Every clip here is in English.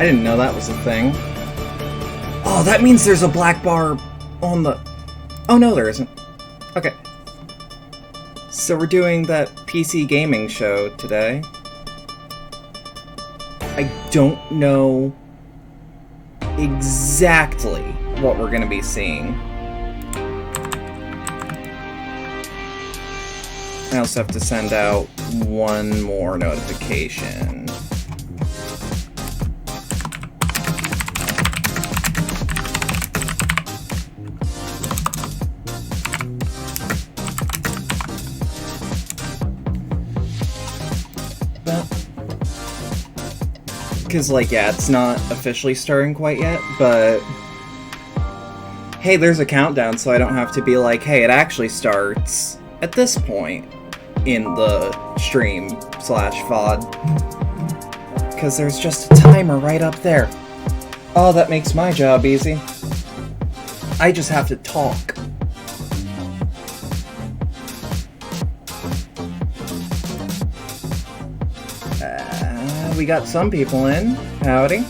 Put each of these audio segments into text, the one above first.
I didn't know that was a thing. Oh, that means there's a black bar on the... Oh, no, there isn't. Okay. So we're doing that PC gaming show today. I don't know exactly what we're going to be seeing. I also have to send out one more notification. Because, like, yeah, it's not officially starting quite yet, but... Hey, there's a countdown, so I don't have to be like, hey, it actually starts at this point in the stream/VOD. Because there's just a timer right up there. Oh, that makes my job easy. I just have to talk. We got some people in. Howdy.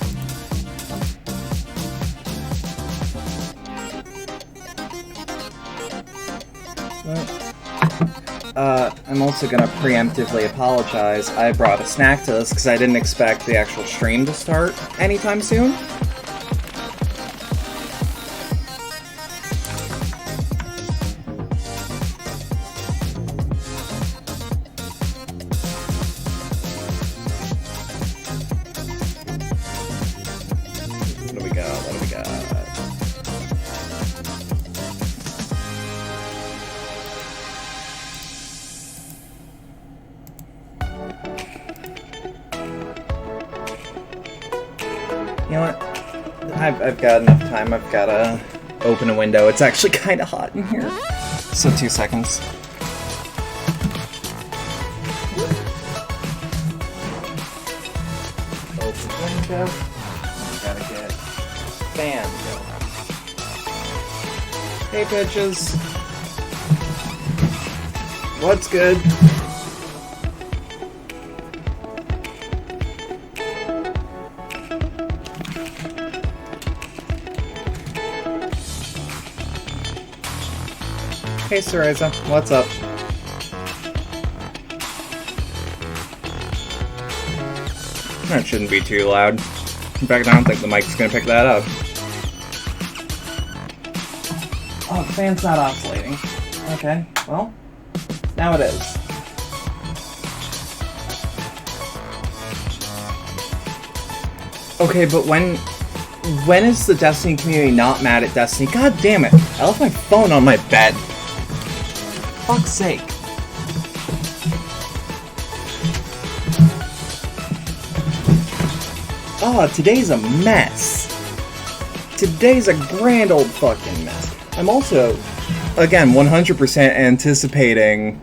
I'm also gonna preemptively apologize. I brought a snack to this because I didn't expect the actual stream to start anytime soon. You know what? I've got enough time. I've got to open a window. It's actually kind of hot in here. So 2 seconds. Open window. Gotta get fan going. Hey, bitches. What's good? Hey, Cereza, what's up? That shouldn't be too loud. In fact, I don't think the mic's gonna pick that up. Oh, the fan's not oscillating. Okay, well, now it is. Okay, but when is the Destiny community not mad at Destiny? God damn it! I left my phone on my bed. Fuck's sake. Oh, today's a mess. Today's a grand old fucking mess. I'm also, again, 100% anticipating...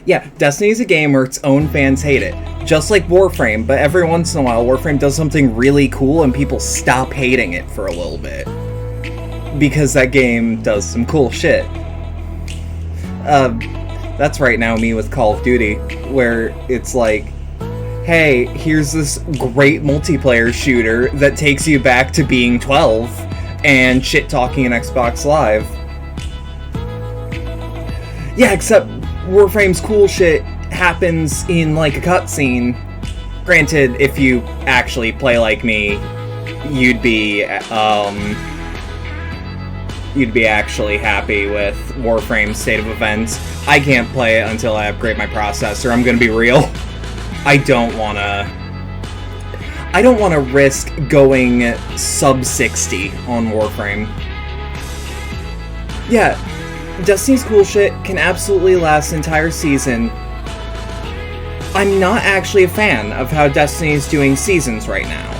Yeah, Destiny's a game where its own fans hate it. Just like Warframe, but every once in a while Warframe does something really cool and people stop hating it for a little bit. Because that game does some cool shit. That's right now me with Call of Duty, where it's like, hey, here's this great multiplayer shooter that takes you back to being 12, and shit-talking in Xbox Live. Yeah, except Warframe's cool shit happens in, like, a cutscene. Granted, if you actually play like me, you'd be actually happy with Warframe's state of events. I can't play it until I upgrade my processor, I'm gonna be real. I don't wanna risk going sub 60 on Warframe. Yeah, Destiny's cool shit can absolutely last an entire season. I'm not actually a fan of how Destiny's doing seasons right now.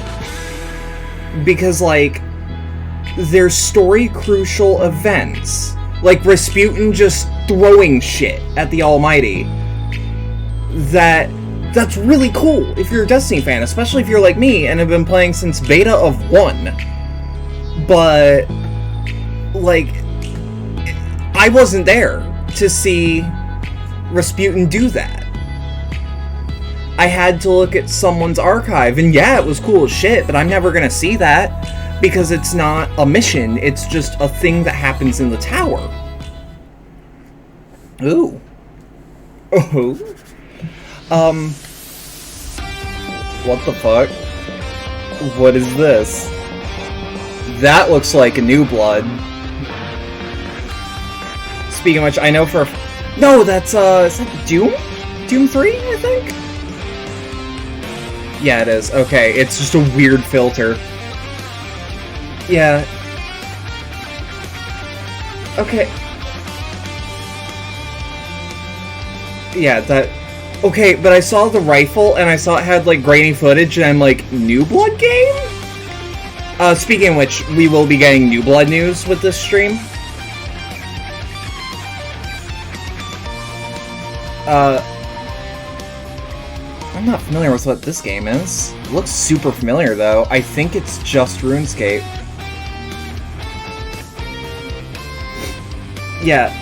Because, like, there's story-crucial events, like Rasputin just throwing shit at the Almighty, that's really cool if you're a Destiny fan, especially if you're like me and have been playing since beta of 1. But, like, I wasn't there to see Rasputin do that. I had to look at someone's archive, and yeah, it was cool as shit, but I'm never gonna see that, because it's not a mission, it's just a thing that happens in the tower. Ooh. Oh. What the fuck? What is this? That looks like a New Blood. Speaking of which, I know for no, that's, is that Doom? Doom 3, I think? Yeah, it is. Okay, it's just a weird filter. Yeah. Okay. Yeah, that... Okay, but I saw the rifle, and I saw it had, like, grainy footage, and I'm like, New Blood game? Speaking of which, we will be getting New Blood news with this stream. I'm not familiar with what this game is. It looks super familiar, though. I think it's just RuneScape. Yeah.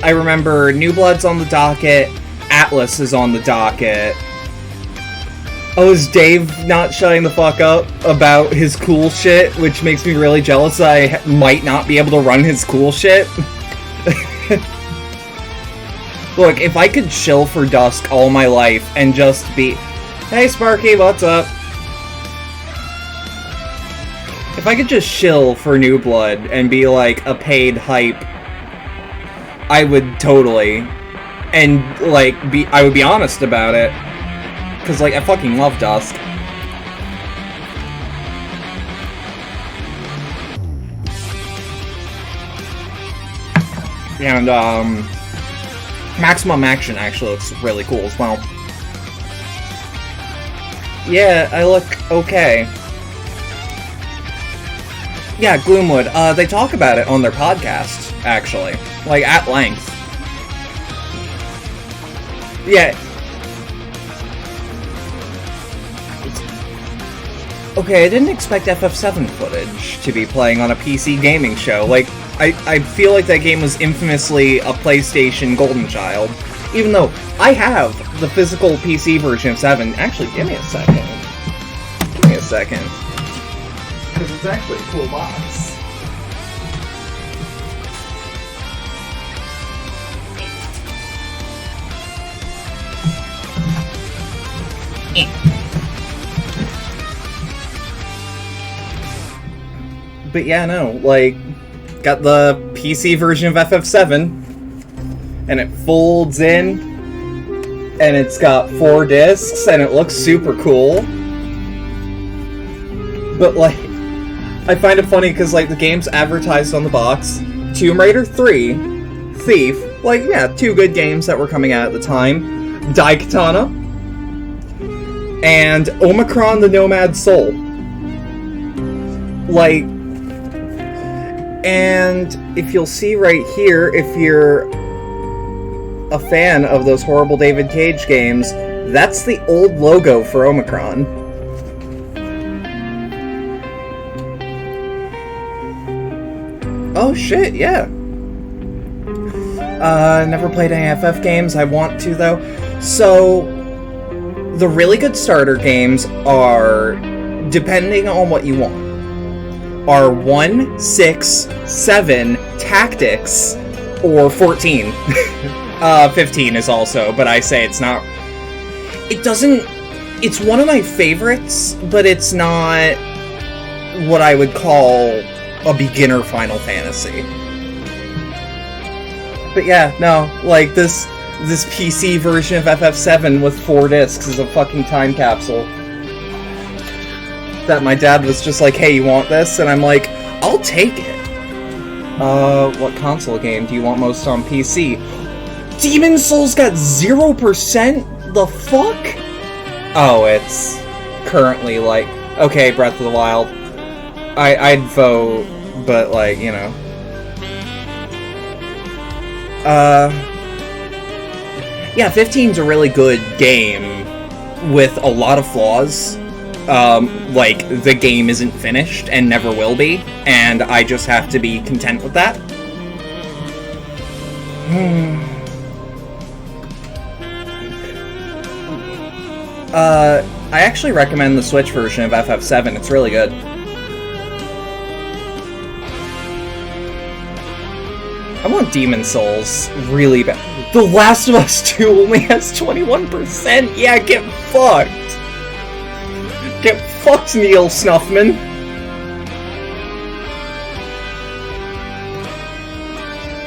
I remember New Blood's on the docket, Atlas is on the docket. Oh, is Dave not shutting the fuck up about his cool shit, which makes me really jealous I might not be able to run his cool shit? Look, if I could chill for Dusk all my life and just be... Hey, Sparky, what's up? If I could just chill for New Blood and be, like, a paid hype, I would totally. And, like, I would be honest about it. Because, like, I fucking love Dusk. And, Maximum Action actually looks really cool as well. Yeah, I look okay. Yeah, Gloomwood. They talk about it on their podcast, actually. Like, at length. Yeah. Okay, I didn't expect FF7 footage to be playing on a PC gaming show. Like, I feel like that game was infamously a PlayStation golden child. Even though I have the physical PC version of 7. Actually, give me a second. Give me a second. Because it's actually a cool box. But yeah, no, like, got the PC version of FF7, and it folds in, and it's got 4 discs, and it looks super cool. But, like, I find it funny because, like, the game's advertised on the box. Tomb Raider 3, Thief, like, yeah, 2 good games that were coming out at the time. Daikatana, and Omicron the Nomad Soul. Like, and if you'll see right here, if you're a fan of those horrible David Cage games, that's the old logo for Omicron. Oh shit, yeah. Never played any FF games. I want to, though. So, the really good starter games are, depending on what you want, are 1, 6, 7, Tactics, or 14. 15 is also, but I say it's not... It doesn't... It's one of my favorites, but it's not what I would call a beginner Final Fantasy. But yeah, no, like, this PC version of FF7 with 4 discs is a fucking time capsule. That my dad was just like, hey, you want this? And I'm like, I'll take it. What console game do you want most on PC? Demon's Souls got 0%? The fuck? Oh, it's currently like, okay, Breath of the Wild. I'd vote, but like, you know. Yeah, 15's a really good game with a lot of flaws. Like, the game isn't finished and never will be, and I just have to be content with that. I actually recommend the Switch version of FF7. It's really good. I want Demon Souls really bad. The Last of Us 2 only has 21%. Yeah, get fucked. Get fucked, Neil Snuffman.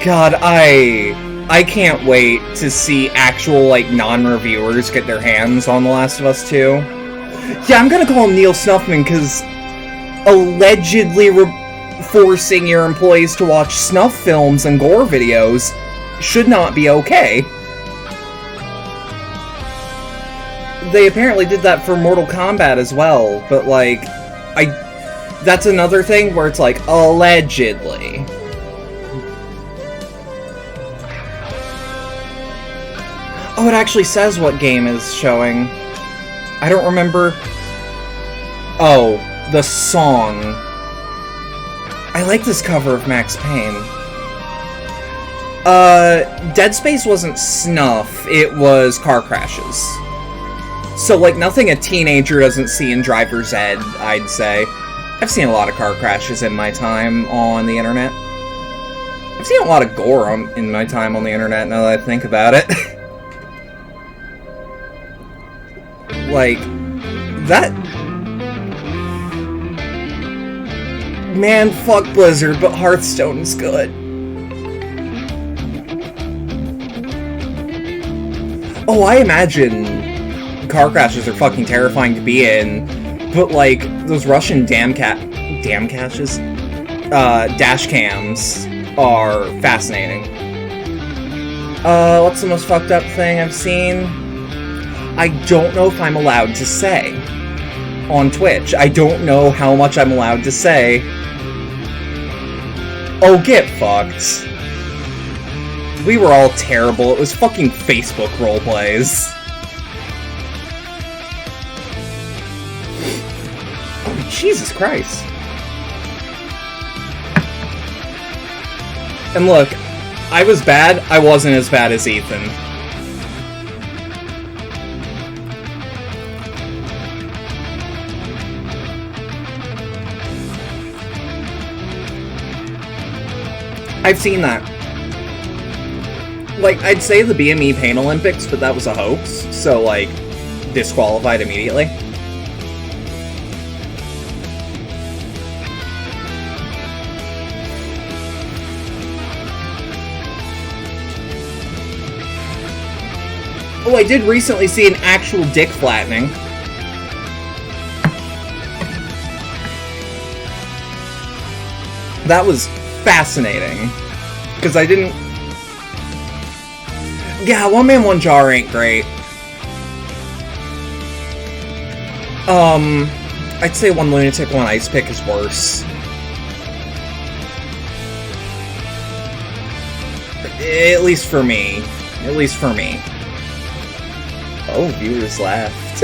God, I can't wait to see actual, like, non-reviewers get their hands on The Last of Us 2. Yeah, I'm gonna call him Neil Snuffman, because allegedly forcing your employees to watch snuff films and gore videos should not be okay. They apparently did that for Mortal Kombat as well, but, like, that's another thing where it's like, allegedly. Oh, it actually says what game is showing. I don't remember. Oh, the song. I like this cover of Max Payne. Dead Space wasn't snuff, it was car crashes. So, like, nothing a teenager doesn't see in Driver's Ed, I'd say. I've seen a lot of car crashes in my time on the internet. I've seen a lot of gore in my time on the internet, now that I think about it. Like, that... Man, fuck Blizzard, but Hearthstone's good. Oh, I imagine car crashes are fucking terrifying to be in, but, like, those Russian dash cams are fascinating. What's the most fucked up thing I've seen? I don't know if I'm allowed to say on Twitch. I don't know how much I'm allowed to say. Oh, get fucked. We were all terrible. It was fucking Facebook roleplays. Oh, Jesus Christ. And look, I was bad. I wasn't as bad as Ethan. I've seen that. Like, I'd say the BME Pain Olympics, but that was a hoax, so, like, disqualified immediately. Oh, I did recently see an actual dick flattening. That was fascinating, because I didn't... Yeah, One Man, One Jar ain't great. I'd say One Lunatic, One Ice Pick is worse. At least for me. At least for me. Oh, viewers laughed.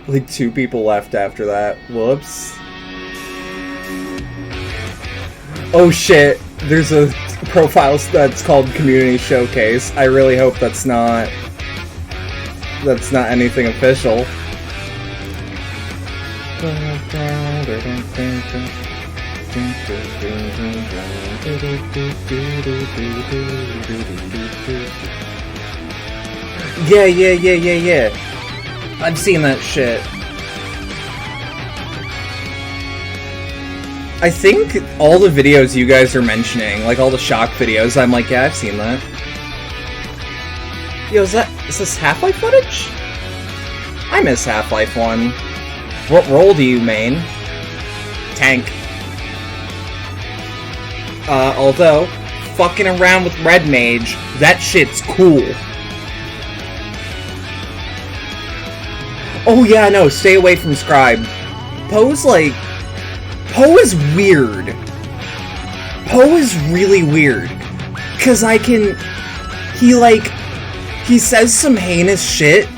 Like, 2 people left after that. Whoops. Oh shit, there's a profile that's called Community Showcase. I really hope that's not anything official. Yeah. I've seen that shit. I think all the videos you guys are mentioning, like all the shock videos, I'm like, yeah, I've seen that. Yo, is this Half-Life footage? I miss Half-Life 1. What role do you main? Tank. Although, fucking around with Red Mage, that shit's cool. Oh yeah, no, stay away from Scribe. Poe's like... Poe is weird. Poe is really weird. 'Cause he says some heinous shit,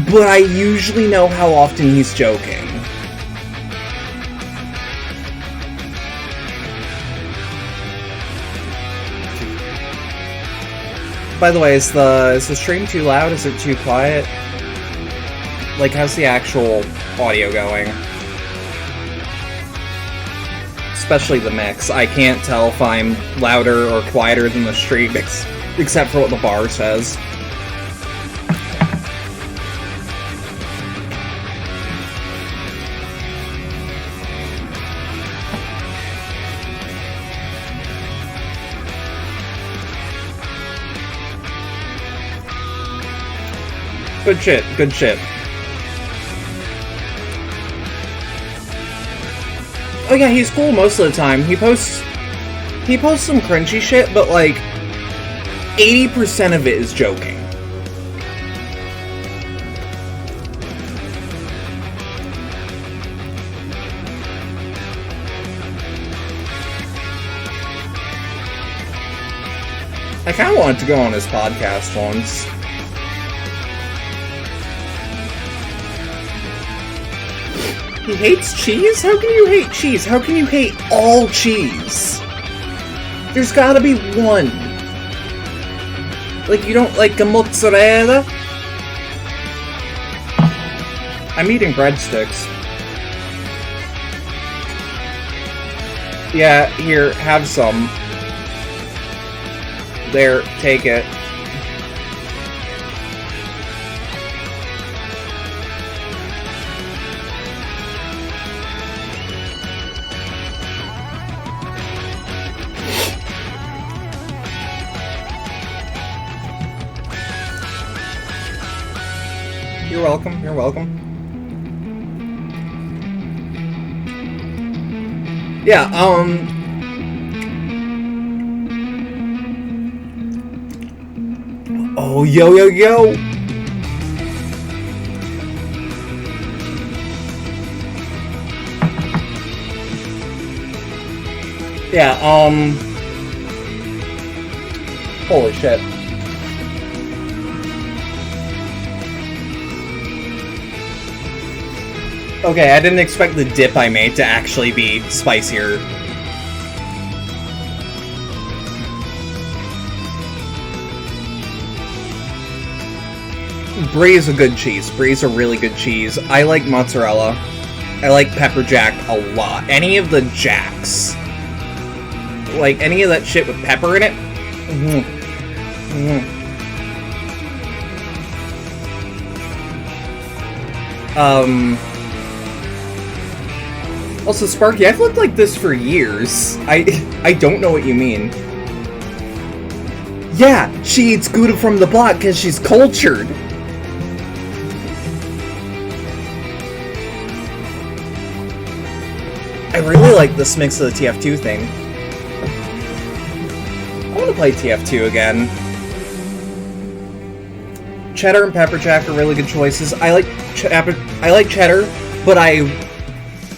but I usually know how often he's joking. By the way, is the stream too loud? Is it too quiet? Like, how's the actual audio going? Especially the mix. I can't tell if I'm louder or quieter than the stream, except for what the bar says. Good shit, good shit. Oh yeah, he's cool most of the time. He posts some cringy shit, but like 80% of it is joking. I kinda wanted to go on his podcast once. He hates cheese? How can you hate cheese? How can you hate all cheese? There's gotta be one. Like, you don't like a mozzarella? I'm eating breadsticks. Yeah, here, have some. There, take it. You're welcome, you're welcome. Yeah, oh, yo, yo, yo! Yeah, holy shit. Okay, I didn't expect the dip I made to actually be spicier. Brie is a good cheese. Brie is a really good cheese. I like mozzarella. I like pepper jack a lot. Any of the jacks. Like, any of that shit with pepper in it. Also, Sparky, I've looked like this for years. I don't know what you mean. Yeah, she eats Gouda from the block because she's cultured. I really like this mix of the TF2 thing. I want to play TF2 again. Cheddar and pepper jack are really good choices. I like cheddar, but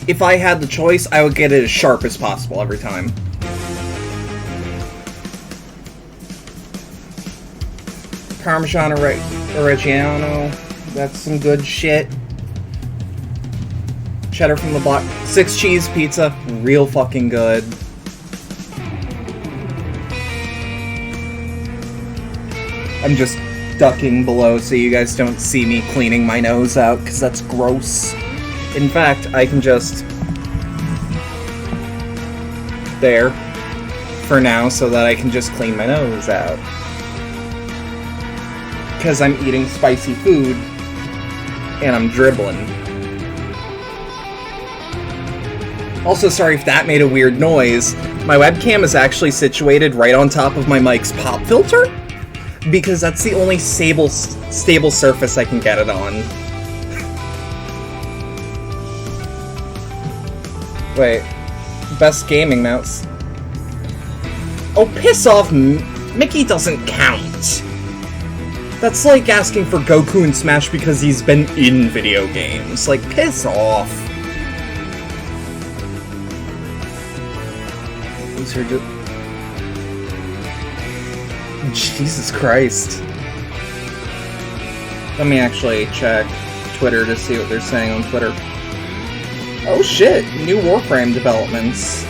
if I had the choice, I would get it as sharp as possible every time. Parmesan Reggiano, that's some good shit. Cheddar from the block. 6 cheese pizza, real fucking good. I'm just ducking below so you guys don't see me cleaning my nose out, because that's gross. In fact, I can just... there. For now, so that I can just clean my nose out. Because I'm eating spicy food, and I'm dribbling. Also, sorry if that made a weird noise. My webcam is actually situated right on top of my mic's pop filter, because that's the only stable surface I can get it on. Wait. Best gaming mouse. Oh, piss off! Mickey doesn't count! That's like asking for Goku in Smash because he's been in video games. Like, piss off. These are just... Jesus Christ. Let me actually check Twitter to see what they're saying on Twitter. Oh shit, new Warframe developments.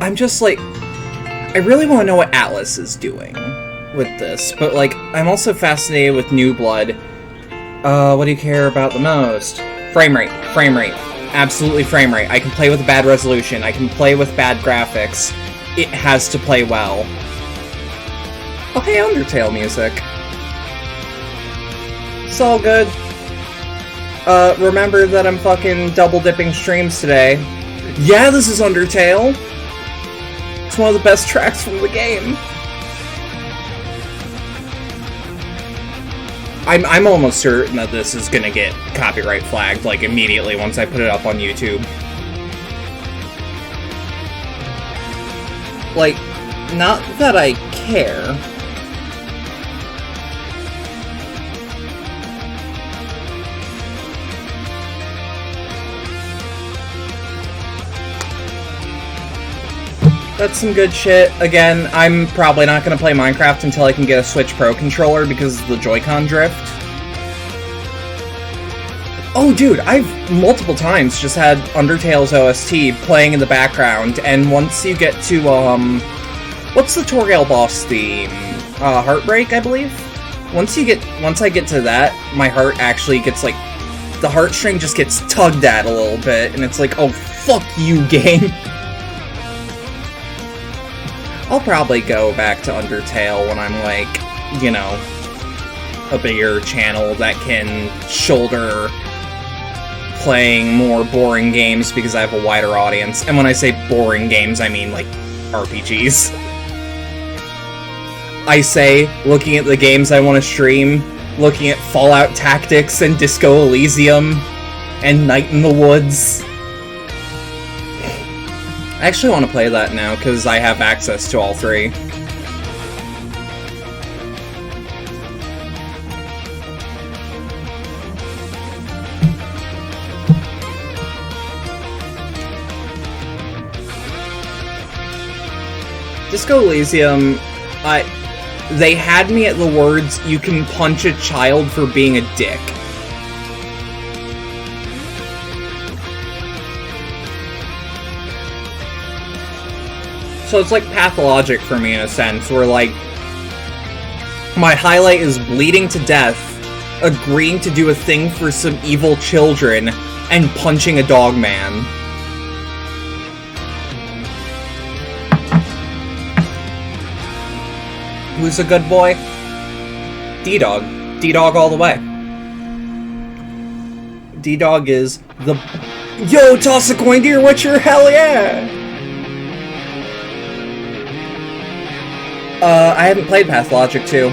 I'm just like, I really want to know what Atlas is doing with this, but like, I'm also fascinated with New Blood. What do you care about the most? Frame rate. Absolutely frame rate. I can play with a bad resolution. I can play with bad graphics. It has to play well. Oh, hey, Undertale music. It's all good. Remember that I'm fucking double-dipping streams today. Yeah, this is Undertale. It's one of the best tracks from the game. I'm almost certain that this is gonna get copyright flagged, like, immediately once I put it up on YouTube. Like, not that I care. That's some good shit. Again, I'm probably not going to play Minecraft until I can get a Switch Pro controller because of the Joy-Con drift. Oh, dude, I've multiple times just had Undertale's OST playing in the background, and once you get to, what's the Torgal boss theme? Heartbreak, I believe? Once I get to that, my heart actually gets, like, the heartstring just gets tugged at a little bit, and it's like, oh, fuck you, game. I'll probably go back to Undertale when I'm, like, you know, a bigger channel that can shoulder playing more boring games because I have a wider audience. And when I say boring games, I mean, like, RPGs. I say, looking at the games I want to stream, looking at Fallout Tactics and Disco Elysium and Night in the Woods. I actually want to play that now, because I have access to all three. Disco Elysium, they had me at the words, you can punch a child for being a dick. So it's like pathologic for me in a sense, where like, my highlight is bleeding to death, agreeing to do a thing for some evil children, and punching a dog man. Who's a good boy? D-Dog. D-Dog all the way. D-Dog is the... Yo, toss a coin to your Witcher, hell yeah! I haven't played Pathologic 2.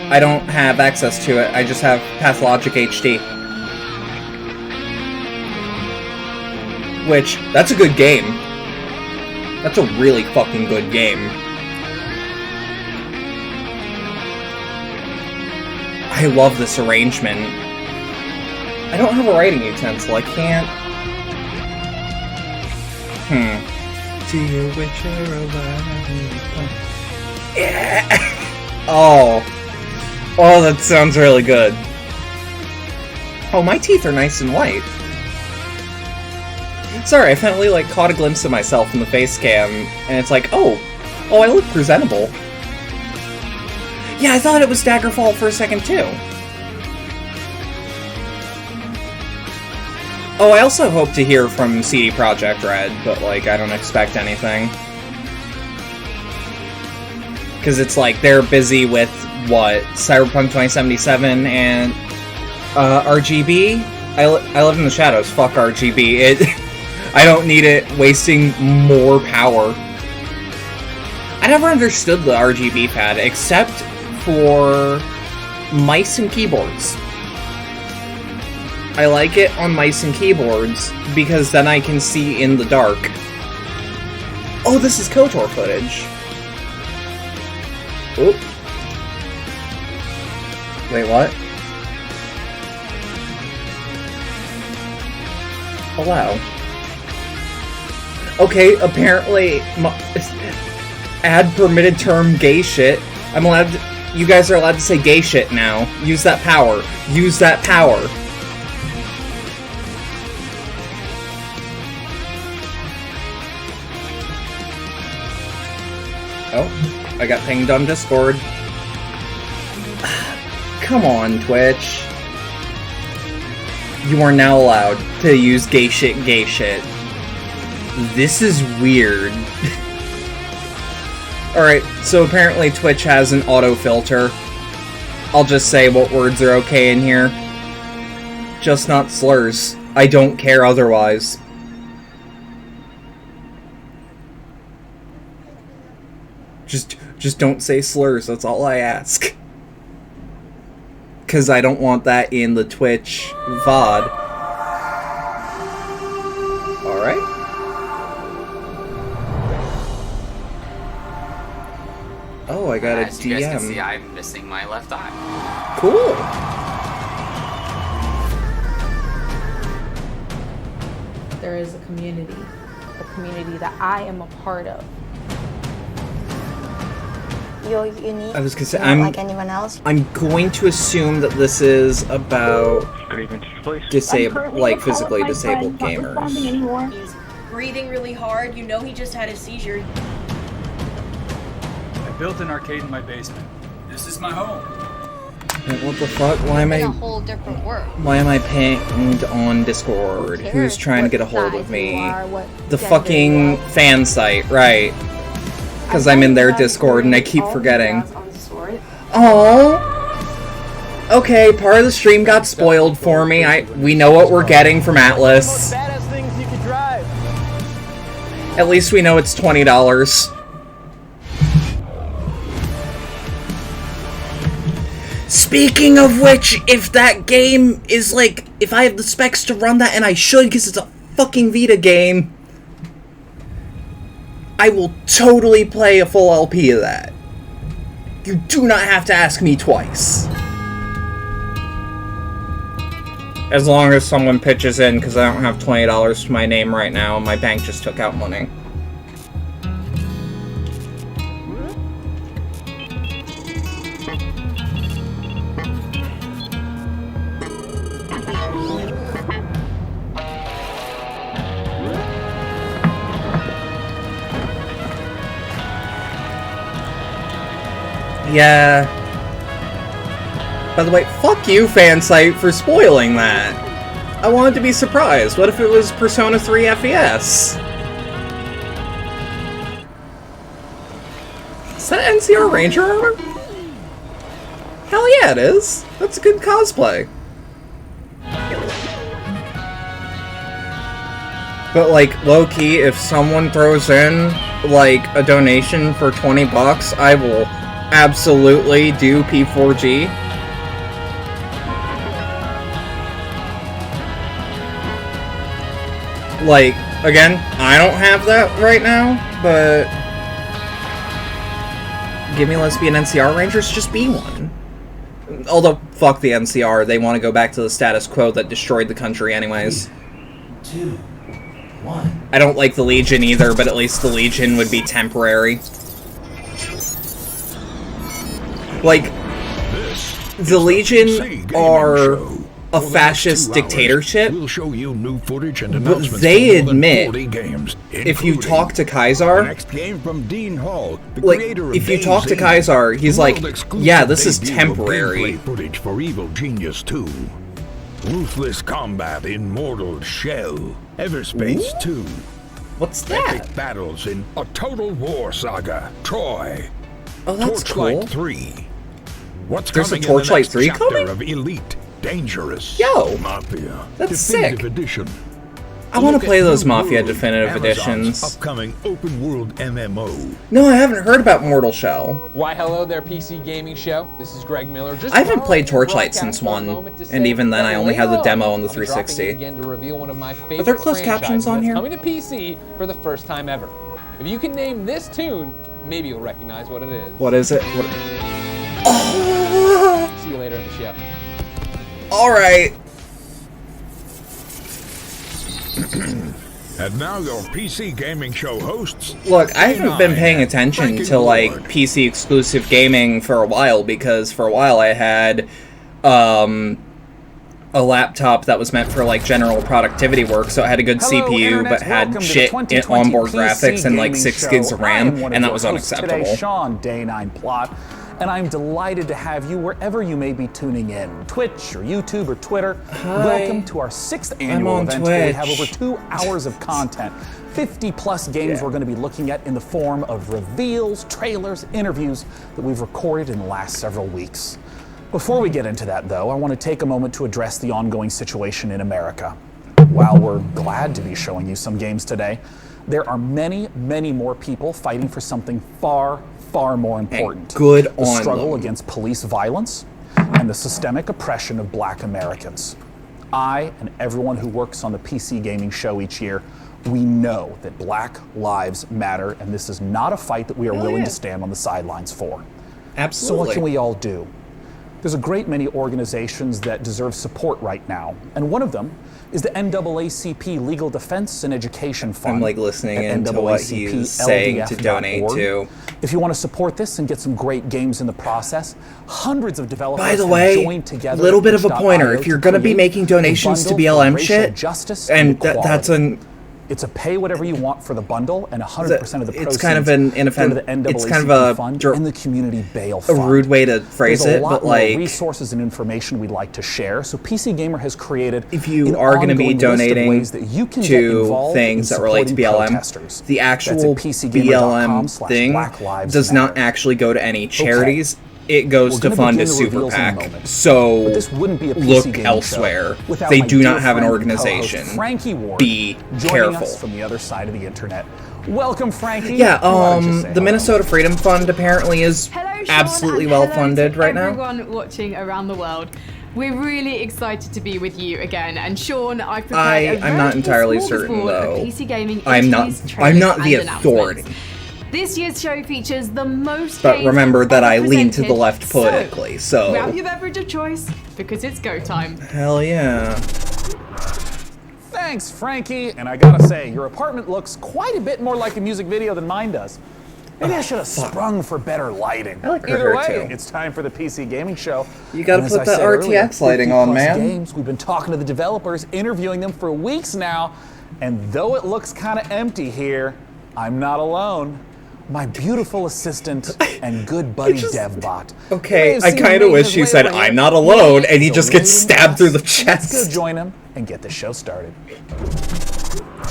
I don't have access to it, I just have Pathologic HD. Which, that's a good game. That's a really fucking good game. I love this arrangement. I don't have a writing utensil, I can't... To your Witcher alive. Yeah! Oh, that sounds really good. Oh, my teeth are nice and white. Sorry, I finally, like, caught a glimpse of myself in the face cam, and it's like, oh, I look presentable. Yeah, I thought it was Daggerfall for a second, too. Oh, I also hope to hear from CD Projekt Red, but, like, I don't expect anything. Because it's like, they're busy with, what, Cyberpunk 2077 and, RGB? I live in the shadows, fuck RGB. I don't need it wasting more power. I never understood the RGB pad, except for mice and keyboards. I like it on mice and keyboards, because then I can see in the dark. Oh, this is KOTOR footage. Oop. Wait, what? Allow. Okay, apparently, add permitted term gay shit. I'm allowed to, you guys are allowed to say gay shit now. Use that power. Use that power. Oh, I got pinged on Discord. Come on, Twitch. You are now allowed to use gay shit. This is weird. Alright, so apparently Twitch has an auto-filter. I'll just say what words are okay in here. Just not slurs. I don't care otherwise. Just don't say slurs, that's all I ask. Because I don't want that in the Twitch VOD. Alright. Oh, I got a DM. As you guys can see, I'm missing my left eye. Cool. There is a community that I am a part of. You're unique. I was gonna say, not like anyone else. I'm going to assume that this is about disabled, like physically disabled gamers. He's breathing really hard. You know he just had a seizure. I built an arcade in my basement. This is my home. What the fuck? Why am a whole different world. Why am I pinged on Discord? Who's trying to get a hold of me? The fucking fan site, right? Because I'm in their Discord and I keep forgetting. Oh. Okay, part of the stream got spoiled for me. We know what we're getting from Atlas. At least we know it's $20. Speaking of which, if that game is like, if I have the specs to run that, and I should because it's a fucking Vita game, I will totally play a full LP of that. You do not have to ask me twice. As long as someone pitches in, because I don't have $20 to my name right now, and my bank just took out money. Yeah. By the way, fuck you, fansite, for spoiling that. I wanted to be surprised. What if it was Persona 3 FES? Is that NCR Ranger armor? Hell yeah, it is. That's a good cosplay. But, like, low-key, if someone throws in, like, a donation for 20 bucks, I will absolutely do P4G. Like, again, I don't have that right now, but give me lesbian NCR Rangers, just be one. Although, fuck the NCR, they want to go back to the status quo that destroyed the country anyways. 3, 2, 1. I don't like the Legion either, but at least the Legion would be temporary. Like, the Legion are a fascist dictatorship, we'll show you new footage and but they admit, if you talk to Kaisar, like, if you talk to Kaisar, he's like, yeah, this is temporary. Footage for Evil Genius 2. Ruthless combat in Mortal Shell. Everspace 2. What's that? Epic battles in a Total War saga. Troy. Oh, that's Torchlight cool. 3. What's There's a coming Torchlight in the 3 next chapter coming? of Elite Dangerous Yo, Mafia. that's Definitive sick. Edition. I want to play those New Mafia World, Definitive Amazon's Editions. Upcoming open world MMO. No, I haven't heard about Mortal Shell. Why, hello there, PC Gaming Show. This is Greg Miller. I haven't played Torchlight since 1, and even then I only had the demo on the 360. Again to reveal one of my favorite Are there closed captions on here? Coming to PC for the first time ever. If you can name this tune, maybe you'll recognize what it is. What is it? What? Oh! See you later in the show. Alright. And now your PC Gaming Show hosts. Look, I haven't been paying attention to, like, PC exclusive gaming for a while, because for a while I had, a laptop that was meant for like general productivity work, so it had a good Hello, CPU Internet. but had Welcome to the shit 2020 onboard PC graphics and like gaming 6 show. gigs of I am RAM, one of and that your was hosts unacceptable. Today, Sean Day9 Plot, and I'm delighted to have you wherever you may be tuning in, Twitch or YouTube or Twitter. Hi. Welcome to our 6th annual on event where we have Twitch. over 2 hours of content. 50 plus games we're going to be looking at in the form of reveals, trailers, interviews that we've recorded in the last several weeks. Before we get into that, though, I want to take a moment to address the ongoing situation in America. While we're glad to be showing you some games today, there are many, many more people fighting for something far, far more important. Good the on struggle them. against police violence and the systemic oppression of Black Americans. I and everyone who works on the PC gaming show each year, we know that Black lives matter, and this is not a fight that we are willing to stand on the sidelines for. Absolutely. So what can we all do? There's a great many organizations that deserve support right now, and one of them is the NAACP Legal Defense and Education Fund. I'm like listening at into what he's saying to donate to. If you want to support this and get some great games in the process, hundreds of developers By the have way, joined together. little bit of a at pointer. itch.io If you're going to be create making a donations to bundle for BLM racial shit, justice and equality. that's an It's a pay whatever you want for the bundle, and 100% of the proceeds it's kind of an go to the NAACP it's kind of a fund and the community bail a fund. rude way to phrase There's a it, lot but more like resources and information we'd like to share. So PC Gamer has created if you an are going to be ongoing list of donating ways that you can get to involved things in that relate to supporting BLM, protesters. the That's at actual BLM thing PCGamer.com/Black Lives does not Matter. actually go to any charities. It goes We're to gonna fund a begin the super reveals in a PAC. moment. So But this wouldn't be a PC look gaming elsewhere. show without They my do dear not have an friend and organization. co-host Frankie Ward Be joining careful. us from the other side of the internet. Welcome, Frankie. Yeah, Why don't you say the hello? Minnesota Freedom Fund apparently is Hello, Sean, absolutely and well hello funded to right now. everyone watching around the world. We're really excited to be with you again. And Sean, I've prepared a I'm not very entirely smorgasbord certain, of though. PC gaming I'm not interviews, trailers, the and authority. announcements. This year's show features the most But games remember that I ever lean to the presented. left politically, so grab your beverage of choice because it's go time. hell yeah. Thanks, Frankie. And I gotta say, your apartment looks quite a bit more like a music video than mine does. Maybe I should have sprung for better lighting. I like her Either hair, way, too. it's time for the PC gaming show. You gotta And as put I that said earlier, RTX lighting 50 on, plus man. Games. We've been talking to the developers, interviewing them for weeks now, and though it looks kind of empty here, I'm not alone. My beautiful assistant and good buddy DevBot. Okay, You may I have seen kind him of making wish his he way said, over here. "I'm not alone," and he So just gets waiting stabbed for through the us. Let's go chest. join him and get the show started.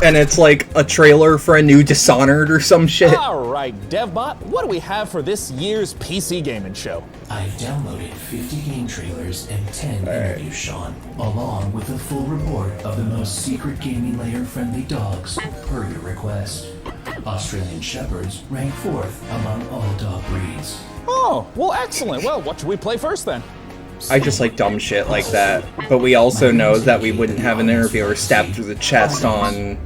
And it's like a trailer for a new Dishonored or some shit. All right, DevBot, what do we have for this year's PC gaming show? I've downloaded 50 game trailers and 10 interviews, Sean, along with a full report of the most secret gaming layer friendly dogs, per your request. Australian Shepherds rank 4th among all dog breeds. Oh, well, excellent. Well, what should we play first then? I just like dumb shit like that. But we also know that we wouldn't have an interviewer stabbed through the chest on...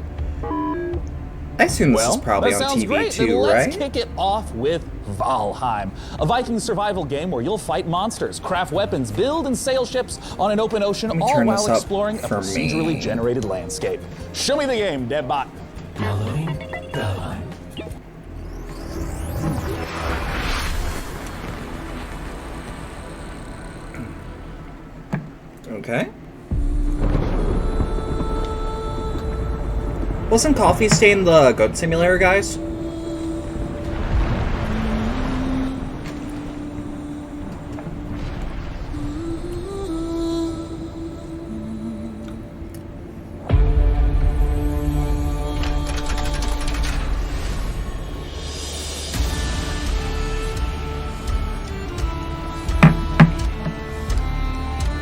I assume this is probably that on sounds TV great. Then too, let's right? kick it off with Valheim, a Viking survival game where you'll fight monsters, craft weapons, build and sail ships on an open ocean, me all turn while this up exploring a for procedurally me. generated landscape. Show me the game, DevBot. Downloading Valheim. Okay. Wasn't Coffee Stain the Goat Simulator, guys?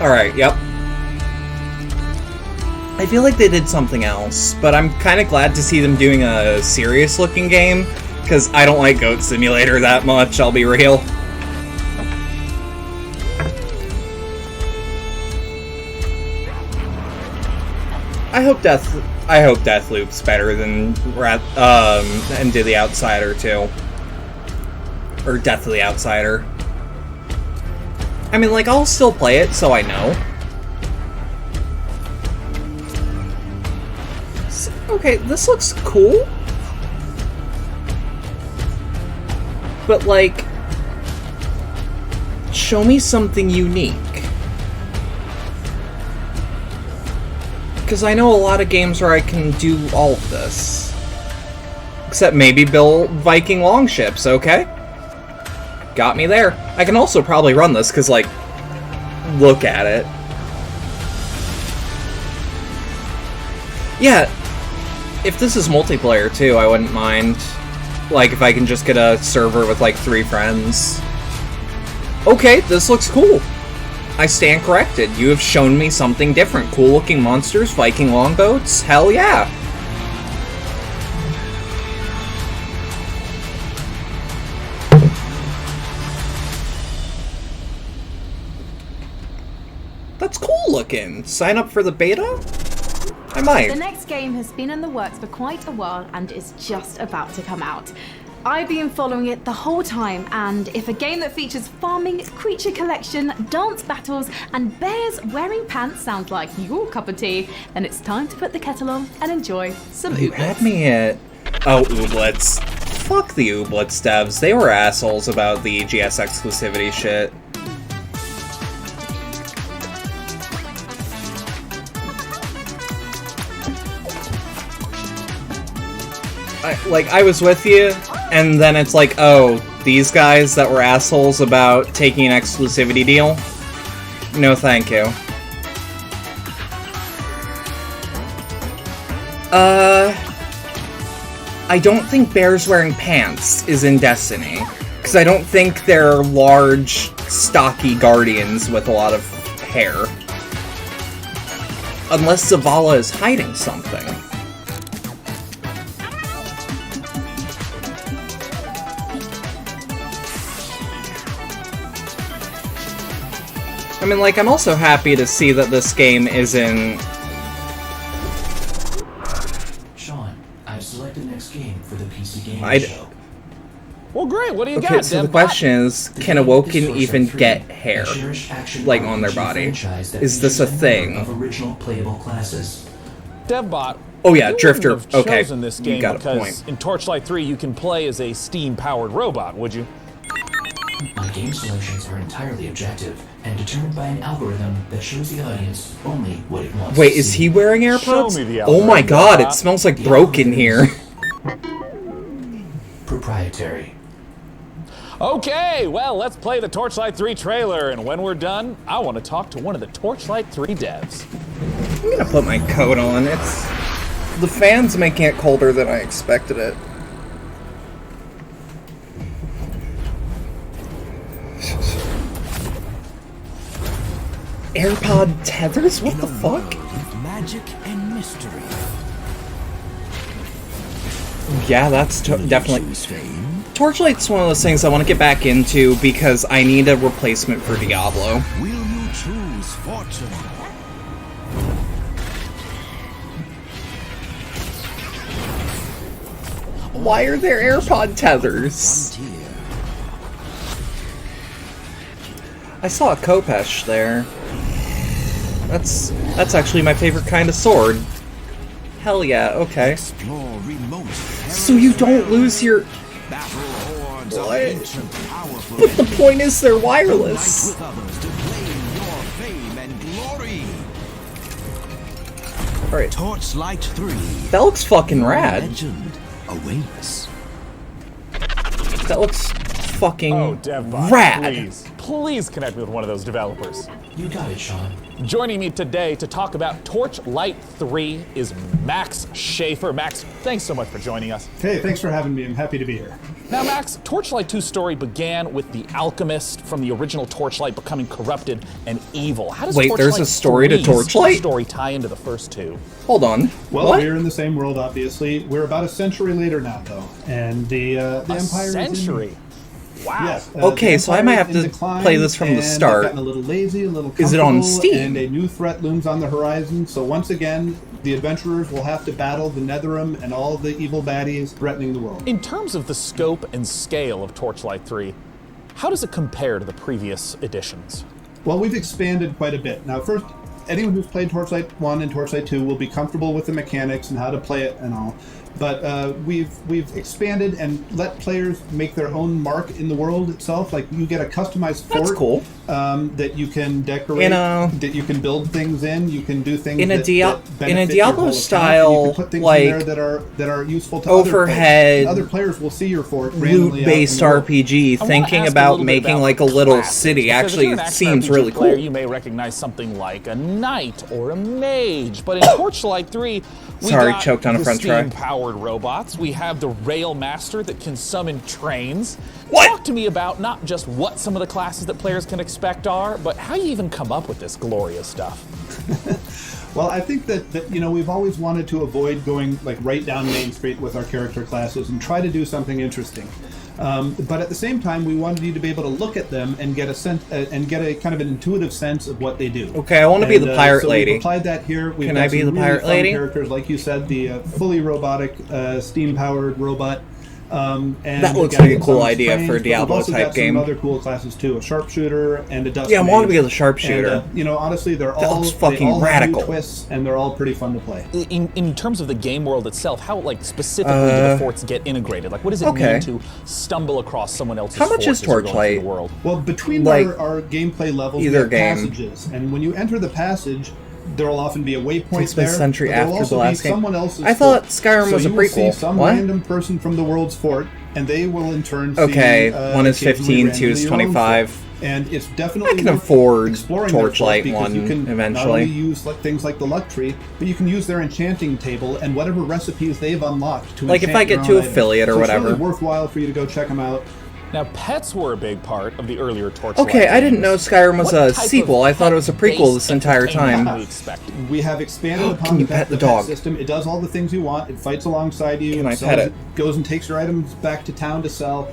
Alright, yep. I feel like they did something else, but I'm kind of glad to see them doing a serious-looking game, because I don't like Goat Simulator that much, I'll be real. I hope Deathloop's better than Into the Outsider too. Or Deathly Outsider. I mean, like, I'll still play it, so I know. Okay, this looks cool. But, like, show me something unique. Because I know a lot of games where I can do all of this. Except maybe build Viking longships, okay? Got me there. I can also probably run this, because, like, look at it. Yeah, if this is multiplayer, too, I wouldn't mind. Like, if I can just get a server with, like, 3 friends. Okay, this looks cool. I stand corrected. You have shown me something different. Cool-looking monsters, Viking longboats, hell yeah. That's cool looking. Sign up for the beta? I might. The next game has been in the works for quite a while and is just about to come out. I've been following it the whole time, and if a game that features farming, creature collection, dance battles, and bears wearing pants sounds like your cup of tea, then it's time to put the kettle on and enjoy some You ooblets. had me at... Oh, ooblets. Fuck the ooblets devs. They were assholes about the GS exclusivity shit. I was with you, and then it's like, oh, these guys that were assholes about taking an exclusivity deal? No thank you. I don't think bears wearing pants is in Destiny, because I don't think they're large, stocky guardians with a lot of hair. Unless Zavala is hiding something. I mean, like, I'm also happy to see that this game isn't... Sean, I've selected next game for the PC Gaming Show. Well, great. What do you got, Okay, so the question is, can Awoken even get hair, like, on their body? Is this a thing? Of original playable classes. DevBot. Oh yeah, you Drifter. wouldn't have Okay, chosen this game you got a because point. in Torchlight 3 you can play as a steam-powered robot, would you? My game selections are entirely objective and determined by an algorithm that shows the audience only what it wants Wait, to is see. he wearing AirPods? Show me the Oh my algorithm, god, Bot. it smells like broken here. Proprietary. Okay, well, let's play the Torchlight 3 trailer, and when we're done, I want to talk to one of the Torchlight 3 devs. I'm gonna put my coat on. It's... The fan's making it colder than I expected it. AirPod tethers? What the fuck? Magic and mystery. Yeah, that's definitely... Torchlight's one of those things I want to get back into because I need a replacement for Diablo. Will you choose fortune? Why are there AirPod tethers? I saw a Kopesh there. That's actually my favorite kind of sword. Hell yeah, okay. So you don't lose your... What? But the point is they're wireless. Alright. Torchlight 3. That looks fucking rad. Legend awaits. That looks fucking DevBot, rad. Please connect me with one of those developers. You got it, Sean. Joining me today to talk about Torchlight 3 is Max Schaefer. Max, thanks so much for joining us. Hey, thanks for having me. I'm happy to be here. Now, Max, Torchlight 2's story began with the alchemist from the original Torchlight becoming corrupted and evil. How does Wait, Torchlight there's a story to 3's Torchlight? story tie into the first two? Hold on. Well, what? we're in the same world, obviously. We're about a century later now, though, and the Empire century. is in... Wow. Yes, Okay, so I might have to decline, play this from the and start. they've gotten a little lazy, a little Is it on comfortable, Steam? And a new threat looms on the horizon. So once again, the adventurers will have to battle the Netherim and all the evil baddies threatening the world. In terms of the scope and scale of Torchlight 3, how does it compare to the previous editions? Well, we've expanded quite a bit. Now, first, anyone who's played Torchlight 1 and Torchlight 2 will be comfortable with the mechanics and how to play it and all. But we've expanded and let players make their own mark in the world itself. Like, you get a customized fort. That's cool. That you can decorate, that you can build things in. You can do things in a benefit Diablo your style, you can put things like in there that are useful to overhead, other players will see your fort loot-based RPG. Thinking about making like a little city actually seems really cool. You may recognize something like a knight or a mage, but in Torchlight 3, we got choked on a French fry. steam-powered robots. We have the Rail Master that can summon trains. What? Talk to me about not just what some of the classes that players can expect are, but how you even come up with this glorious stuff. Well, I think that we've always wanted to avoid going like right down Main Street with our character classes and try to do something interesting. But at the same time, we wanted you to be able to look at them and get a sense and get a kind of an intuitive sense of what they do. Okay, I want to be the pirate so lady. We've applied that here. Can I be the pirate lady? Characters, like you said, the fully robotic, steam-powered robot. And that looks like a cool idea for a Diablo type game. Some other cool classes too: a sharpshooter and a dust. Yeah, I want to be the sharpshooter. And, honestly, that looks fucking radical. Have new twists, and they're all pretty fun to play. In terms of the game world itself, how specifically do the forts get integrated? Like, what does it mean to stumble across someone else's How much fort is Torchlight? The world? Well, between our gameplay levels, either we have passages, and when you enter the passage, there will often be a waypoint takes place there. century but there will after the also last be game. someone else's I thought fort. Skyrim was so a you will see prequel. some What? random person from the world's fort, and they will in turn see. Okay, one is occasionally 15, two is randomly your own 25. fort. And it's definitely I can afford exploring Torchlight their fort 1 because you can eventually. Not only use things like the luck tree, but you can use their enchanting table and whatever recipes they've unlocked to like if enchant I get your to own items. affiliate or so whatever. It's really worthwhile for you to go check them out. Now, pets were a big part of the earlier Torchlight Okay, I didn't know Skyrim was What a type sequel. of I thought it was a prequel this entire entertainment time. do we expect? We have expanded upon Can you the pet the pet dog? system. It does all the things you want. It fights alongside you. Can I sells pet it? Goes and takes your items back to town to sell.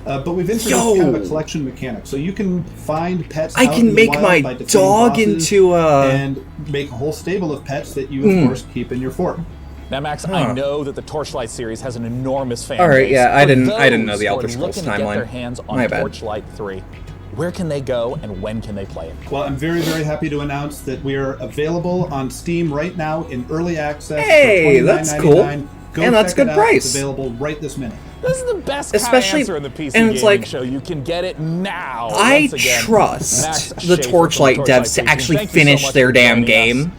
But we've introduced kind of a collection mechanic, so you can find pets. I out can in the make wild my by defeating dog bosses into a... and make a whole stable of pets that you, of course, keep in your fort. Now, Max, I know that the Torchlight series has an enormous fan All right, base. yeah, I For didn't know those the who Elder are Scrolls looking to get timeline. their hands on My bad. Torchlight 3. Where can they go and when can they play it? Well, I'm very, very happy to announce that we are available on Steam right now in early access. Hey, for that's cool. $29.99. Go And that's check it good out. price. It's available right this minute. This is the best Especially- kind of answer in the PC and it's gaming like, show. You can get it now. I Once again, trust Max the Schaefer from Torchlight Torchlight devs to team. actually Thank you so finish much their for damn joining us. game.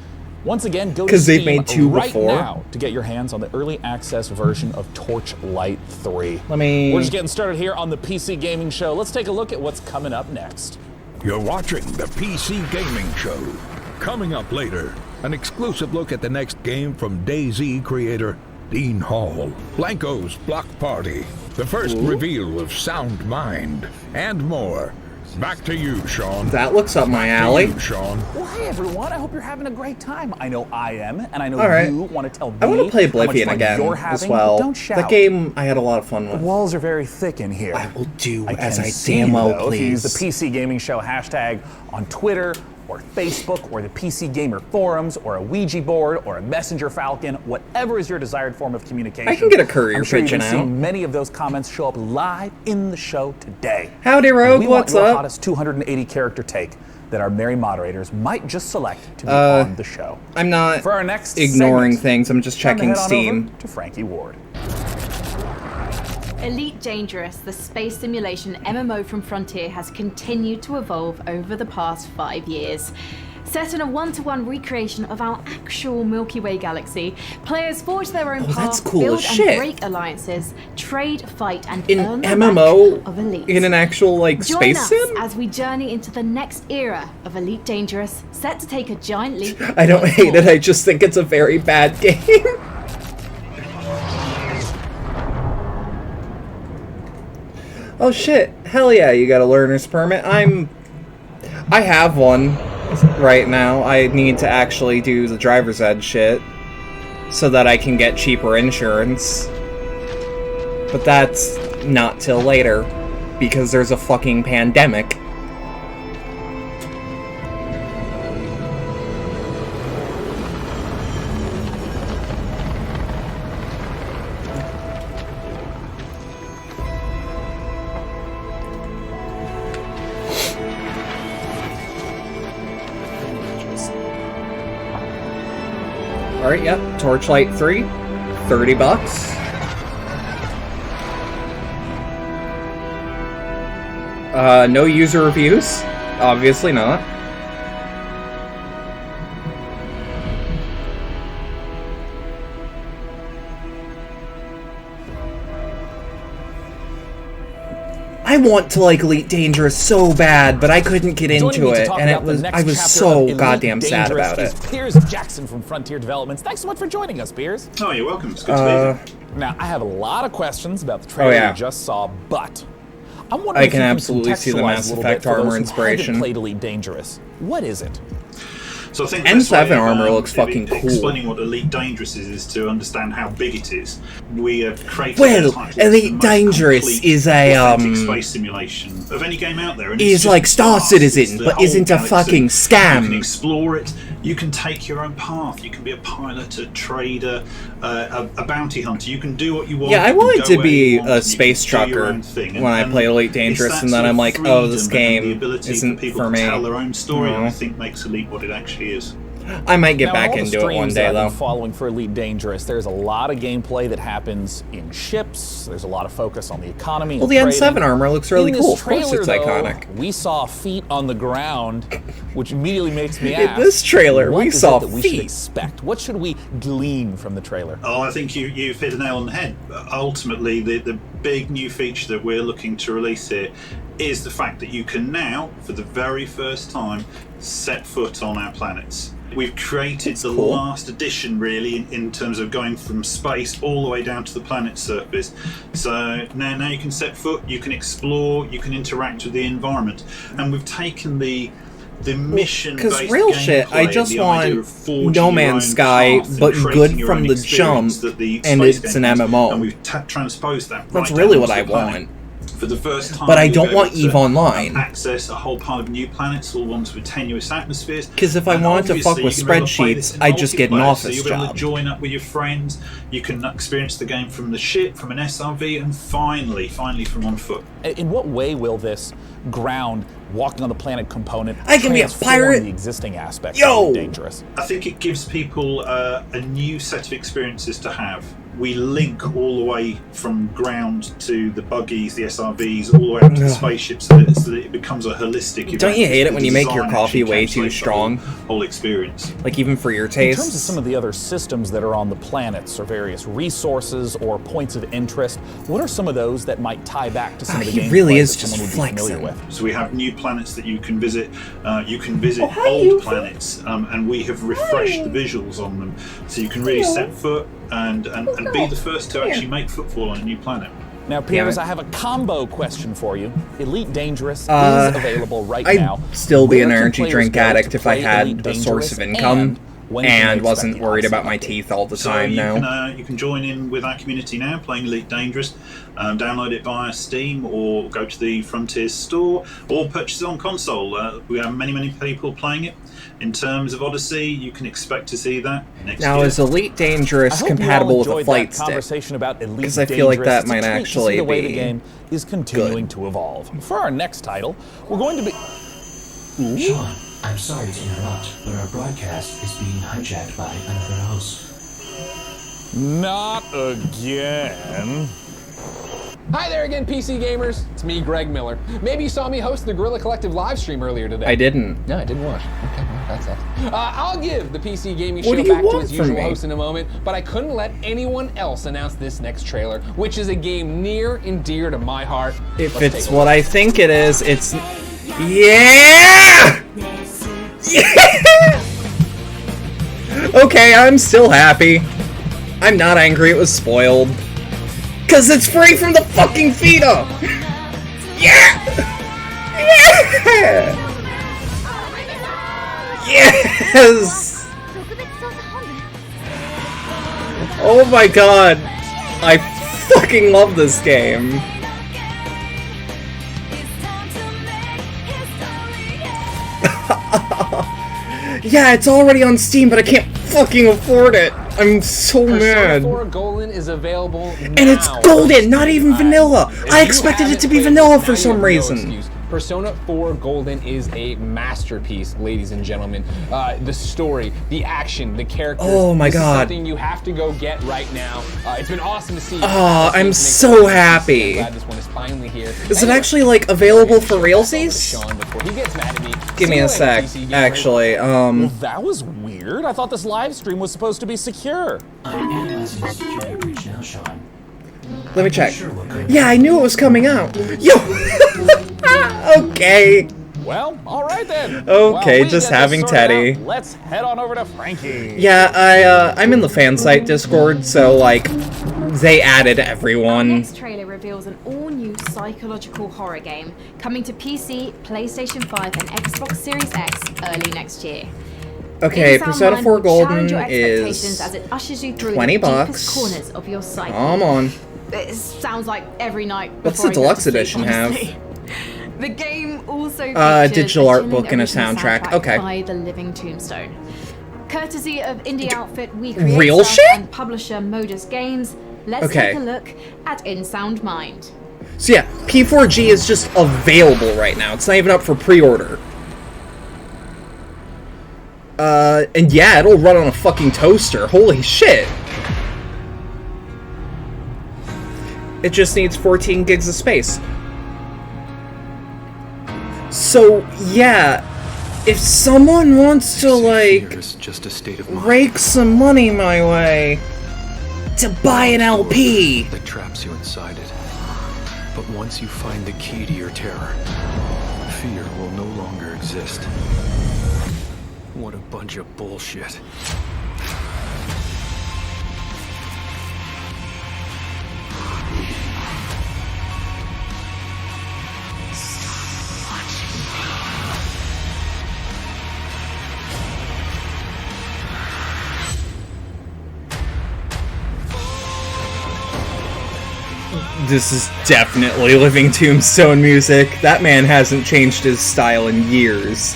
Once again, go to 'Cause they've Steam made two right before. now to get your hands on the early access version of Torchlight 3. Let me... We're just getting started here on the PC Gaming Show. Let's take a look at what's coming up next. You're watching the PC Gaming Show. Coming up later, an exclusive look at the next game from DayZ creator Dean Hall. Blanco's Block Party, the first reveal of Sound Mind, and more. Back to you, Sean. That looks up my Back to alley. you, Sean. Well, hey everyone, I hope you're having a great time. I know I am, and I know All right. you want to tell me I want to play how much Oblivion fun again you're as having, well. but don't shout. That game I had a lot of fun The with. walls are very thick in here. I will do as can I see damn you, well though, if you use please. the PC Gaming Show hashtag on Twitter or Facebook or the PC Gamer forums or a Ouija board or a Messenger Falcon, whatever is your desired form of communication. I can get a courier I'm sure pigeon you've been out. seeing many of those comments show up live in the show today. Howdy, Rogue, We want what's your up? hottest 280 character take that our merry moderators might just select to be on the show. I'm not For our next ignoring segment, things. I'm just time to checking head on Steam. over to Frankie Ward. Elite Dangerous, the space simulation MMO from Frontier, has continued to evolve over the past 5 years. Set in a one-to-one recreation of our actual Milky Way galaxy, players forge their own Oh, that's path, cool build as and shit. break alliances, trade, fight, and In earn the MMO, rank of Elite. in an actual like Join space us sim. as we journey into the next era of Elite Dangerous, set to take a giant leap. I don't once hate more. it. I just think it's a very bad game. Oh shit! Hell yeah! You got a learner's permit. I have one right now. I need to actually do the driver's ed shit so that I can get cheaper insurance. But that's not till later because there's a fucking pandemic. Alright, yep. Torchlight 3. $30. No user reviews? Obviously not. I want to like Elite Dangerous so bad, but I couldn't get into it, and I was so goddamn sad about it. Piers Jackson from Frontier Developments. Thanks so much for joining us, Piers. Oh, you're welcome. It's good to be here. Now, I have a lot of questions about the trailer you just saw, but I'm wondering if you can absolutely see the Mass Effect armor inspiration. Played Elite Dangerous. What is it? So I think N7 armor looks fucking cool. Explaining what Elite Dangerous is to understand how big it is. We have created Elite Dangerous is a space simulation of any game out there. And is like Star Citizen, but isn't a fucking scam. You can explore it. You can take your own path. You can be a pilot, a trader, a bounty hunter. You can do what you want. Yeah, I wanted to be a space trucker when I play Elite Dangerous, and then I'm like, oh, this game isn't for me. Tell their own story, and I think makes Elite what it actually is. I might get back into it one day, though. Following for Elite Dangerous, there's a lot of gameplay that happens in ships. There's a lot of focus on the economy. Well, the N7 armor looks really cool. Of course, it's iconic. We saw feet on the ground, which immediately makes me ask. In this trailer, we saw feet. What we should expect? What should we glean from the trailer? Oh, I think you've hit the nail on the head. Ultimately, the big new feature that we're looking to release here is the fact that you can now, for the very first time, set foot on our planets. We've created the last edition, really, in terms of going from space all the way down to the planet's surface. So now you can set foot, you can explore, you can interact with the environment, and we've taken the mission. Because real shit, I just want No Man's Sky, but good from the jump, and it's an MMO. And we've transposed that. That's really what I want. For the first time, but I don't want EVE Online. Access a whole pile of new planets, all ones with tenuous atmospheres. Because if I wanted to fuck with spreadsheets, I just get an office job. So you'll be able to join up with your friends. You can experience the game from the ship, from an SRV, and finally from on foot. In what way will this ground walking on the planet component I can be a pirate. The existing aspects of Dangerous? I think it gives people a new set of experiences to have. We link all the way from ground to the buggies, the SRVs, all the way up to the spaceships, so that it becomes a holistic event. Don't you hate it when you make your coffee way too strong? Whole experience. Like even for your taste? In terms of some of the other systems that are on the planets, or various resources or points of interest, what are some of those that might tie back to some of the gameplay really is that just someone would be familiar with? So we have new planets that you can visit. You can visit old planets, and we have refreshed the visuals on them, so you can really set foot and be the first to actually make footfall on a new planet. Now, Piers, I have a combo question for you. Elite Dangerous is available right now. I'd still be an energy drink addict if I had a source of income and wasn't worried about my teeth all the time now. You can join in with our community now, playing Elite Dangerous. Download it via Steam, or go to the Frontier store, or purchase it on console. We have many people playing it. In terms of Odyssey, you can expect to see that next year. Now, is Elite Dangerous compatible with a flight stick? Because I feel like that might actually the way be the game is continuing to evolve. For our next title, we're going to be... Sean, I'm sorry to interrupt, but our broadcast is being hijacked by another host. Not again. Hi there again, PC gamers. It's me, Greg Miller. Maybe you saw me host the Guerrilla Collective live stream earlier today. I didn't. No, I didn't watch. Okay, well, that's that. I'll give the PC gaming show back to its usual host in a moment, but I couldn't let anyone else announce this next trailer, which is a game near and dear to my heart. If it's what I think it is, it's... Yeah! Yeah! Okay, I'm still happy. I'm not angry it was spoiled. Cause it's free from the fucking Vita! Yeah! Yeah! Yes! Oh my god! I fucking love this game. Yeah, it's already on Steam, but I can't fucking afford it. I'm so mad. Persona 4 Golden is available now. And it's golden, not even vanilla. I expected it to be vanilla for some reason. Persona 4 Golden is a masterpiece, ladies and gentlemen. The story, the action, the characters. Oh my this God. is something you have to go get right now. It's been awesome to see. Oh, I'm so happy. I'm glad this one is finally here. Is it actually, like, available for realsies? Sean, before he gets mad at me. Give me a sec, actually, Well, that was weird. I thought this live stream was supposed to be secure. I'm analyzing the security breach now, Sean. Let me check. Yeah, I knew it was coming out. Yo! Okay. Well, all right then. Okay, While we just get this having sorted Teddy. out, let's head on over to Frankie. Yeah, I'm in the fan site Discord, so, like, they added The everyone. next trailer reveals an all-new psychological horror game coming to PC, PlayStation 5, and Xbox Series X early next year. Okay, Indie Persona Soundmind 4 will Golden challenge your expectations is as it ushers you through $20. the deepest corners of your psyche. Come on. It sounds like every night. What's before the I go to deluxe sleep, edition have? honestly. The game also Digital art chilling book and a original soundtrack. Okay. by The Living Tombstone. Courtesy of indie outfit We Real Create Stuff shit? and publisher Modus Games, let's Okay. take a look at In Sound Mind. So yeah, P4G is just available right now. It's not even up for pre-order. And yeah, it'll run on a fucking toaster. Holy shit. It just needs 14 gigs of space. So, yeah, if someone wants to, like, just a state of mind rake some money my way to buy an LP, that traps you inside it. But once you find the key to your terror, fear will no longer exist. What a bunch of bullshit. this is definitely Living Tombstone music. That man hasn't changed his style in years.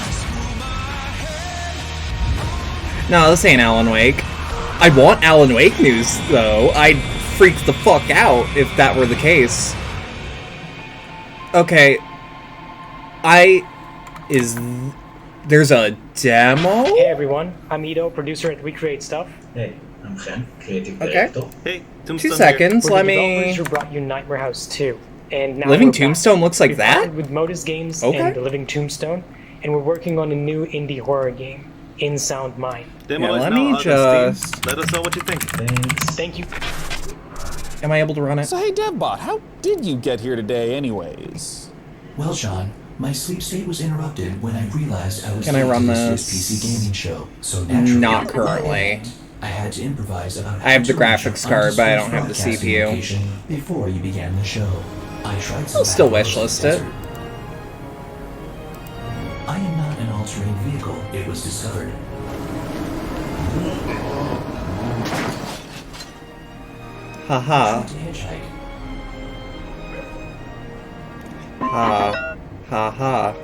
No, this ain't Alan Wake. I want Alan Wake news, though. I'd freak the fuck out if that were the case. Okay. There's a demo? Hey everyone, I'm Ito, producer at We Create Stuff. Hey, I'm Chen, creative Okay. director. Hey, 2 seconds, We're let the me... developers who brought you Nightmare House 2. And now Living we're back. Tombstone looks like We've that? partnered with Modus Games Okay. and The Living Tombstone, and we're working on a new indie horror game, In Sound Mind. Yeah, let me just... Let us know what you think. Thank you. Am I able to run it? So hey, DevBot, how did you get here today anyways? Well, Sean, my sleep state was interrupted when I realized I was Can I late run to this this? year's PC gaming show. So naturally, Not currently. I had to improvise about I have the how to reach graphics your card, but I don't undisclosed have the broadcasting CPU. location before you began the show. I tried some I'll still back roads in wishlist the it. desert. I am not an all-terrain vehicle, it was discovered. Haha. To hitchhike. Ha. Ha ha.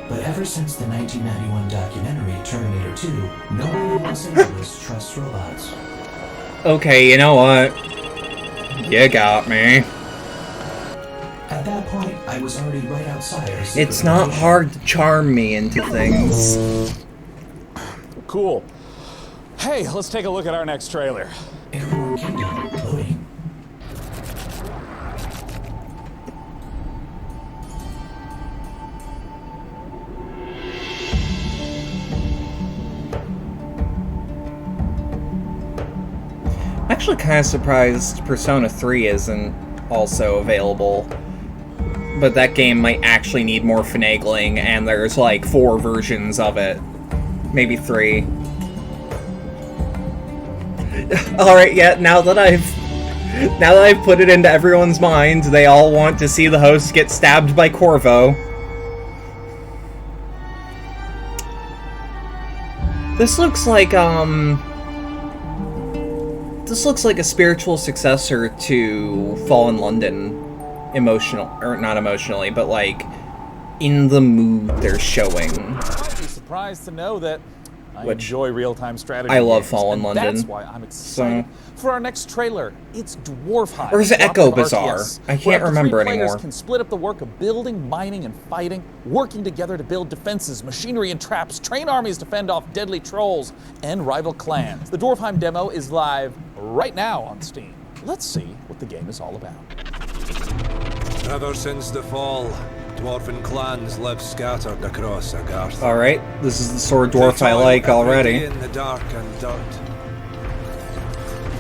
But ever since the 1991 documentary Terminator 2, no one in Los Angeles trusts robots. Okay, you know what? You got me. At that point, I was already right outside our secret It's not location. hard to charm me into things. Cool. Hey, let's take a look at our next trailer. Airborne Kingdom loading. I'm actually kind of surprised Persona 3 isn't also available. But that game might actually need more finagling, and there's like 4 versions of it. Maybe 3. Alright, yeah, now that I've put it into everyone's mind, they all want to see the host get stabbed by Corvo. This looks like, this looks like a spiritual successor to Fallen London. Not emotionally, but like, in the mood they're showing. You might be surprised to know that I which enjoy real-time strategy. I love games, Fallen and London. That's why I'm excited for our next trailer. It's Dwarfheim. Or is it Echo Cooperative Bazaar? RTS, I can't where up to remember 3 players anymore. Can split up the work of building, mining, and fighting, working together to build defenses, machinery, and traps, train armies to fend off deadly trolls and rival clans. The Dwarfheim demo is live right now on Steam. Let's see what the game is all about. Ever since the fall, dwarven clans live scattered across Agartha. Alright, this is the sort of dwarf I like already. In the dark and dirt.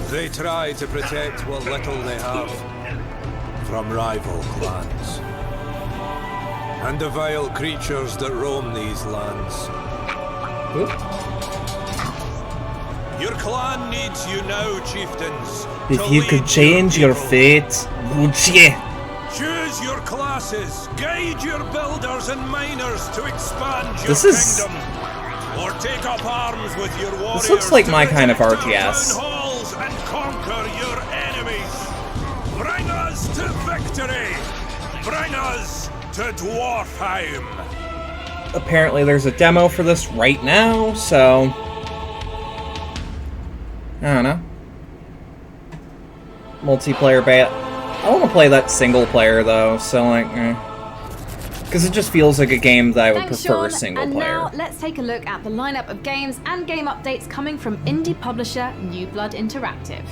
They try to protect what little they have from rival clans. And the vile creatures that roam these lands. Your clan needs you now, chieftains. If you could change your fate, would you? Choose your classes, guide your builders and miners to expand your This is- kingdom. Or take up arms with your warriors. This looks like to my kind of protect our RTS. town halls and conquer your enemies. Bring us to victory. Bring us to Dwarfheim. Apparently there's a demo for this right now, so... I don't know. Multiplayer beta. I want to play that single player though, so like, because it just feels like a game that I would Thanks, prefer Sean. single and player. now let's take a look at the lineup of games and game updates coming from indie publisher New Blood Interactive.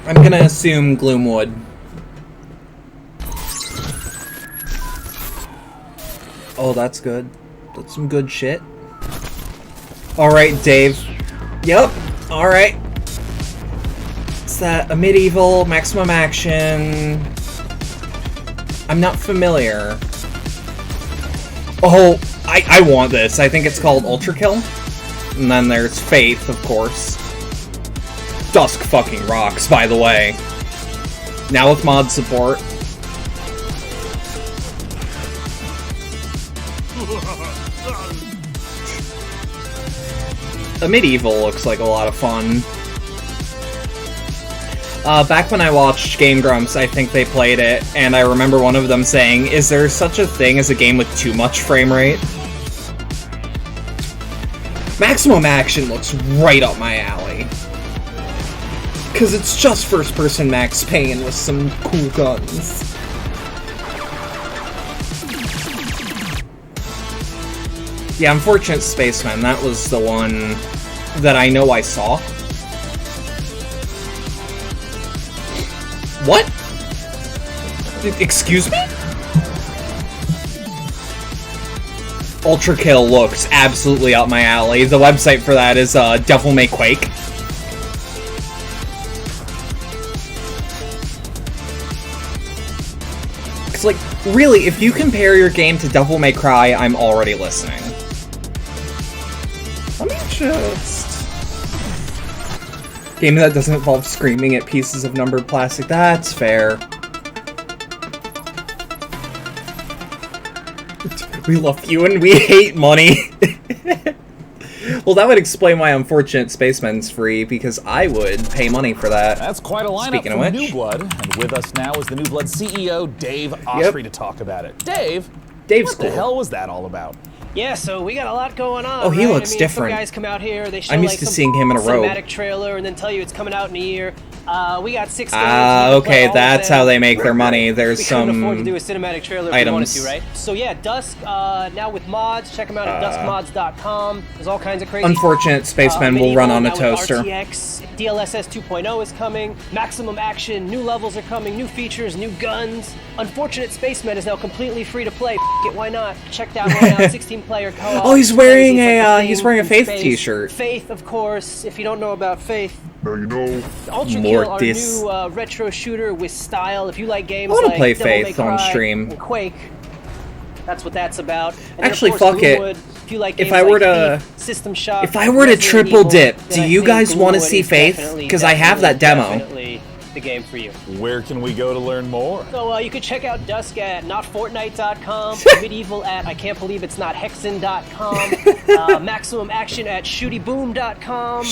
I'm gonna assume Gloomwood. Oh, that's good. That's some good shit. Alright, Dave. Yep. Alright. Is that a medieval maximum action? I'm not familiar. Oh, I want this. I think it's called Ultra Kill. And then there's Faith, of course. Dusk fucking rocks, by the way. Now with mod support. A medieval looks like a lot of fun. Back when I watched Game Grumps, I think they played it, and I remember one of them saying, is there such a thing as a game with too much frame rate? Maximum Action looks right up my alley. Because it's just first-person Max Payne with some cool guns. Yeah, Unfortunate Spaceman, that was the one that I know I saw. What? Excuse me? Ultra Kill looks absolutely up my alley. The website for that is Devil May Quake. It's like, really, if you compare your game to Devil May Cry, I'm already listening. Let me just... Game that doesn't involve screaming at pieces of numbered plastic. That's fair. We love you and we hate money. Well, that would explain why Unfortunate Spaceman's free, because I would pay money for that. That's quite a lineup Speaking of from which. New Blood, and with us now is the New Blood CEO, Dave Osprey, to talk about it. Dave's what the hell was that all about? Yeah, so we got a lot going on. Oh, he right? looks different. Some guys come out here, they show I'm used like to some seeing him in a robe. cinematic trailer and then tell you it's coming out in a year. We got 6 games. Okay, that's how they make their money. There's we couldn't some afford to do a cinematic trailer if we wanted to, right? So yeah, Dusk, now with mods, check them out at duskmods.com. There's all kinds of crazy Unfortunate Spaceman will run on a toaster. RTX, DLSS 2.0 is coming, Maximum Action, new levels are coming, new features, new guns. Unfortunate Spaceman is now completely free to play. F it, why not? Check that one out, 16-player co-op. Oh, he's wearing It's like a Faith space. t-shirt. Faith, of course. If you don't know about Faith, now you know. Ultra Kill, our new retro shooter with style. If you like games I wanna like play Devil May Faith on Cry stream. and Quake, that's what that's about. And Actually, then, of course, fuck it. Gloomwood, if you like If games I were like to- Thief, System Shock, If I were to Resident triple Evil, dip, then do I you think guys want to Gloomwood see is Faith? definitely- Because I have that demo. Definitely the game for you. Where can we go to learn more? So you could check out Dusk at notfortnite.com, Medieval at I can't believe it's not Hexen.com, Maximum Action at shootyboom.com,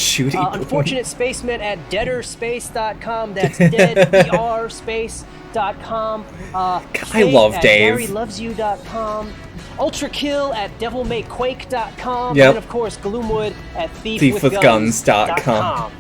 Unfortunate Spaceman at deaderspace.com, that's deaderspace.com, I love Dave. GaryLovesYou.com, Ultrakill at devilmayquake.com, Yep. and of course Gloomwood at thiefwithguns.com.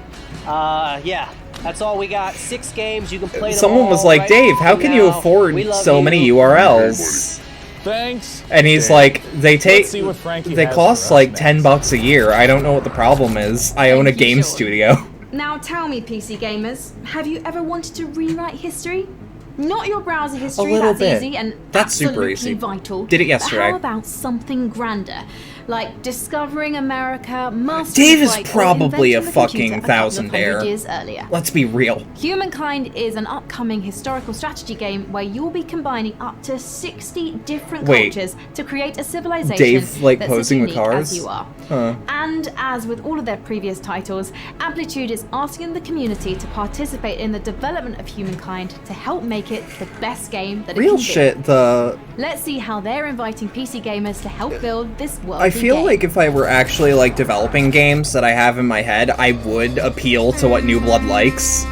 Yeah, that's all we got. 6 games. You can play them Someone all was like, right Dave, how can you now. afford We love so you. many URLs? Thanks. And he's Dave. like, they Let's see what Frankie they has cost for us like $10 a year. I don't know what the problem is. I own a Thank you, game Sean. studio. Now tell me, PC gamers, have you ever wanted to rewrite history? Not your browser history, little that's bit. easy and That's super absolutely easy. vital. Did it yesterday. But how about something grander? Like discovering America, mastering Dave is flight, or probably a inventing the fucking computer a couple of thousandaire. 100 years earlier. Let's be real. Humankind is an upcoming historical strategy game where you'll be combining up to 60 different Wait. cultures to create a civilization Dave, like, that's posing as with unique cars? as you are. Huh. And as with all of their previous titles, Amplitude is asking the community to participate in the development of Humankind to help make it the best game that it Real can be. shit, Let's see how they're inviting PC gamers to help build this world. I feel like if I were actually like developing games that I have in my head, I would appeal to what New Blood likes.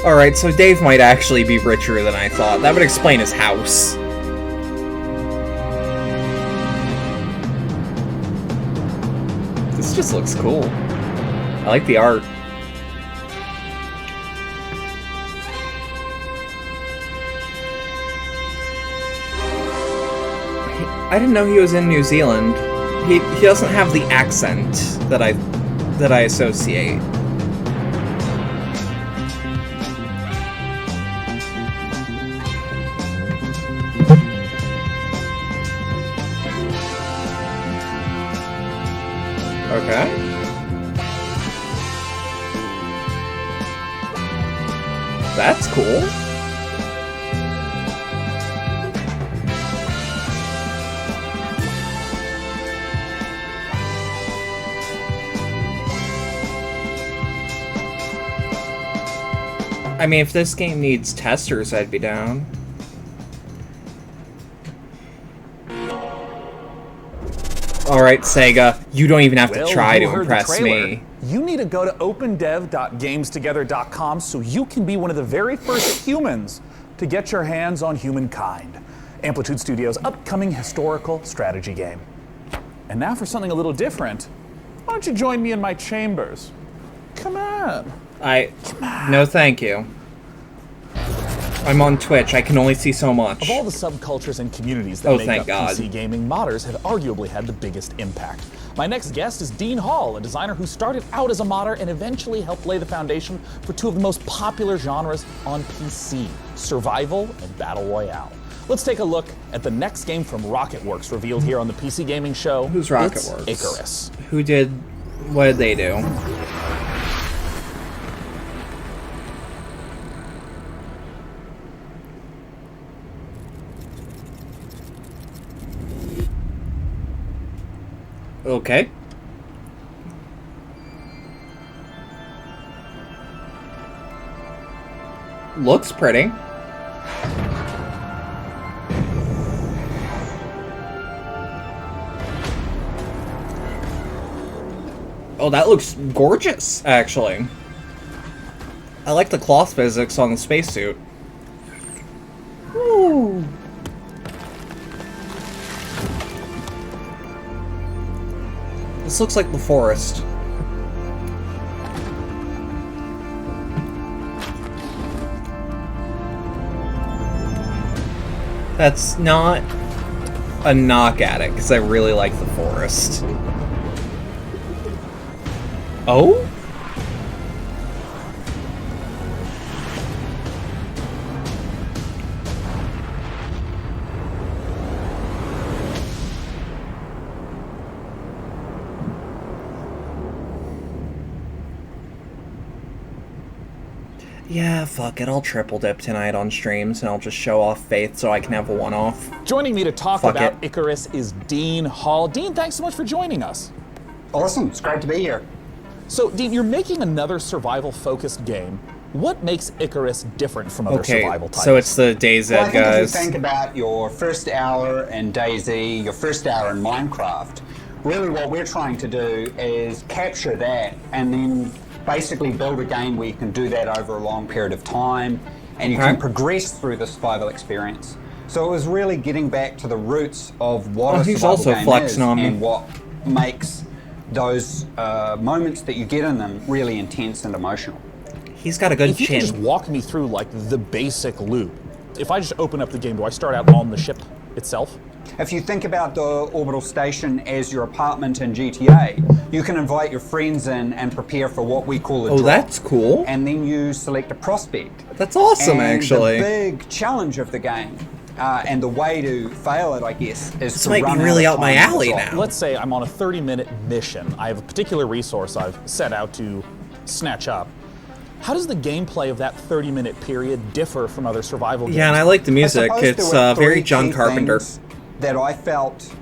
Alright, so Dave might actually be richer than I thought. That would explain his house. This just looks cool. I like the art. I didn't know he was in New Zealand. He doesn't have the accent that I associate. Okay. That's cool. I mean, if this game needs testers, I'd be down. Alright, Sega, you don't even have to try to impress me. You need to go to opendev.gamestogether.com so you can be one of the very first humans to get your hands on Humankind, Amplitude Studios' upcoming historical strategy game. And now for something a little different, why don't you join me in my chambers? Come on. No thank you. I'm on Twitch, I can only see so much. Of all the subcultures and communities that make thank up God. PC gaming, modders have arguably had the biggest impact. My next guest is Dean Hall, a designer who started out as a modder and eventually helped lay the foundation for two of the most popular genres on PC, survival and battle royale. Let's take a look at the next game from Rocketworks revealed here on the PC Gaming Show. Who's Rocketworks? It's Icarus. What did they do? Okay. Looks pretty. Oh, that looks gorgeous, actually. I like the cloth physics on the spacesuit. Ooh. This looks like the forest. That's not a knock at it, because I really like the forest. Oh? Yeah, fuck it. I'll triple dip tonight on streams and I'll just show off Faith so I can have a one-off. Joining me to talk Fuck about it. Icarus is Dean Hall. Dean, thanks so much for joining us. Awesome. It's great to be here. So, Dean, you're making another survival-focused game. What makes Icarus different from other survival titles? So it's the DayZ Well, I think guys. if you think about your first hour in DayZ, your first hour in Minecraft, really what we're trying to do is capture that and then basically build a game where you can do that over a long period of time and you can progress through the survival experience. So it was really getting back to the roots of what a survival game is and what makes those moments that you get in them really intense and emotional. He's got a good If you chin. can just walk me through like the basic loop. If I just open up the game, do I start out on the ship itself? If you think about the orbital station as your apartment in GTA, you can invite your friends in and prepare for what we call a drop. Oh, that's cool. And then you select a prospect. That's awesome, and actually. The big challenge of the game, and the way to fail it, I guess, is This to might run be really out up of my time on alley the drop. now. Let's say I'm on a 30-minute mission. I have a particular resource I've set out to snatch up. How does the gameplay of that 30-minute period differ from other survival games? Yeah, and I like the music. I suppose It's there were very three John key Carpenter. things that I felt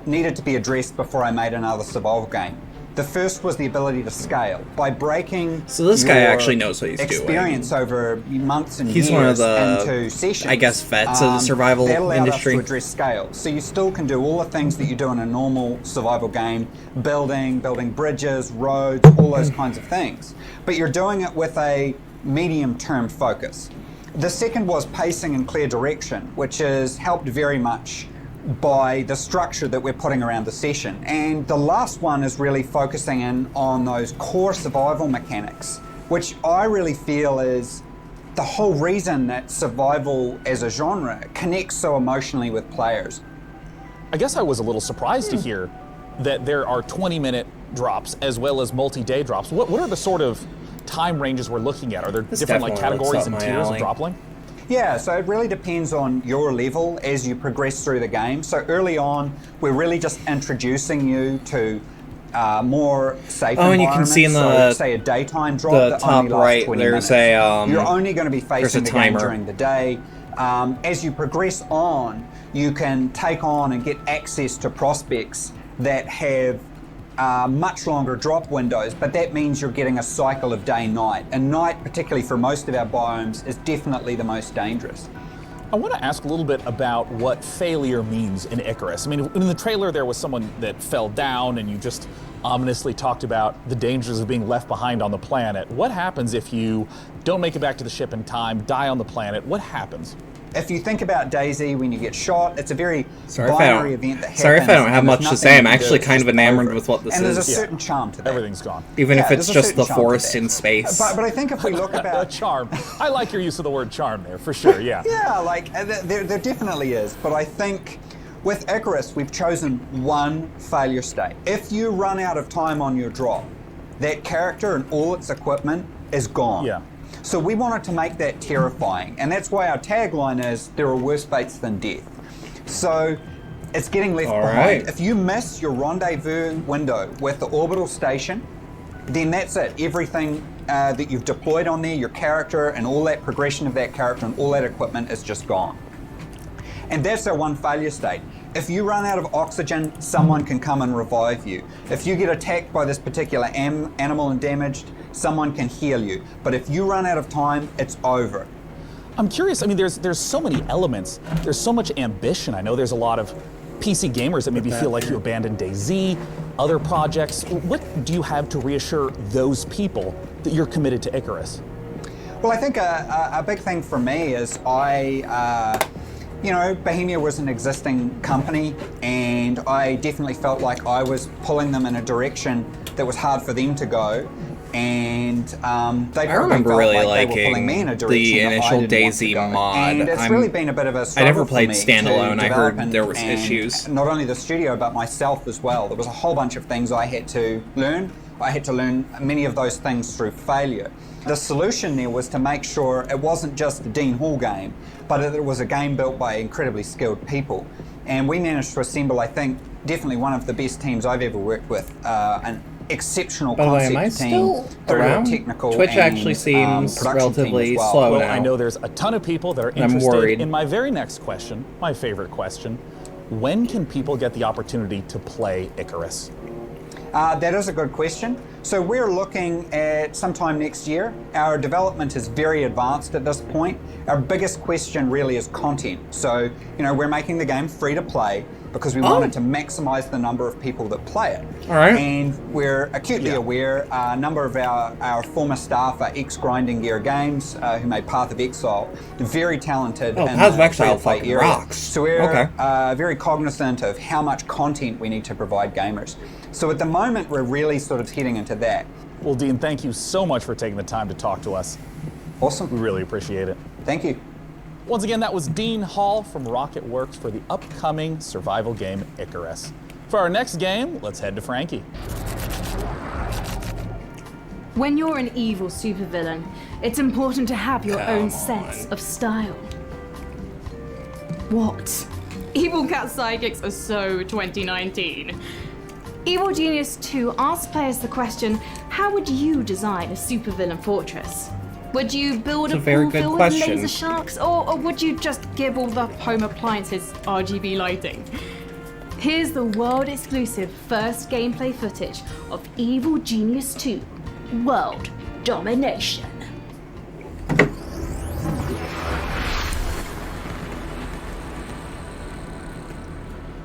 needed to be addressed before I made another survival game. The first was the ability to scale. By breaking So this guy your actually knows what he's doing. experience over months and He's years one of the, into sessions, I guess, vets of the survival that allowed industry. us to address scale. So you still can do all the things that you do in a normal survival game, building bridges, roads, all those kinds of things. But you're doing it with a medium-term focus. The second was pacing and clear direction, which is helped very much by the structure that we're putting around the session. And the last one is really focusing in on those core survival mechanics, which I really feel is the whole reason that survival as a genre connects so emotionally with players. I guess I was a little surprised to hear that there are 20-minute drops as well as multi-day drops. What are the sort of time ranges we're looking at? Are there different like categories and tiers of drop length? Yeah, so it really depends on your level as you progress through the game. So early on, we're really just introducing you to more safe Oh, and you can see in so, the say a daytime drop the that top only lasts right, 20 there's minutes. a You're only going to be there's facing a the game timer. during the day. As you progress on, you can take on and get access to prospects that have much longer drop windows, but that means you're getting a cycle of day-night. And night, particularly for most of our biomes, is definitely the most dangerous. I want to ask a little bit about what failure means in Icarus. I mean, in the trailer there was someone that fell down and you just ominously talked about the dangers of being left behind on the planet. What happens if you don't make it back to the ship in time, die on the planet? What happens? If you think about DayZ, when you get shot, it's a very Sorry if I binary don't- event that happens. sorry if I don't have and much there's to say. nothing I'm you can actually do. It's kind of just enamored over. with what this and there's a is. certain charm to that. Everything's gone. Even if there's it's a just certain the charm to forest that. in space. But I think if we look about charm, I like your use of the word charm there for sure. Yeah. Yeah, like there definitely is. But I think with Icarus, we've chosen one failure state. If you run out of time on your drop, that character and all its equipment is gone. Yeah. So we wanted to make that terrifying, and that's why our tagline is, there are worse fates than death. So it's getting left All behind. right. If you miss your rendezvous window with the orbital station, then that's it. Everything that you've deployed on there, your character and all that progression of that character and all that equipment is just gone. And that's our one failure state. If you run out of oxygen, someone can come and revive you. If you get attacked by this particular animal and damaged, someone can heal you. But if you run out of time, it's over. I'm curious, I mean, there's so many elements. There's so much ambition. I know there's a lot of PC gamers that maybe feel like you abandoned DayZ, other projects. What do you have to reassure those people that you're committed to Icarus? Well, I think a big thing for me is you know, Bohemia was an existing company, and I definitely felt like I was pulling them in a direction that was hard for them to go. And they I probably remember felt really like they were pulling me in a liking direction the that I initial didn't want to DayZ go. mod. And it's really been a bit of a I struggle never played for me standalone. to I develop heard there was and issues. Not only the studio, but myself as well. There was a whole bunch of things I had to learn. I had to learn many of those things through failure. The solution there was to make sure it wasn't just a Dean Hall game, but it was a game built by incredibly skilled people. And we managed to assemble, I think, definitely one of the best teams I've ever worked with. An exceptional By the way, concept am I team, still through around? a technical Twitch and, actually seems production team relatively as well. slow Well, now. I know there's a ton of people that are And I'm interested worried. in my very next question, my favorite question. When can people get the opportunity to play Icarus? That is a good question. So we're looking at sometime next year. Our development is very advanced at this point. Our biggest question really is content. So, you know, we're making the game free to play, because we wanted to maximize the number of people that play it. All right. And we're acutely aware a number of our former staff are ex-Grinding Gear Games who made Path of Exile. They're very talented in Path of the Exile free-to-play fucking area. rocks. So we're Okay. very cognizant of how much content we need to provide gamers. So at the moment, we're really sort of heading into that. Well, Dean, thank you so much for taking the time to talk to us. Awesome. We really appreciate it. Thank you. Once again, that was Dean Hall from Rocket Works for the upcoming survival game Icarus. For our next game, let's head to Frankie. When you're an evil supervillain, it's important to have your own sense of style. What? Evil Cat Psychics are so 2019. Evil Genius 2 asks players the question, how would you design a supervillain fortress? Would you build a pool filled with laser sharks, or would you just give all the home appliances RGB lighting? Here's the world-exclusive first gameplay footage of Evil Genius 2, World Domination.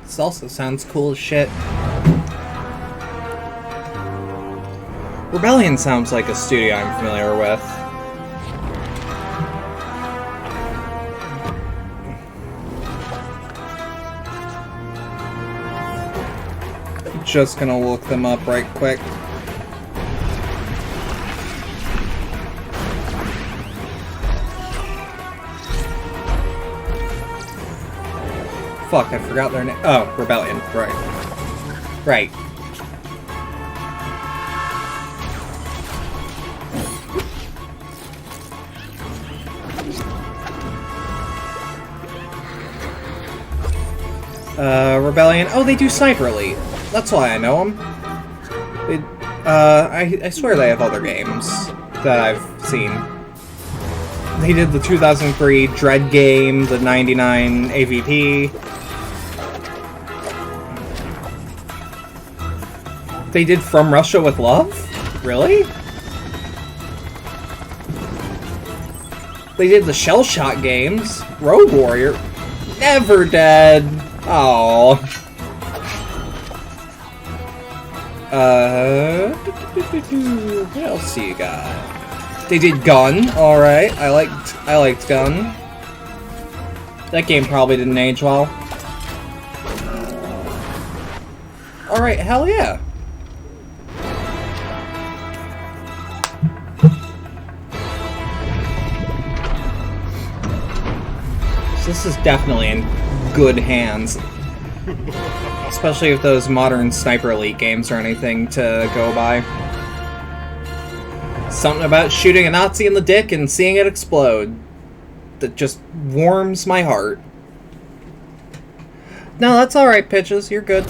This also sounds cool as shit. Rebellion sounds like a studio I'm familiar with. Just gonna look them up right quick. Fuck, I forgot their name. Oh, Rebellion, right. Right. Rebellion. Oh, they do Sniper Elite. That's why I know them. I swear they have other games that I've seen. They did the 2003 Dread game, the 99 AVP. They did From Russia with Love? Really? They did the Shell Shock games. Road Warrior. Never Dead. Oh. What else do you got? They did Gun. All right, I liked Gun. That game probably didn't age well. All right, hell yeah. So this is definitely in good hands. Especially if those modern Sniper Elite games are anything to go by. Something about shooting a Nazi in the dick and seeing it explode that just warms my heart. No, that's alright, Pitches. You're good.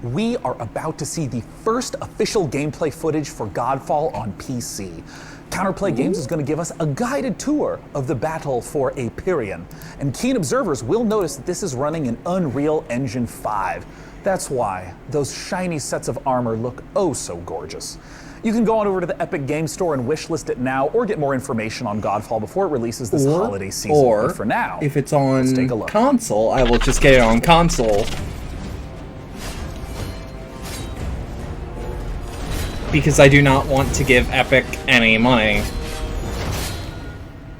We are about to see the first official gameplay footage for Godfall on PC. Counterplay Games is going to give us a guided tour of the battle for Aperion, and keen observers will notice that this is running in Unreal Engine 5. That's why those shiny sets of armor look oh so gorgeous. You can go on over to the Epic Games Store and wishlist it now, or get more information on Godfall before it releases this holiday season. Or, but for now, if it's on let's take a look. console, I will just get it on console. Because I do not want to give Epic any money.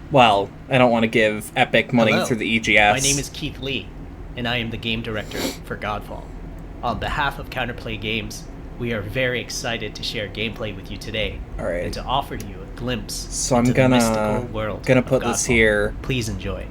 Well, I don't want to give Epic money Hello. through the EGS. My name is Keith Lee, and I am the game director for Godfall. On behalf of Counterplay Games, we are very excited to share gameplay with you today, and to offer you a glimpse So I'm into the mystical world gonna of put this Godfall. here. Please enjoy.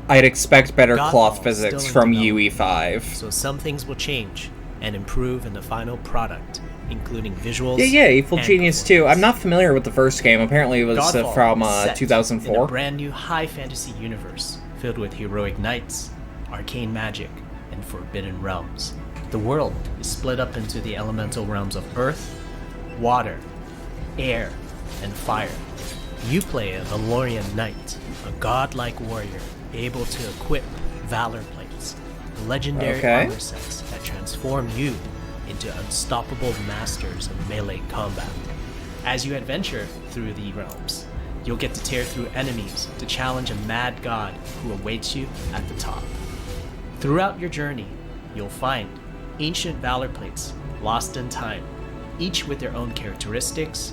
I'd expect better Godfall cloth is physics still in from development, UE5. So some things will change and improve in the final product, including visuals. Yeah, Evil and Genius 2. I'm not familiar with the first game. Apparently it was Godfall from is set in a 2004. brand new high fantasy universe filled with heroic knights, arcane magic, and forbidden realms. The world is split up into the elemental realms of earth, water, air, and fire. You play a Valorian knight, a godlike warrior able to equip valor plates, legendary armor sets that transform you into unstoppable masters of melee combat. As you adventure through the realms, you'll get to tear through enemies to challenge a mad god who awaits you at the top. Throughout your journey, you'll find ancient valor plates lost in time, each with their own characteristics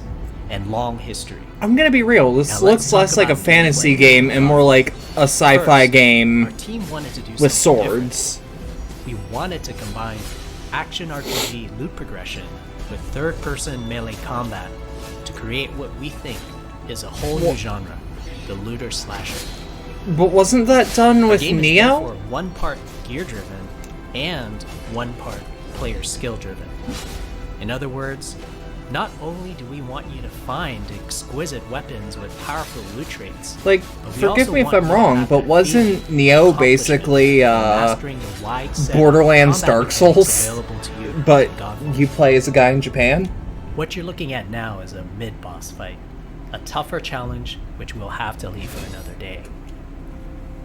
and long history. I'm gonna be real, this looks less like a fantasy game and more like a sci-fi game Our team wanted to do with something swords. different. We wanted to combine action RPG loot progression with third-person melee combat to create what we think is a whole new genre, the looter slasher. But wasn't that done with The game is Neo? therefore one part gear-driven and one part player skill-driven. In other words, not only do we want you to find exquisite weapons with powerful loot traits, Like, but we forgive also me if want I'm you to wrong, have but the wasn't Neo basically, mastering the wide set of Borderlands combat Dark mechanics Souls? available to you But in Godfall. you play as a guy in Japan? What you're looking at now is a mid-boss fight, a tougher challenge which we'll have to leave for another day.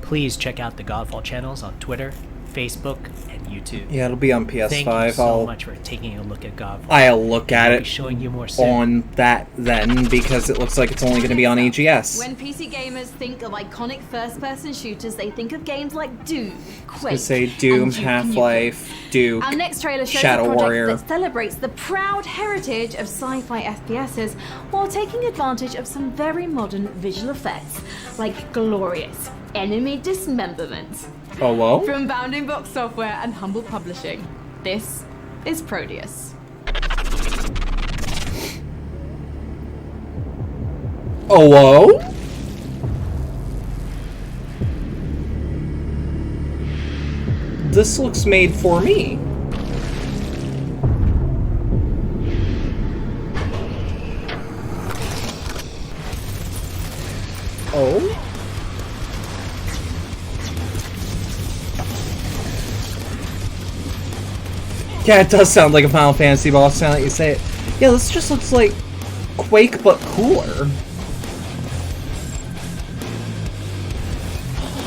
Please check out the Godfall channels on Twitter, Facebook, and YouTube. Yeah, it'll be on PS5. Thank you so much for taking a look at Godfall. I'll look at I'll it be showing you more soon. on that then, because it looks like it's only going to be on EGS. When PC gamers think of iconic first-person shooters, they think of games like Doom, I was Quake, gonna say Doom, and Duke Nukem. Half-Life, Duke, Our next trailer shows Shadow a project Warrior. that celebrates the proud heritage of sci-fi FPSs while taking advantage of some very modern visual effects, like glorious enemy dismemberment. Oh, whoa? From Bounding Box Software and Humble Publishing, this is Proteus. Oh, whoa? This looks made for me. Oh? Yeah, it does sound like a Final Fantasy boss now that you say it. Yeah, this just looks like Quake, but cooler.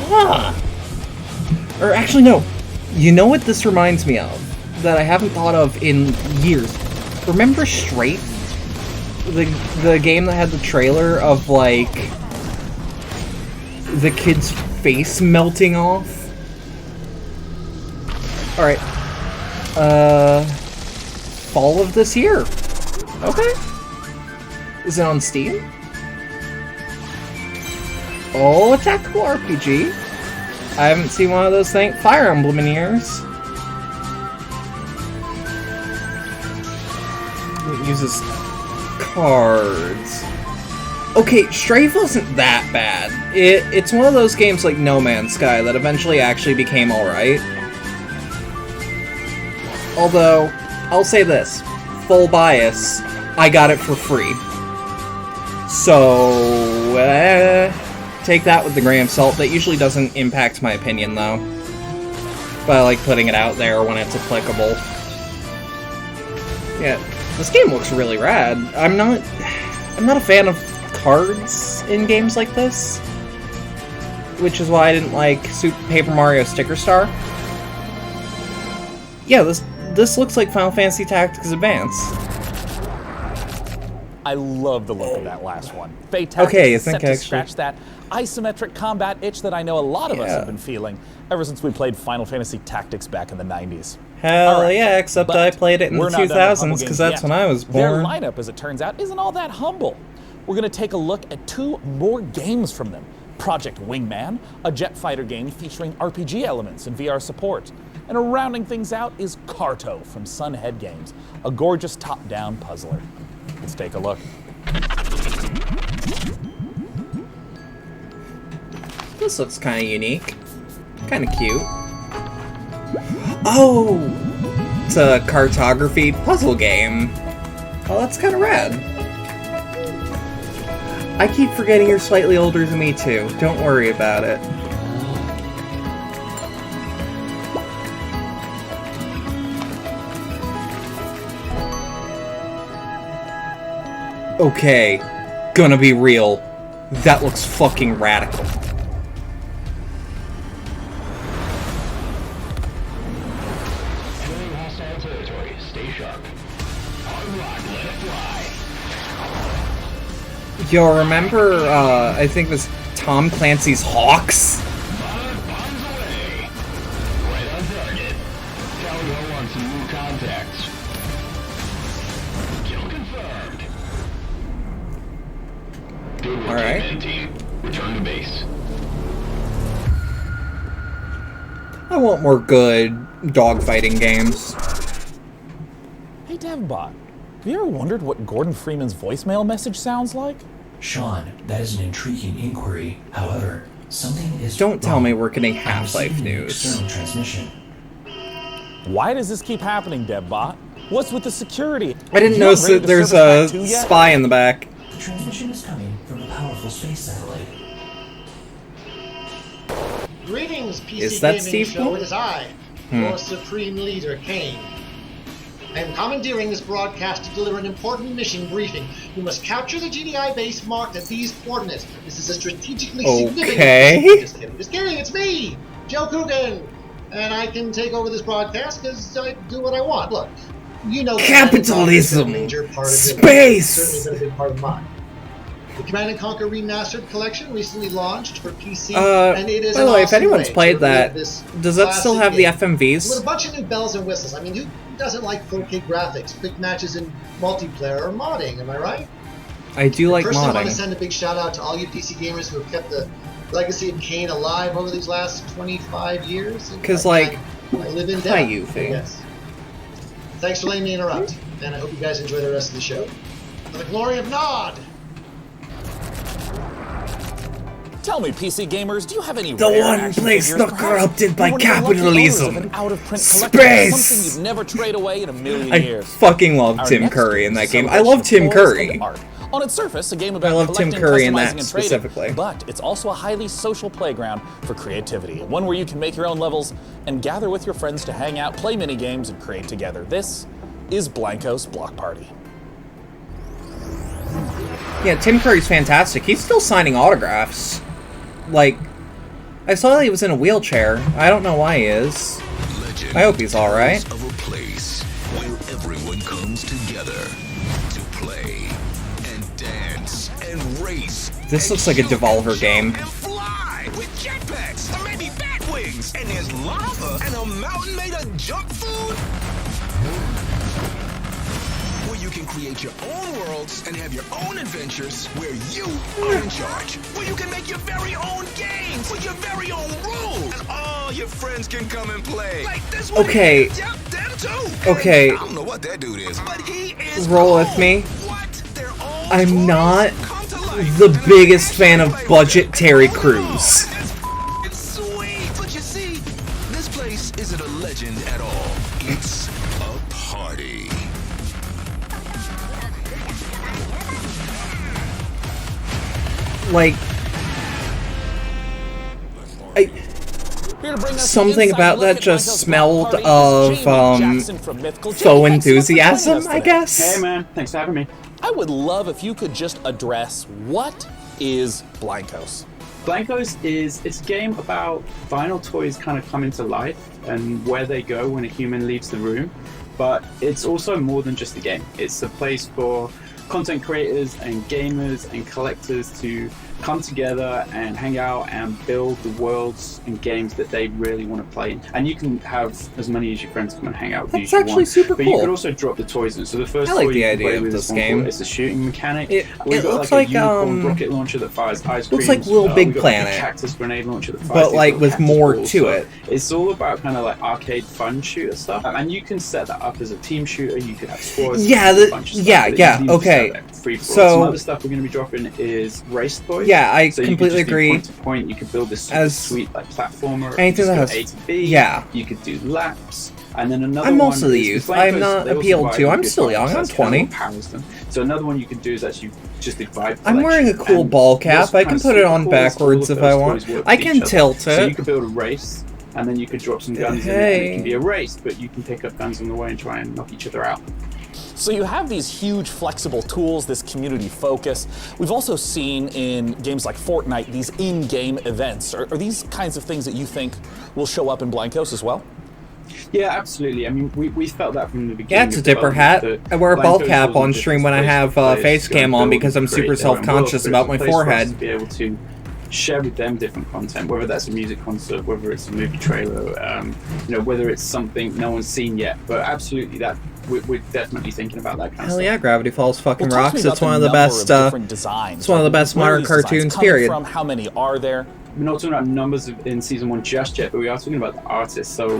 Huh. Or actually, no. You know what this reminds me of? That I haven't thought of in years. Remember Straight? The game that had the trailer of, like, the kid's face melting off? Alright. Fall of this year. Okay. Is it on Steam? Oh, a tactical RPG. I haven't seen one of those things. Fire Emblem in years. It uses cards. Okay, Strafe wasn't that bad. It's one of those games like No Man's Sky that eventually actually became alright. Although, I'll say this. Full bias, I got it for free. So, take that with a grain of salt. That usually doesn't impact my opinion, though. But I like putting it out there when it's applicable. Yeah, this game looks really rad. I'm not a fan of cards in games like this. Which is why I didn't like Paper Mario Sticker Star. Yeah, this looks like Final Fantasy Tactics Advance. I love the look of that last one. Fatality Okay, I is think set to actually- scratch that isometric combat itch that I know a lot of us have been feeling ever since we played Final Fantasy Tactics back in the 90s. Hell All right, yeah, except but I played it in the we're not done with humble 2000s, because games that's yet. when I was Their born. lineup, as it turns out, isn't all that humble. We're going to take a look at 2 more games from them. Project Wingman, a jet fighter game featuring RPG elements and VR support. And rounding things out is Carto from Sunhead Games, a gorgeous top-down puzzler. Let's take a look. This looks kind of unique. Kind of cute. Oh! It's a cartography puzzle game. Oh, that's kind of rad. I keep forgetting you're slightly older than me, too. Don't worry about it. Okay. Gonna be real. That looks fucking radical. Entering hostile territory. Stay sharp. Hard rock, let it fly. Yo, remember, I think it was Tom Clancy's Hawks? some new contacts. Kill confirmed. Good work, Alright. team. Return to base. I want more good dogfighting games. Hey, Devbot, have you ever wondered what Gordon Freeman's voicemail message sounds like? Sean, that is an intriguing inquiry. However, something is Don't tell wrong. me we're getting I'm Half-Life receiving an news. External transmission. Why does this keep happening, Devbot? What's with the security? I didn't You notice upgraded that to there's Service a Pack 2 yet? spy in the back. The transmission is coming from a powerful space satellite. Greetings, PC Is that Gaming Steve Show. Poole? It is I, your Supreme Leader, Kane. I am commandeering this broadcast to deliver an important mission briefing. You must capture the GDI base marked at these coordinates. This is a strategically Okay. significant... Just kidding, it's me, Joe Coogan! And I can take over this broadcast because I do what I want. Look, you know... Capitalism! Command & Conquer is a major part of it. Space! It's certainly been a big part of mine. The Command & Conquer Remastered Collection recently launched for PC, and it is by the an way, if awesome anyone's way played to that, relive this does that still classic have the game. FMVs? With a bunch of new bells and whistles. I mean, who doesn't like 4K graphics, quick matches in multiplayer, or modding, am I right? I do like First, I want to modding. send a big shout out to all you PC gamers who have kept the legacy of Kane alive over these last 25 years. Because, I like, live in hi, death. Yuffie. Yes. Thanks for letting me interrupt, and I hope you guys enjoy the rest of the show. For the glory of Nod! Tell me, PC gamers, do you have any The rare one action place figures, not perhaps? corrupted by You're one of the lucky owners capitalism. of an out-of-print collection, Space! Something you'd never trade away in a million I years. fucking love Our Tim next Curry in is a that game. I celebration love of Tim toys Curry. and art. On its surface, a game about I love Tim collecting, Curry in customizing, that and trading, specifically. but it's also a highly social playground for creativity, one where you can make your own levels and gather with your friends to hang out, play mini games, and create together. This is Blanco's Block Party. Yeah, Tim Curry's fantastic. He's still signing autographs. Like, I saw that he was in a wheelchair. I don't know why he is. I hope he's alright. Of a place where everyone comes together to play and dance and race. This looks like a Devolver game. Fly with jetpacks or maybe bat wings. And there's lava and a mountain made of junk food. Where you can create your own worlds and have your own adventures where you are in charge. Where you can make your very own games with your very own rules. And all your friends can come and play. Like this one. Okay. Yep, that too. Okay. I don't know what that dude is, but he is Roll with me. I'm not the biggest fan of budget Terry Crews. sweet. But you see, this place isn't a legend at all. It's a party. Like, something about that just smelled of faux enthusiasm, I guess. Hey man, thanks for having me. I would love if you could just address what is Blancos. Blancos it's a game about vinyl toys kind of coming to life and where they go when a human leaves the room. But it's also more than just a game. It's a place for content creators and gamers and collectors to come together and hang out and build the worlds and games that they really want to play in. And you can have as many as your friends come and hang out with you. That's actually super But cool. you can also drop the toys in. So the first I like toy the you can idea play of with this is one game. called- It's a shooting mechanic. It We've got looks like like, a unicorn rocket launcher that fires ice cream. looks like Little Big we've got Planet. Like a cactus grenade launcher that fires But, these like, little with cactus more balls. to So it. It's all about kind of like arcade fun shooter stuff. And you can set that up as a team shooter. You could have squads. Yeah, you can do a bunch of stuff, yeah, but you yeah, can even just okay. have that free-for-all. So- Some other stuff we're going to be dropping is race toys. Yeah, I So you could completely just do agree. Point to point, you could build this super As sweet like platformer. anything you that could has- go A to B. yeah. You could do laps. And then another I'm one also the is- youth. because I'm Blancos, not they also appealed buy to. I'm good still products, young. I'm that's kind of 20. what powers them. So another one you can do is actually just a vibe I'm wearing a collection. cool And ball what's cap. I kind can of put it super on cool is all backwards of if I those want. toys work I with can each other. tilt So it. you could build a race, and then you could drop some guns in it, and it can be a race, but you can pick up guns on the way and try and knock each other out. So you have these huge flexible tools, this community focus. We've also seen in games like Fortnite these in-game events. Are these kinds of things that you think will show up in Blancos as well? Yeah, absolutely. I mean, we felt that from the beginning. Yeah, it's a of dipper hat. development, I wear a ball Blancos cap wasn't on just stream a when I place have for players face to go cam and on build because I'm and super create their own world, self-conscious but about it was my a place for us forehead. to be able to share with them different content, whether that's a music concert, whether it's a movie trailer, whether it's something no one's seen yet. But absolutely, that we're definitely thinking about that kind of Hell stuff. yeah, Gravity Falls fucking Well, talk to rocks. me It's about one of the best. different designs. It's one of the best Where are modern these designs cartoons. coming Period. From? How many are there? We're not talking about numbers in season 1 just yet, but we are talking about the artists. So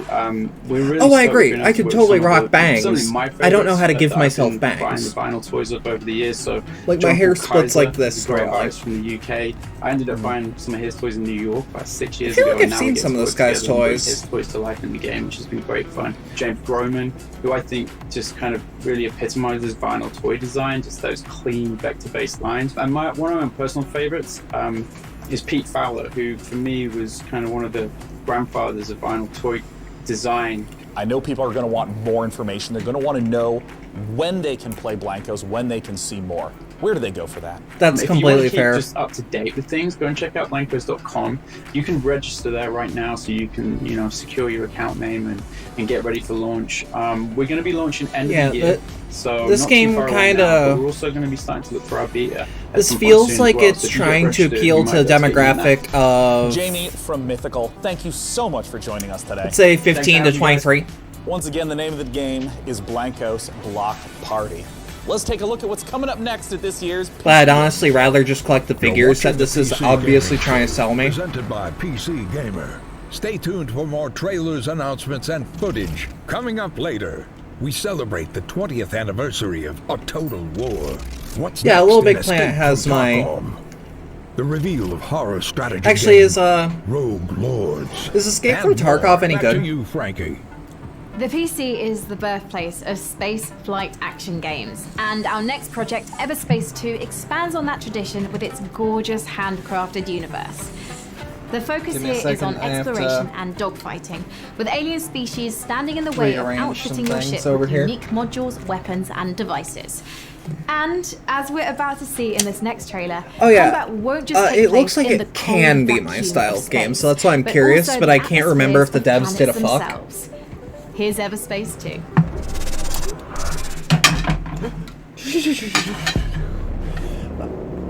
we're really. Oh, I agree. stoked I could with totally some of rock the- bangs. some of my I don't know how to favorites give that I've myself been bangs. Buying the vinyl toys up over the years. So Like, my John hair Paul splits Kaiser, like this who's a great normally. artist from the UK. I ended up buying some of his toys in New York about 6 years I feel ago. like and I've now we seen get some to of this work guy's together and bring toys. His toys to life in the game, which has been great fun. James Broman, who I think just kind of really epitomizes vinyl toy design, just those clean vector-based lines. And one of my personal favorites is Pete Fowler, who for me was kind of one of the grandfathers of vinyl toy design. I know people are going to want more information. They're going to want to know when they can play Blancos, when they can see more. Where do they go for that? That's If completely you want to fair. keep just up to date with things, go and check out blancos.com. You can register there right now, so you can secure your account name and get ready for launch. We're going to be launching end of the year, so this not too game far away kinda- now, but we're also going to be starting to look for our beta. at This some point feels soon as like well. it's So if you get trying to registered, appeal you to might the be able to get in demographic of, Jamie from Mythical, thank you so much for joining us today. let's say, 15 to 23. Once again, the name of the game is Blancos Block Party. Let's take a look at what's coming up next at this year's. But I'd honestly rather just collect the You're figures watching that this the is PC obviously Gaming trying to Show, sell me. Presented by PC Gamer. Stay tuned for more trailers, announcements, and footage. Coming up later, we celebrate the 20th anniversary of A Total War. What's Yeah, next Little in Big Escape Planet has from my- Tarkov? The reveal of horror strategy Actually, game, is Rogue Lords. is Escape And from Tarkov more. any Back good? to you, Frankie. The PC is the birthplace of space flight action games, and our next project, Everspace 2, expands on that tradition with its gorgeous handcrafted universe. The focus Give me a here is second, on I have to exploration and dogfighting, with alien species standing in the way of rearrange outfitting some your things ship over with here. unique modules, weapons, and devices. And as we're about to see in this next trailer, Oh yeah, combat won't just take it looks place like in the it can cold be my vacuum style of of game, space, so that's why I'm but curious, also but the I can't remember if the atmospheres devs of did a planets fuck. themselves. Here's Everspace 2.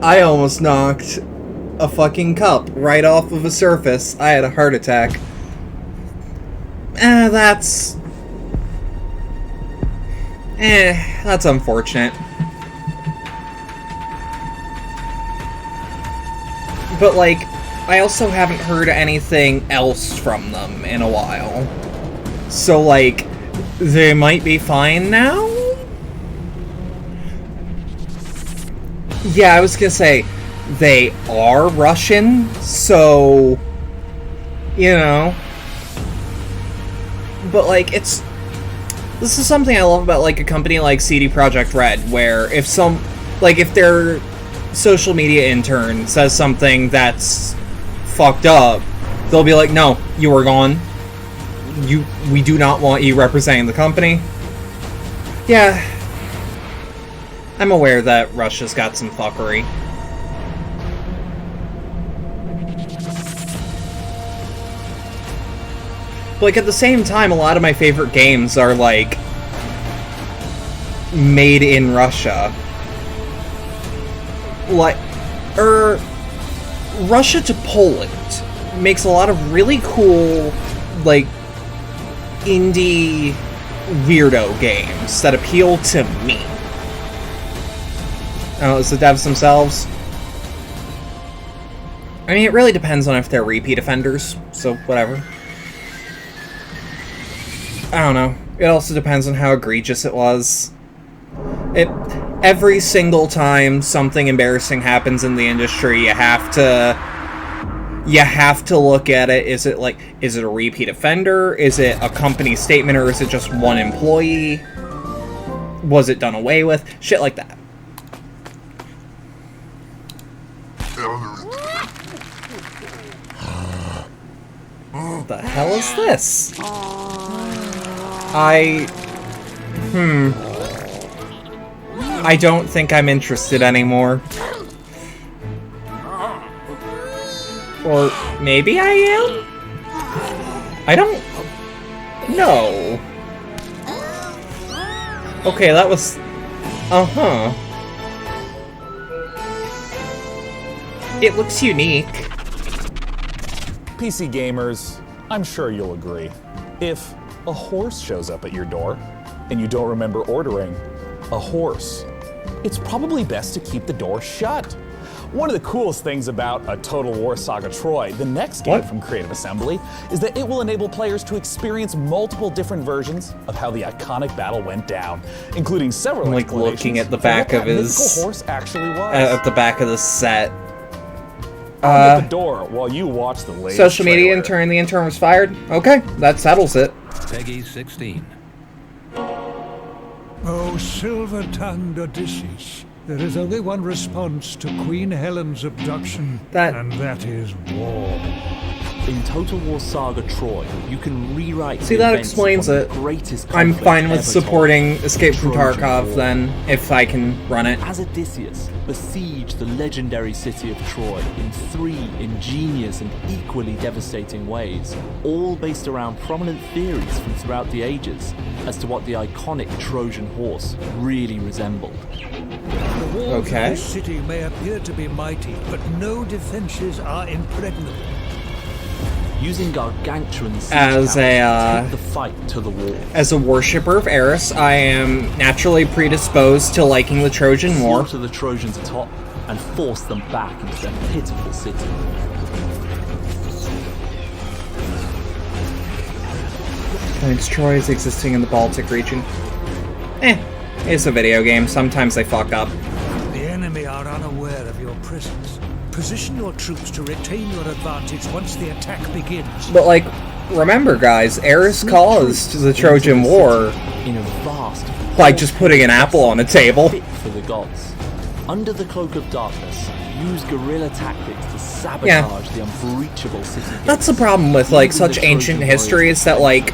I almost knocked a fucking cup right off of a surface. I had a heart attack. That's unfortunate. But, like, I also haven't heard anything else from them in a while. So, like, they might be fine now? Yeah, I was gonna say, they are Russian, so, you know. But, like, this is something I love about, like, a company like CD Projekt Red, where if their social media intern says something that's fucked up, they'll be like, no, you are gone. We do not want you representing the company. Yeah. I'm aware that Russia's got some fuckery. But, like, at the same time, a lot of my favorite games are, like, made in Russia. Like, Russia to Poland makes a lot of really cool, like, indie weirdo games that appeal to me. Oh, it's the devs themselves? I mean, it really depends on if they're repeat offenders, so whatever. I don't know. It also depends on how egregious it was. Every single time something embarrassing happens in the industry, you have to look at it. Is it a repeat offender? Is it a company statement, or is it just one employee? Was it done away with? Shit like that. What the hell is this? I don't think I'm interested anymore. Or maybe I am? I don't know. Okay, that was... Uh-huh. It looks unique. PC gamers, I'm sure you'll agree. If a horse shows up at your door and you don't remember ordering a horse, it's probably best to keep the door shut. One of the coolest things about a Total War Saga Troy, the next game from Creative Assembly, is that it will enable players to experience multiple different versions of how the iconic battle went down, including several I'm like looking at the back of his horse actually was. At the back of the set. At the door while you watch the latest Social media trailer. intern, the intern was fired. Okay, that settles it. Peggy 16. Oh, silver-tongued Odysseus. There is only one response to Queen Helen's abduction, and that is war. In Total War Saga Troy, you can rewrite See, the that events explains of one it. of the greatest I'm conflicts fine with ever supporting told, Escape from Trojan Tarkov War. then, if I can run it. As Odysseus besieged the legendary city of Troy in 3 ingenious and equally devastating ways, all based around prominent theories from throughout the ages as to what the iconic Trojan horse really resembled. The walls of this city may appear to be mighty, but no defenses are impregnable. Using gargantuan siege As towers a, to take the fight to the wall. As a worshipper of Eris, I am naturally predisposed to liking the Trojan War. Slaughter the Trojans atop and force them back into their pitiful city. And it's Troy's existing in the Baltic region. It's a video game. Sometimes they fuck up. The enemy are unaware of your presence. Position your troops to retain your advantage once the attack begins. But, like, remember, guys, Eris caused the Trojan War in a vast by just putting an apple on a table. fit for the gods. Under the cloak of darkness, use guerrilla tactics to sabotage the unbreachable city gates. That's the problem with, like, such ancient history is that, like,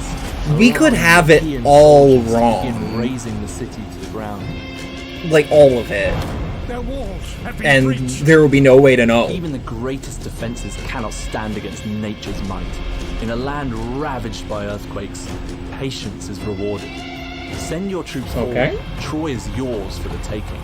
we could have it all wrong. In razing the city to the ground. Like, all of it. Their walls have been And breached. there will be no way to know. Even the greatest defenses cannot stand against nature's might. In a land ravaged by earthquakes, patience is rewarded. Send your troops forward. Troy is yours for the taking.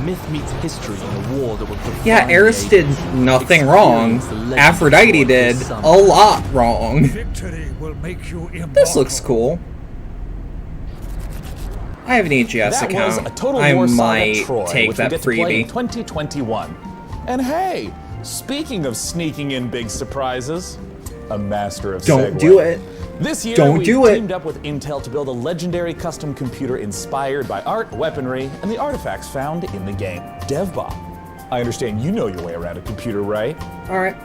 Myth meets history in a war that will define Yeah, Eris did nothing wrong. Aphrodite did a lot wrong. Victory will make you immortal. This looks cool. I have an EGS That account. was a Total I War Saga might Troy, take which that we get to play in freebie. 2021. And hey, speaking of sneaking in big surprises, a master of Don't segue. do it. This year, Don't we do it. teamed up with Intel to build a legendary custom computer inspired by art, weaponry, and the artifacts found in the game. DevBot, I understand you know your way around a computer, right? Alright,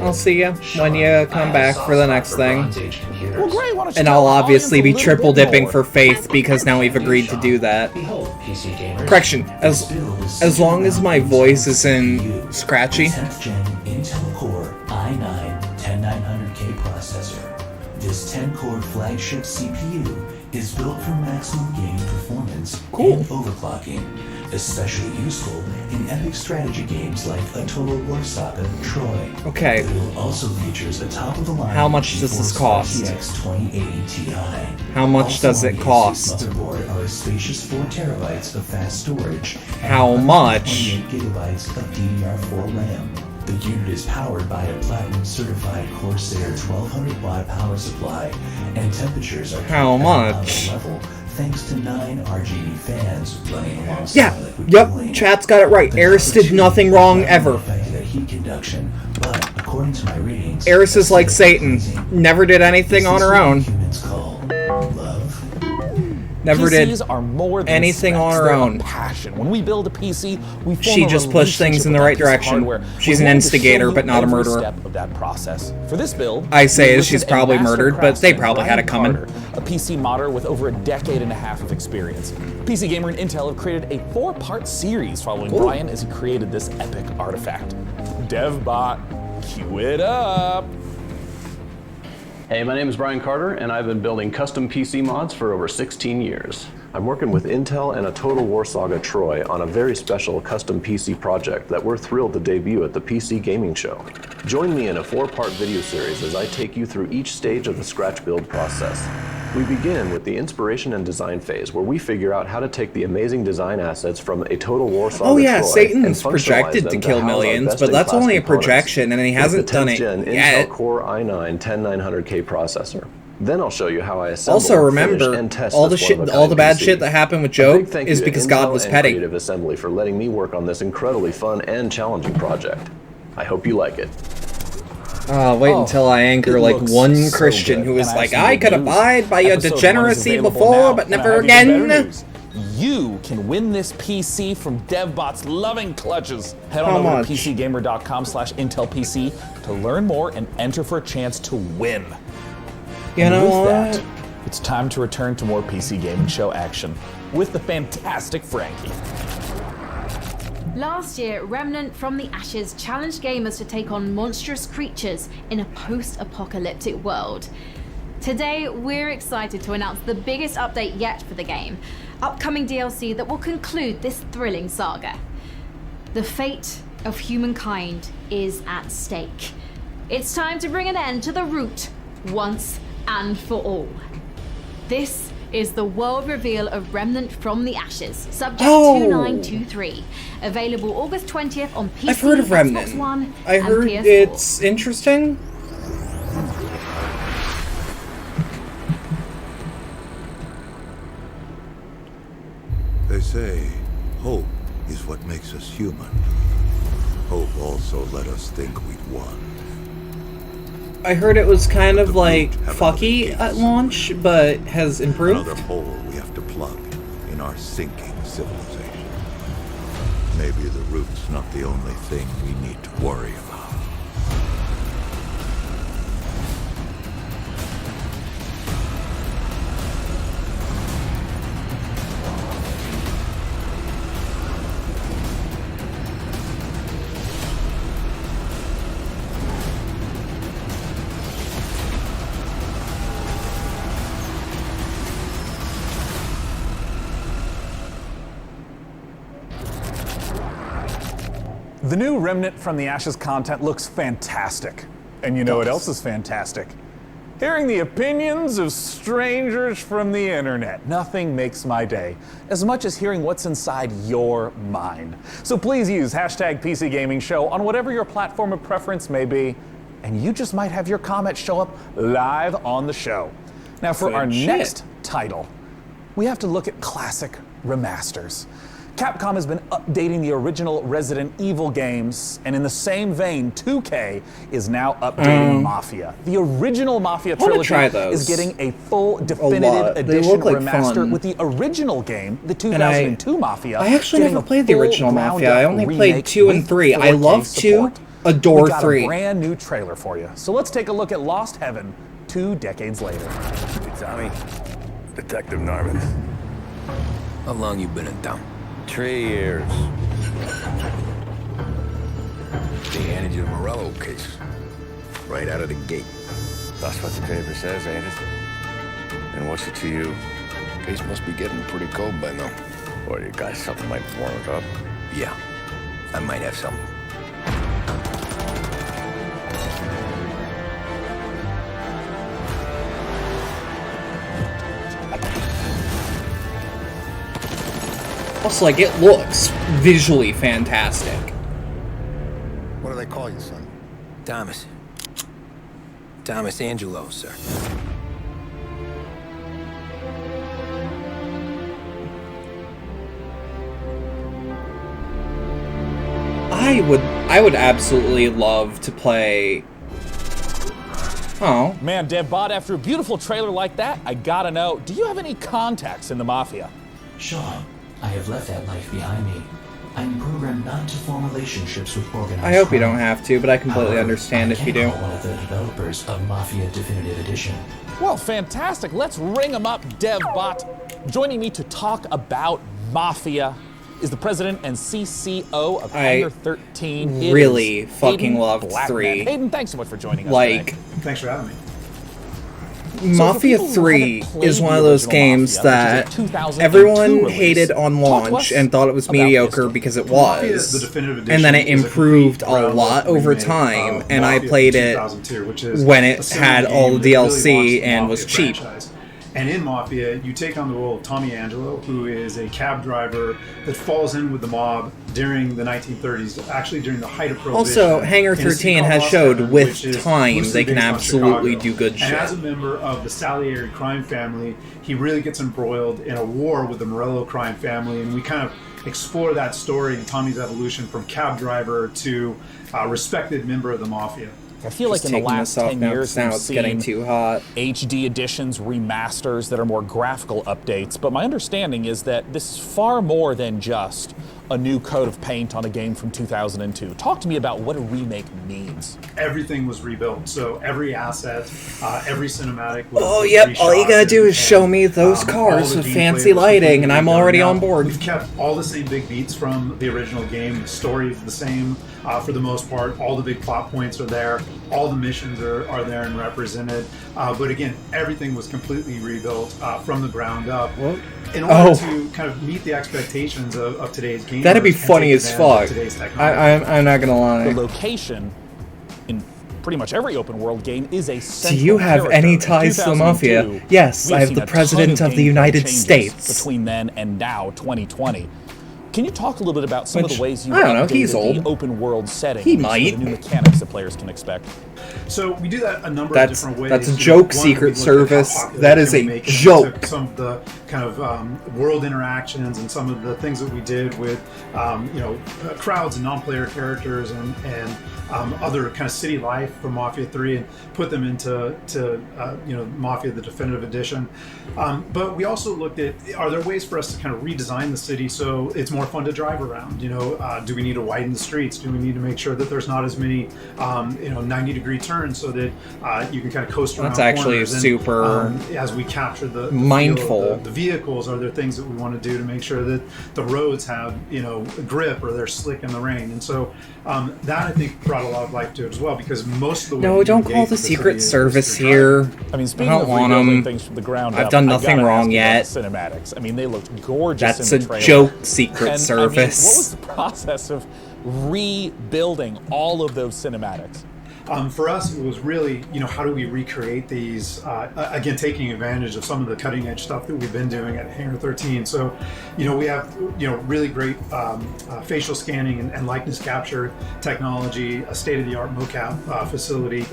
I'll see you when you come back for the next thing. Well, great, why don't you And tell I'll the obviously be audience a little triple bit dipping more? for Faith because now we've agreed to do that. Correction, as long as my voice isn't scratchy. 10th gen Intel Core i9-10900K processor. This 10-core flagship CPU is built for maximum gaming performance and overclocking, especially useful in epic strategy games like a Total War Saga Troy. Okay. The build also features a top-of-the-line How much does this GeForce cost? RTX 2080 Ti. How much Also does on it the cost? ASUS motherboard are a spacious 4 terabytes of fast storage. How and much? 28 gigabytes of DDR4 RAM. The unit is powered by a platinum-certified Corsair 1200 watt power supply, and temperatures are How kept at a much? level thanks to 9 RGB fans running alongside Yeah, liquid yep, cooling. chat's got it right. Eris did nothing wrong ever. Affected at heat conduction, but according to my readings, Eris is like Satan. Never did anything on her own. humans call love. Never did PCs are more than anything specs, on her they're a own. passion. When we build a PC, we form She a just pushed things in the relationship right with that piece of direction. hardware. She's We an wanted to show instigator, you but not a every murderer. step of that process. For this build, I say we as she's enlisted a probably master murdered, but they craftsman, probably had it Brian coming. Carter, a PC modder with over a decade and a half of experience. PC Gamer and Intel have created a 4-part series following Cool. Brian as he created this epic artifact. DevBot, cue it up. Hey, my name is Brian Carter, and I've been building custom PC mods for over 16 years. I'm working with Intel and a Total War Saga Troy on a very special custom PC project that we're thrilled to debut at the PC Gaming Show. Join me in a 4-part video series as I take you through each stage of the scratch build process. We begin with the inspiration and design phase, where we figure out how to take the amazing design assets from a Total War Saga Oh yeah, Troy Satan's and functionalize projected them to kill house our millions, but best-in-class that's only a components projection, and he with hasn't the done 10th it Gen yet. Intel Core i9 10900K processor. Then I'll show you how I assemble, Also, remember, finish, and test all the this shit, one-of-a-kind all the bad PC. shit that happened with A Job big thank is you to because Intel God was and petty. Creative Assembly for letting me work on this incredibly fun and challenging project. I hope you like it. Wait until I anchor like one Christian who is like, I could abide by your degeneracy before, but never again. You can win this PC from DevBot's loving clutches. Head on over to PCGamer.com/IntelPC to learn more and enter for a chance to win. You know with what? that, it's time to return to more PC Gaming Show action with the fantastic Frankie. Last year, Remnant from the Ashes challenged gamers to take on monstrous creatures in a post-apocalyptic world. Today, we're excited to announce the biggest update yet for the game, upcoming DLC that will conclude this thrilling saga. The fate of humankind is at stake. It's time to bring an end to the root once and for all. This is the world reveal of Remnant from the Ashes, subject 2923. Available August 20th on PC, I've heard of Remnant. Xbox One, I and heard PS4. it's interesting. They say hope is what makes us human. Hope also let us think we'd won. I heard it was kind of like fucky at launch, but has improved. Another hole we have to plug in our sinking civilization. Maybe the root's not the only thing we need to worry about. The new Remnant from the Ashes content looks fantastic. And you know what else is fantastic? Hearing the opinions of strangers from the internet. Nothing makes my day as much as hearing what's inside your mind. So please use hashtag PC Gaming Show on whatever your platform of preference may be, and you just might have your comment show up live on the show. Now for our next title, we have to look at classic remasters. Capcom has been updating the original Resident Evil games, and in the same vein, 2K is now updating Mafia. The original Mafia trilogy is getting a full definitive edition remaster with the original game, the 2002 Mafia. I actually never played the original Mafia. I only played 2 and 3. I love 2, adore we got 3. A brand new trailer for you. So let's take a look at Lost Heaven 2 decades later. Hey, Tommy. Detective Norman. How long you been in town? 3 years. They handed you the Morello case. Right out of the gate. That's what the paper says, ain't it? And what's it to you? Case must be getting pretty cold by now. Or you got something might warm it up? Yeah, I might have something. Also, like, it looks visually fantastic. What do they call you, son? Thomas. Thomas Angelo, sir. I would absolutely love to play. Oh. Man, DevBot, after a beautiful trailer like that, I gotta know, do you have any contacts in the Mafia? Sean, I have left that life behind me. I'm programmed not to form relationships with organized I hope you crime. don't have to, but I completely However, understand if you do. I can call one of the developers of Mafia Definitive Edition. Well, fantastic. Let's ring them up, DevBot. Joining me to talk about Mafia is the president and CCO of Hangar 13. I really fucking loved 3. Hayden, thanks so much for joining us Like, today. Thanks for having me. Mafia 3 is one of those games that everyone hated on launch and thought it was mediocre because it was, and then it improved a lot over time, and I played it when it had all the DLC and was cheap. And in Mafia, you take on the role of Tommy Angelo, who is a cab driver that falls in with the mob during the 1930s, actually during the height of Prohibition. Also, Hangar 13 has showed with time they can absolutely do good shit. And as a member of the Salieri crime family, he really gets embroiled in a war with the Morello crime family, and we kind of explore that story and Tommy's evolution from cab driver to respected member of the Mafia. I feel like in the last 10 years we've seen getting too hot. HD editions, remasters that are more graphical updates, but my understanding is that this is far more than just a new coat of paint on a game from 2002. Talk to me about what a remake means. Everything was rebuilt, so every asset, every cinematic was all you gotta do is show me those cars with fancy lighting and I'm already on board. We've kept all the same big beats from the original game. The story is the same for the most part. All the big plot points are there. All the missions are there and represented. But again, everything was completely rebuilt from the ground up. In order to kind of meet the expectations of today's game. That'd be funny as fuck. I'm not gonna lie. The location in pretty much every open world game is a central Do you have character. any ties to the Mafia? Yes, I have the President of the United States. Between then and now, 2020. Can you talk a little bit about some of the ways you I don't know, he's updated old. the open world setting? He and some of might. the new mechanics that players can expect. So we do that a number of different ways. That's a joke, Secret Service. That is a joke. Some of the kind of world interactions and some of the things that we did with, crowds and non-player characters and other kind of city life from Mafia 3 and put them into Mafia the Definitive Edition. But we also looked at, are there ways for us to kind of redesign the city so it's more fun to drive around? Do we need to widen the streets? Do we need to make sure that there's not as many 90-degree turns so that you can kind of coast around? That's actually corners? super as we capture the mindful. The vehicles, are there things that we want to do to make sure that the roads have grip or they're slick in the rain? And so that I think brought a lot of life to it as well, because most of the way No, don't call the Secret Service here. I mean, speaking I don't of want rebuilding them. things from the ground I've up, done I nothing gotta wrong ask you yet. about the cinematics. I mean, they looked gorgeous. That's in the a trailer. joke, Secret And, Service. I mean, what was the process of rebuilding all of those cinematics? For us, it was really, how do we recreate these, again, taking advantage of some of the cutting edge stuff that we've been doing at Hangar 13. So, we have, really great facial scanning and likeness capture technology, a state-of-the-art mocap facility.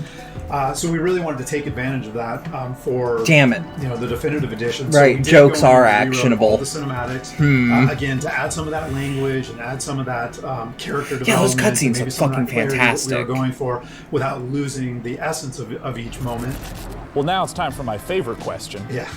So we really wanted to take advantage of that for, Damn it. The Definitive Edition. Right, So we did jokes go in are and rewrote actionable. all the cinematics, again, to add some of that language and add some of that character development. Yeah, those cutscenes and maybe look some of fucking that clarity that fantastic. we were going for without losing the essence of each moment. Well, now it's time for my favorite question. Yeah.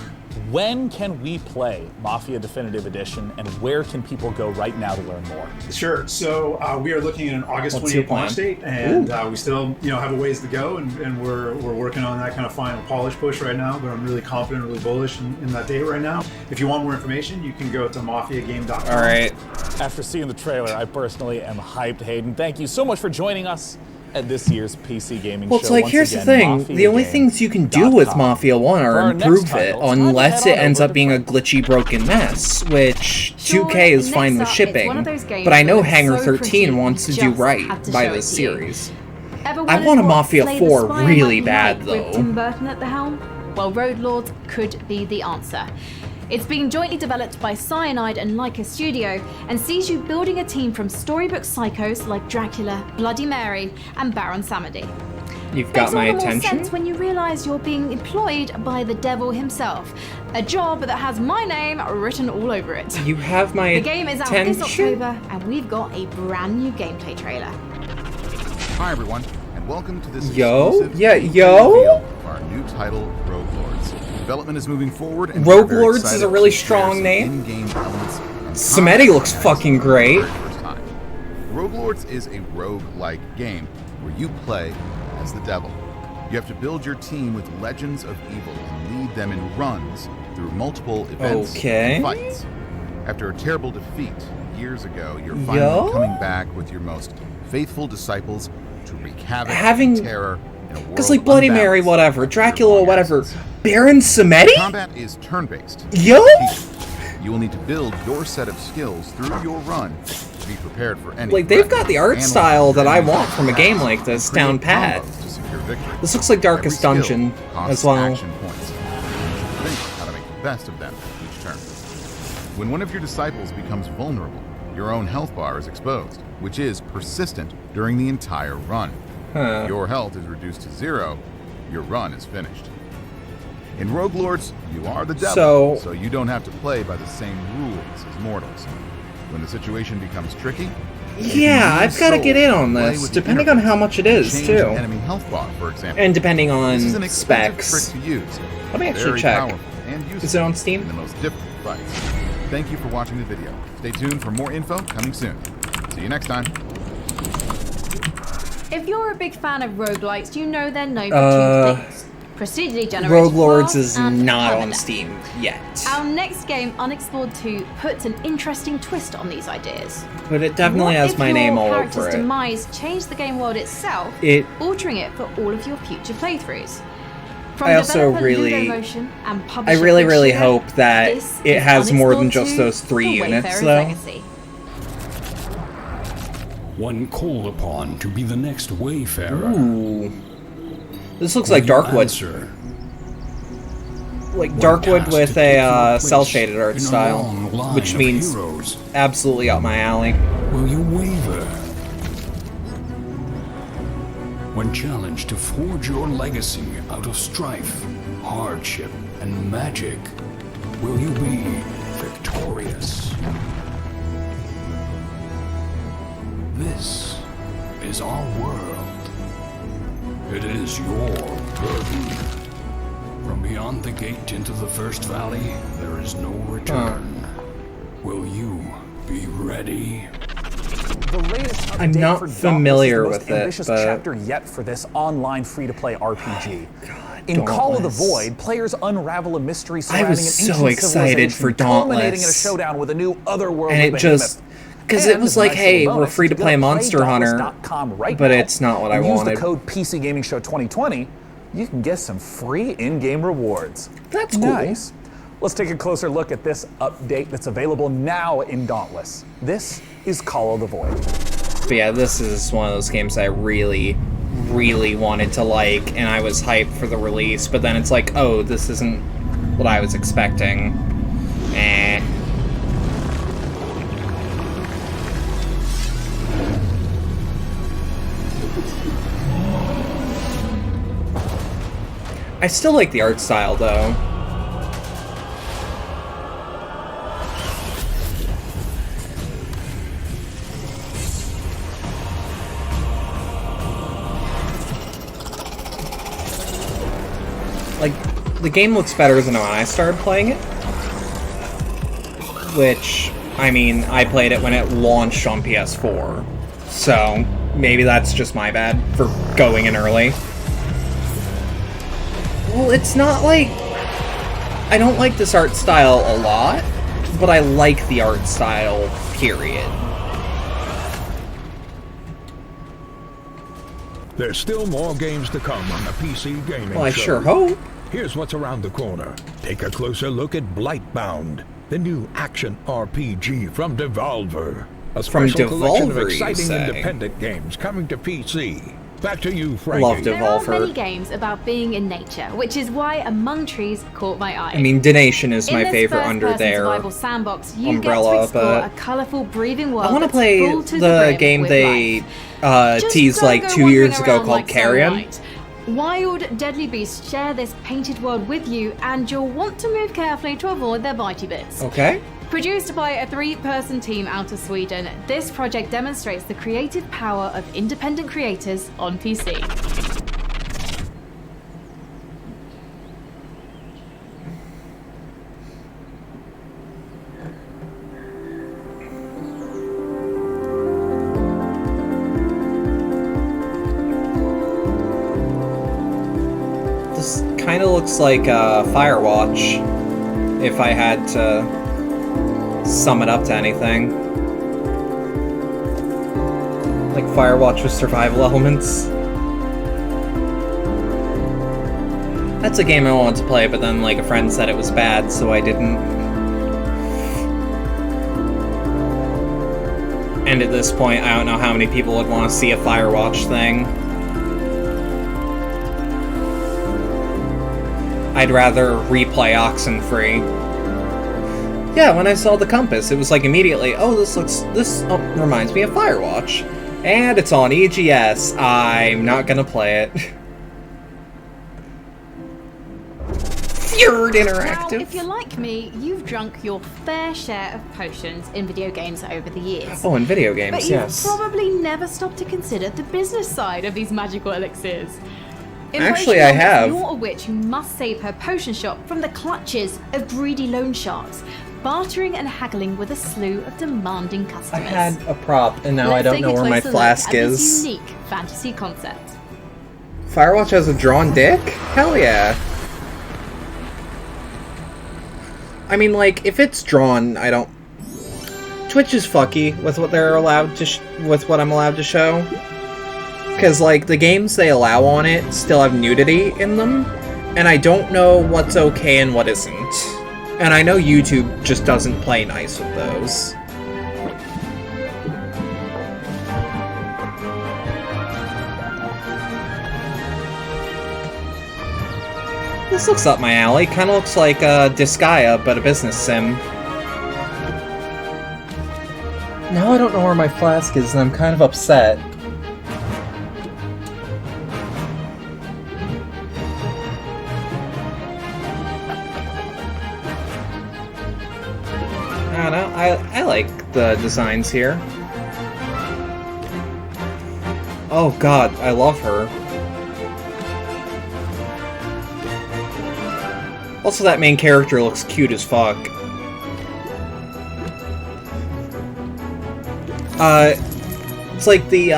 When can we play Mafia Definitive Edition, and where can people go right now to learn more? Sure. So we are looking at an August What's your 28th plan? launch date, and we still, have a ways to go, and we're working on that kind of final polish push right now. But I'm really confident, really bullish in that date right now. If you want more information, you can go to mafiagame.com. All right. After seeing the trailer, I personally am hyped, Hayden. Thank you so much for joining us at this year's PC Gaming Well, Show. it's like, Once here's again, the thing. Mafia The only Game. things you can do with Mafia 1 For are our next improve it, title, it's time to unless head it on ends over up to being a glitchy, broken mess, which Sean, 2K is next fine with up, it's shipping. one of those games But I know that looks Hangar so 13 pretty, wants to you do just right have to by show this it to you. series. Ever I wondered want a what Mafia Slay the 4 Spire really might be bad, like though. With Tim Burton at the helm? Well, Road Lords could be the answer. It's being jointly developed by Cyanide and Leica Studio and sees you building a team from storybook psychos like Dracula, Bloody Mary, and Baron Samedi. You've got my Makes all the more attention. sense when you realise you're being employed by the devil himself, a job that has my name written all over it. You have my The game is out attention. this October, and we've got a brand new gameplay trailer. Hi everyone, and welcome to this Yo? exclusive Yeah, reveal yo? of our new title, Rogue Lords. Development is moving forward, and Rogue we're very Lords is excited a really to share strong some name. in-game elements and Samedi content looks for fucking great. the very first time. Rogue Lords is a rogue-like game where you play as the devil. You have to build your team with legends of evil and lead them in runs through multiple events Okay. and fights. After a terrible defeat years ago, you're finally Yo? coming back with your most faithful disciples to wreak havoc Having- and terror in a world Because, like, Bloody Mary, unbalanced. whatever. Dracula, whatever. Baron Samedi? Combat is turn-based. Yo? You will need to build your set of skills through your run to be prepared for any Like, they've threat. got the art Analyze style that I enemies want from a game like this create down pat. combos to secure victory. This looks like Darkest Every skill Dungeon costs as well. action points. Think how to make best of them each turn. When one of your disciples becomes vulnerable, your own health bar is exposed, which is persistent during the entire run. If your health is reduced to 0, your run is finished. In Rogue Lords, you are the devil, so you don't have to play by the same rules as mortals. When the situation becomes tricky, yeah, I've got to get in on this, depending on how much it is, too. Enemy health bar, for example. And depending on this is an specs. Trick to use. Let me actually check. Is it on Steam? In the most difficult fights. Thank you for watching the video. Stay tuned for more info coming soon. See you next time. If you're a big fan of roguelites, you know they're known for two things. Procedurally generated Rogue Lords worlds is and not on permadeath. Steam yet. Our next game, Unexplored 2, puts an interesting twist on these ideas. But it definitely What has if my your name all character's over it. demise changed the game world itself, altering it for all of your future playthroughs? From I also developer really, Ludomotion and I publisher really Big Sugar, hope that this it is has more than Unexplored just 2, those 3 The units, Wayfarer's though. Legacy. One called upon to be the next Wayfarer. Ooh. This looks like Darkwood. Like Darkwood with a cel-shaded art style, which means absolutely up my alley. Will you waver? When challenged to forge your legacy out of strife, hardship, and magic, will you be victorious? This is our world. It is your burden. From beyond the gate into the First Valley, there is no return. Will you be ready? The latest update I'm not for Dauntless familiar is the most with it, ambitious but- chapter yet for this online free-to-play RPG. In Dauntless. Call of the Void, players unravel a mystery surrounding was an so ancient excited civilization, for culminating in a Dauntless. showdown with a new otherworldly And it behemoth. just... Because And it was as a like, nice hey, little we're bonus, free to you play gotta Monster Hunter, Dauntless.com right but now it's not what I and wanted. Use the code PC Gaming Show 2020. You can get some free in-game rewards. That's cool. Nice. Let's take a closer look at this update that's available now in Dauntless. This is Call of the Void. But yeah, this is one of those games I really wanted to like, and I was hyped for the release, but then it's like, oh, this isn't what I was expecting. Eh. I still like the art style, though. Like, the game looks better than when I started playing it. Which, I mean, I played it when it launched on PS4. So, maybe that's just my bad for going in early. Well, it's not like... I don't like this art style a lot, but I like the art style, period. There's still more games to come on the PC Gaming Well, I Show. sure hope. Here's what's around the corner. Take a closer look at Blightbound, the new action RPG from Devolver. A From special collection of Devolver, you exciting say? independent games coming to PC. Back to you, I Frankie. love There are Devolver. many games about being in nature, which is why Among Trees caught my eye. I mean, Donation is In my this favorite under first-person their survival sandbox, you umbrella, get to explore but a colourful, breathing world I want to that's play full to the brim game with they life. Just teased don't like go 2 years wandering ago around called like Carrion. Starlight. Wild, deadly beasts share this painted world with you, and you'll want to move carefully to avoid their bitey bits. Okay. Produced by a 3-person team out of Sweden, this project demonstrates the creative power of independent creators on PC. This kind of looks like Firewatch, if I had to sum it up to anything. Like Firewatch with survival elements. That's a game I wanted to play, but then like a friend said it was bad, so I didn't. And at this point, I don't know how many people would want to see a Firewatch thing. I'd rather replay Oxenfree. Yeah, when I saw the compass, it was like immediately, oh, this reminds me of Firewatch. And it's on EGS. I'm not gonna play it. Fjord Interactive. Now, if you're like me, you've drunk your fair share of potions in video games over the years. Oh, in video games, but yes. you've probably never stopped to consider the business side of these magical elixirs. Actually, I have. You're a witch who must save her potion shop from the clutches of greedy loan sharks, bartering and haggling with a slew of demanding customers. I had a prop, and now Let's I don't know where my flask is. This unique fantasy concept. Firewatch has a drawn dick? Hell yeah. I mean, like, if it's drawn, I don't... Twitch is fucky with what they're allowed to with what I'm allowed to show. Because, like, the games they allow on it still have nudity in them, and I don't know what's okay and what isn't. And I know YouTube just doesn't play nice with those. This looks up my alley. Kinda looks like Disgaea, but a business sim. Now I don't know where my flask is, and I'm kind of upset. I don't know. I like the designs here. Oh god, I love her. Also, that main character looks cute as fuck. It's like the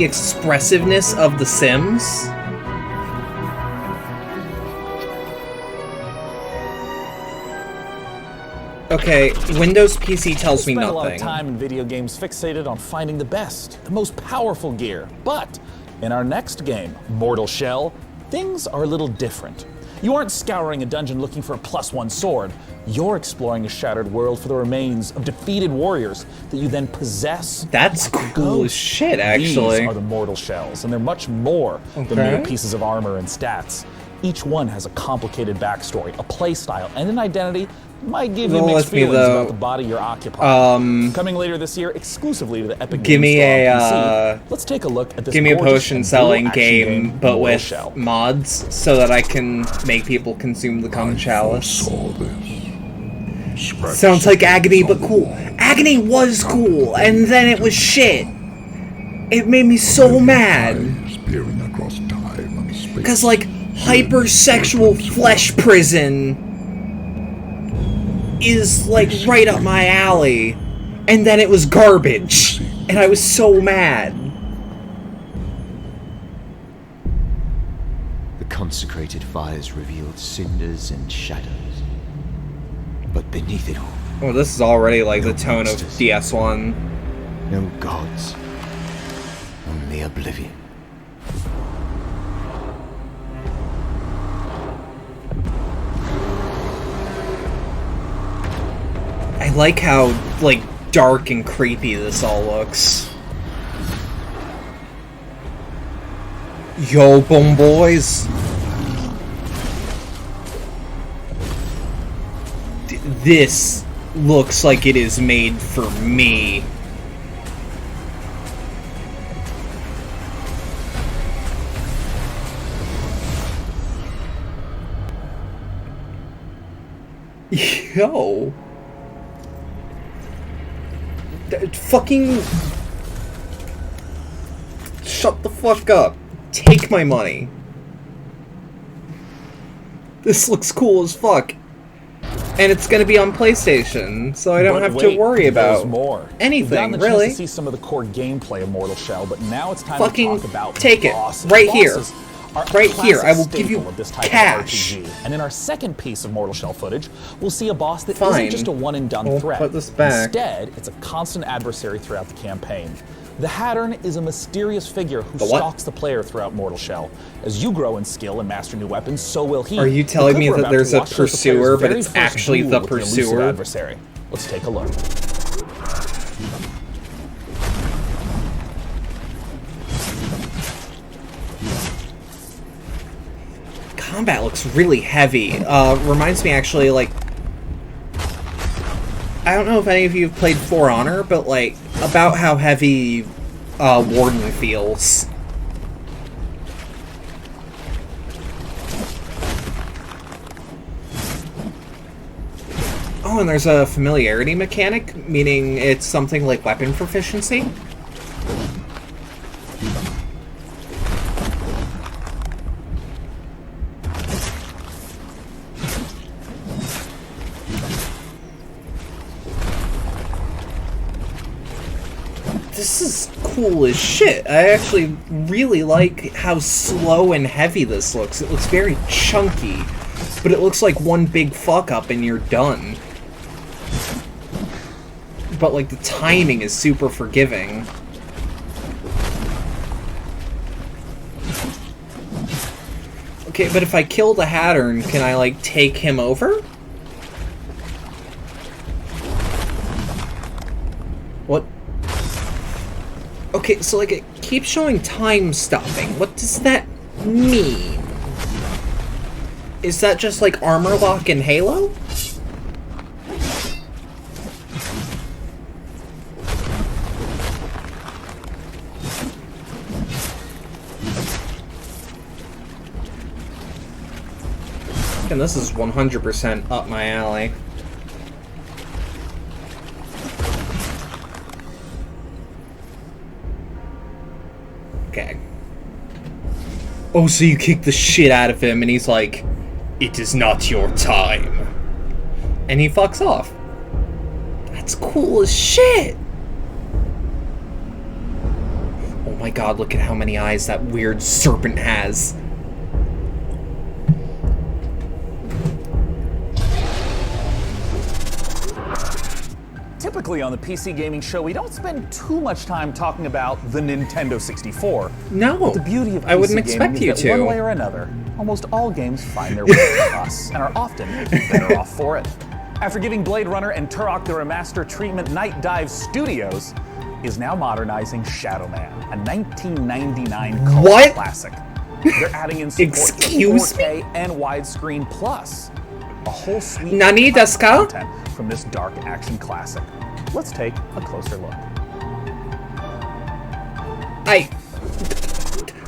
expressiveness of The Sims. Okay, Windows PC tells me spend nothing. a lot of time in video games fixated on finding the best, the most powerful gear. But in our next game, Mortal Shell, things are a little different. You aren't scouring a dungeon looking for a +1 sword. You're exploring a shattered world for the remains of defeated warriors that you then possess. That's cool as shit, actually. These are the Mortal Shells, and they're much more than mere pieces of armor and stats. Each one has a complicated backstory, a playstyle, and an identity that might give you mixed feelings about the body you're occupying. Coming later this year, exclusively to the Epic Games Store on PC. Let's take a look at this. Give me a gorgeous potion and selling dual-action game, but Mortal with Shell. mods, so that I can make people consume the cum chalice. Sounds like Agony, but cool. Agony was cool, and then it was shit. It made me so mad. Because, like, hypersexual flesh prison is, like, right up my alley. And then it was garbage. And I was so mad. The consecrated fires revealed cinders and shadows. But beneath it all... Oh, this is already, like, the tone of DS1. No gods. Only oblivion. I like how, like, dark and creepy this all looks. Yo, boom boys. This looks like it is made for me. Yo. Fucking... Shut the fuck up. Take my money. This looks cool as fuck. And it's gonna be on PlayStation, so I don't have to worry about anything, We've gotten the chance to see some of the core gameplay of Mortal Shell, but now it's time Fucking to talk about take the it. boss. Right here. Bosses are a Right here. I will classic give you staple of this type cash. of RPG. And in our second piece of Mortal Shell footage, we'll see a boss that Fine. isn't just a one-and-done We'll threat. put this back. Instead, it's a constant adversary throughout the campaign. The Hattern is a mysterious figure who The what? stalks the player throughout Mortal Shell. As you grow in skill and master new weapons, so will he. Are you telling me Because we're that about to there's a watch as the player's pursuer, but very it's first actually duel the with elusive pursuer? adversary. Let's take a look. God, combat looks really heavy. Reminds me actually, like, I don't know if any of you have played For Honor, but like about how heavy Warden feels. Oh, and there's a familiarity mechanic, meaning it's something like weapon proficiency. This is cool as shit. I actually really like how slow and heavy this looks. It looks very chunky, but it looks like one big fuck up and you're done. But like the timing is super forgiving. Okay, but if I kill the Hattern, can I like take him over? What? Okay, so like it keeps showing time stopping. What does that mean? Is that just like armor lock in Halo? And this is 100% up my alley. Okay. Oh, so you kick the shit out of him and he's like, "It is not your time." And he fucks off. That's cool as shit. Oh my god, look at how many eyes that weird serpent has. Typically on the PC Gaming Show, we don't spend too much time talking about the Nintendo 64. No, but the beauty of PC I wouldn't expect gaming you is that to. one way or another, almost all games find their way to us and are often better off for it. After giving Blade Runner and Turok the remaster treatment, Night Dive Studios is now modernizing Shadow Man, a 1999 cult classic. They're adding in support for 4K and widescreen plus. A whole suite Nani desu ka? of content from this dark action classic. Let's take a closer look.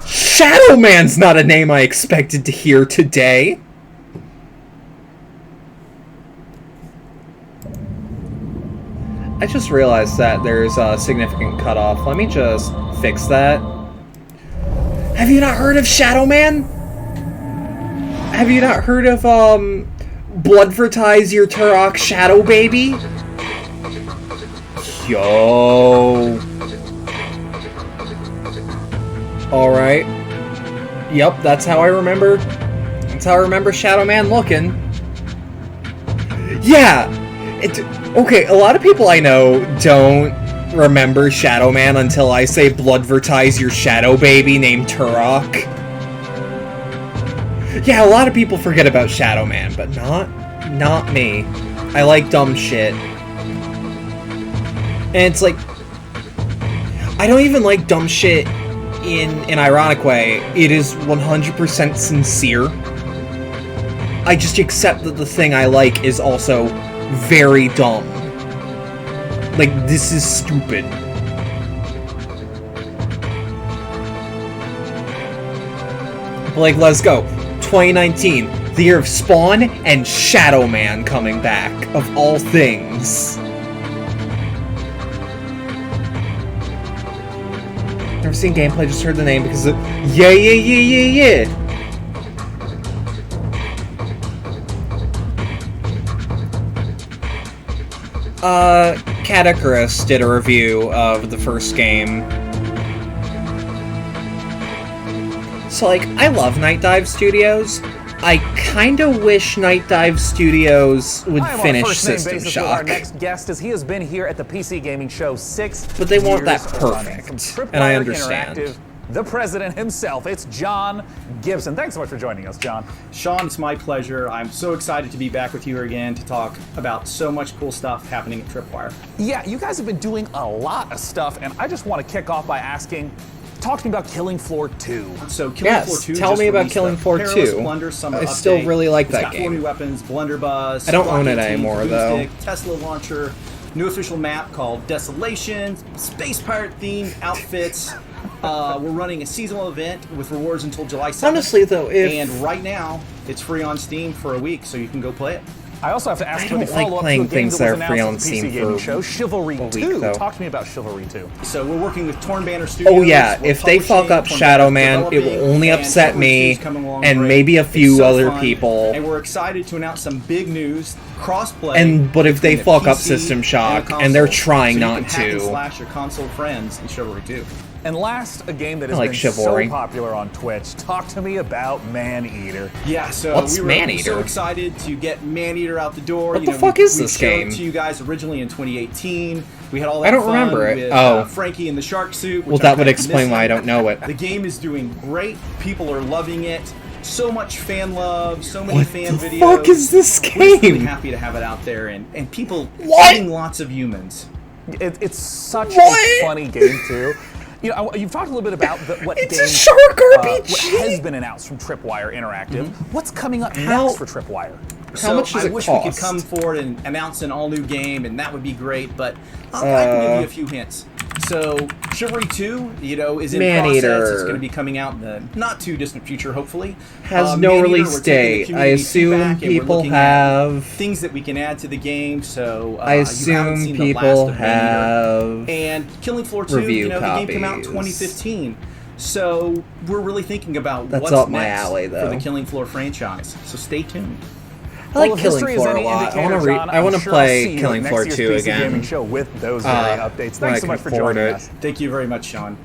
Shadow Man's not a name I expected to hear today. I just realized that there's a significant cutoff. Let me just fix that. Have you not heard of Shadow Man? Have you not heard of, Bloodvertise Your Turok Shadow Baby? Yo. Alright. Yep, that's how I remember. That's how I remember Shadow Man looking. Yeah! Okay, a lot of people I know don't remember Shadow Man until I say Bloodvertise Your Shadow Baby named Turok. Yeah, a lot of people forget about Shadow Man, but not me. I like dumb shit. And it's like, I don't even like dumb shit in an ironic way. It is 100% sincere. I just accept that the thing I like is also very dumb. Like, this is stupid. Like, let's go. 2019, the year of Spawn and Shadow Man coming back, of all things. Never seen gameplay, just heard the name because of yeah. Cat Icarus did a review of the first game. So, like, I love Night Dive Studios. I kinda wish Night Dive Studios would finish System With our Shock. next guest, as he has been here at the PC Gaming Show 6 But they want that years running. perfect, From and I Tripwire understand. Interactive, the president himself, it's John Gibson. Thanks so much for joining us, John. Sean, it's my pleasure. I'm so excited to be back with you again to talk about so much cool stuff happening at Tripwire. Yeah, you guys have been doing a lot of stuff, and I just want to kick off by asking, talk to me about Killing Floor 2. So Killing Floor 2 tell me about Killing Floor 2. I still really like that got game. 4 new weapons, blunderbuss. I don't own it rocket team, anymore, boost though. stick, Tesla launcher, new official map called Desolation, space pirate themed outfits. We're running a seasonal event with rewards until July 7th. Honestly, though, and right now it's free on Steam for a week, so you can go play it. I also have to ask I for the don't like follow-up playing to a game things that was that are free on announced at the Steam PC Gaming for Show, Chivalry a week, 2. though. Talk to me about Chivalry 2. So we're working with Torn Banner Studios. Oh yeah, we're if they fuck publishing, up Torn Shadow Banner's Man, it will developing, only and upset Chivalry me 2's coming along and great. maybe a It's few so other fun, people. And we're excited to announce some big news, crossplay. But if they between the fuck up PC System Shock, and, and they're console, trying so not you can hack and to. slash your console friends in Chivalry 2. And last, a game that has I like been Chivalry. so popular on Twitch. Talk to me about Man-Eater. Yeah, so What's we were Man-Eater? so excited to get Man-Eater out the door. What the fuck is we this showed game? it to you guys originally in 2018. We had all that I don't fun remember it. with Oh. Frankie in the shark suit. Well, which that I'm would kinda explain missing. why I don't know it. The game is doing great. People are loving it. So much fan love, so many What fan the videos. fuck is this We're just really game? happy to have it out there and people What? eating lots of humans. It's such What? a funny game, too. You know, you've talked a little bit about what It's games, a shark RPG! what has been announced from Tripwire Interactive. What's coming up How- next for Tripwire? So much does I it wish we could cost? come forward and announce an all-new game, and that would be great. But I can give you a few hints. So Chivalry 2, is in Man-Eater. process. It's going to be coming out in the not too distant future, hopefully. Has no Man-Eater, release we're taking the date. I community assume feedback, and we're people looking at have. things that we can add to the game. So I you haven't assume seen the people last of Man-Eater. have And Killing Floor 2, review the game came out in copies. 2015. So we're really thinking about That's what's up my next alley, for though. the Killing Floor franchise. So stay tuned. I like Well, if Killing history is Floor a any lot. I indicator, want to. John, I want to I'm sure I'll play see you Killing at Floor next 2 year's PC again. Gaming Show with those very updates. when I Thanks so can much for afford joining it. us. Thank you very much, Sean.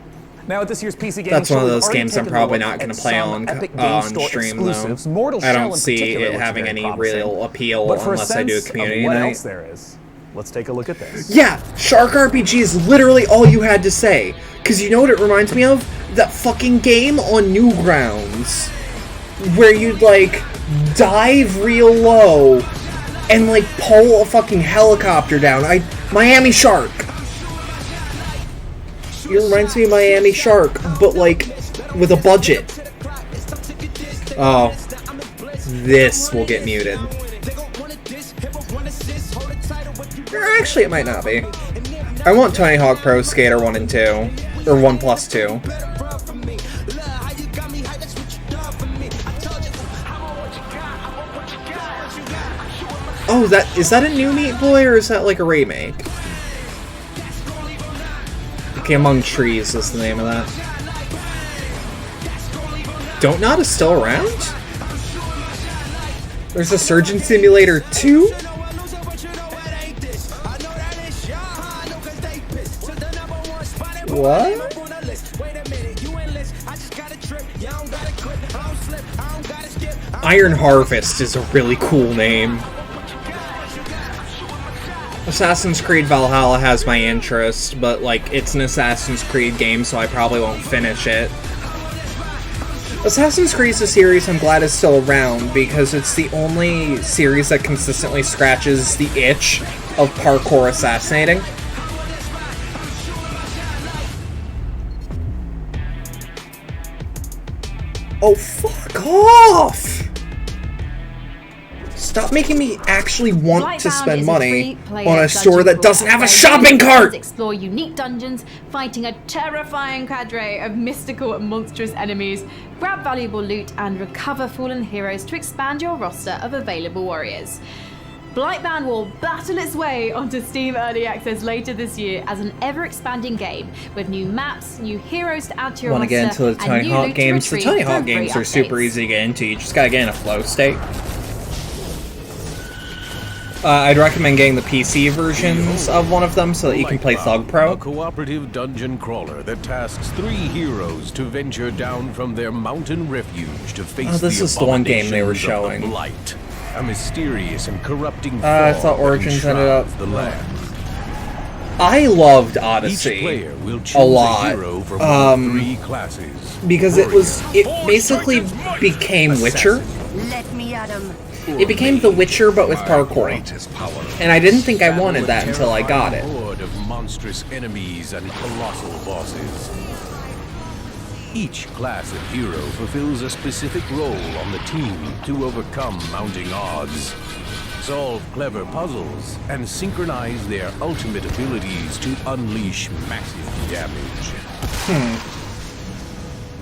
Now at this year's PC Gaming That's Show, one of we've those already games I'm taken a probably look not going at to play some on Epic Game Store stream exclusives. though. Mortal I Shell don't in see particular it looks having very any promising. real appeal But for unless a I do a sense of community what night. else there is, let's take a look at this. Yeah, Shark RPG is literally all you had to say. Cause you know what it reminds me of? That fucking game on Newgrounds, where you'd like dive real low and like pull a fucking helicopter down. Miami Shark. It reminds me of Miami Shark, but like with a budget. Oh, this will get muted. Or actually, it might not be. I want Tony Hawk Pro Skater 1 and 2. Or 1+2. Oh, is that a new Meat Boy, or is that like a remake? Okay, Among Trees is the name of that. Don't Not is still around? There's a Surgeon Simulator 2? What? Iron Harvest is a really cool name. Assassin's Creed Valhalla has my interest, but like it's an Assassin's Creed game, so I probably won't finish it. Assassin's Creed is a series I'm glad is still around because it's the only series that consistently scratches the itch of parkour assassinating. Oh, fuck off! Stop making me actually want to spend money on a store that doesn't have a shopping cart! Explore unique dungeons, fighting a terrifying cadre of mystical and monstrous enemies, grab valuable loot, and recover fallen heroes to expand your roster of available warriors. Blightbound will battle its way onto Steam Early Access later this year as an ever-expanding game with new maps, new heroes to add to your Want to get into the roster, Tony and new Hawk loot to games? The retrieve Tony from Hawk free games are super updates. easy to get into. You just gotta get in a flow state. I'd recommend getting the PC versions of one of them so that you can play Thug Pro. A cooperative dungeon crawler that tasks 3 heroes to venture down from their mountain refuge to face this is the one game they were abominations of the showing. Blight, a mysterious and corrupting I fog thought that Origins ended up. enshrouds the land. I loved Odyssey Each player will choose a lot hero from one of 3 classes. because it basically became Witcher. Let me at him. It became The Witcher but with parkour, and I didn't think I wanted that until I got it. Horde of monstrous enemies and colossal bosses. Each class of hero fulfills a specific role on the team to overcome mounting odds, solve clever puzzles, and synchronize their ultimate abilities to unleash massive damage.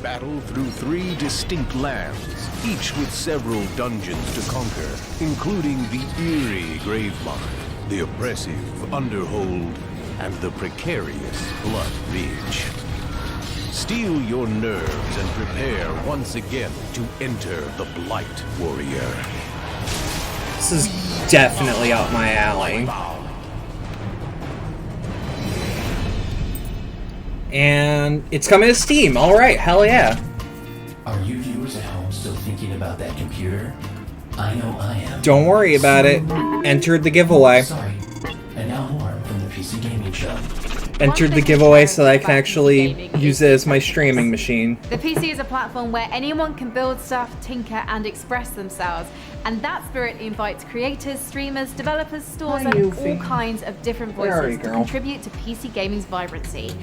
Battle through 3 distinct lands, each with several dungeons to conquer, including the eerie Gravemine, the oppressive Underhold, and the precarious Blood Ridge. Steel your nerves and prepare once again to enter the Blight Warrior. This is definitely up my alley. And it's coming to Steam. Alright, hell yeah. Are you viewers at home still thinking about that computer? I know I am. Don't worry about it. Entered the giveaway. Sorry. And now more from the PC Gaming Show. Entered the giveaway so that I can actually use it as my streaming machine. The PC is a platform where anyone can build stuff, tinker, and express themselves. And that spirit invites creators, streamers, developers, stores, Hi, and Yuffie. all kinds of different Where are voices you, to girl? contribute to PC gaming's vibrancy.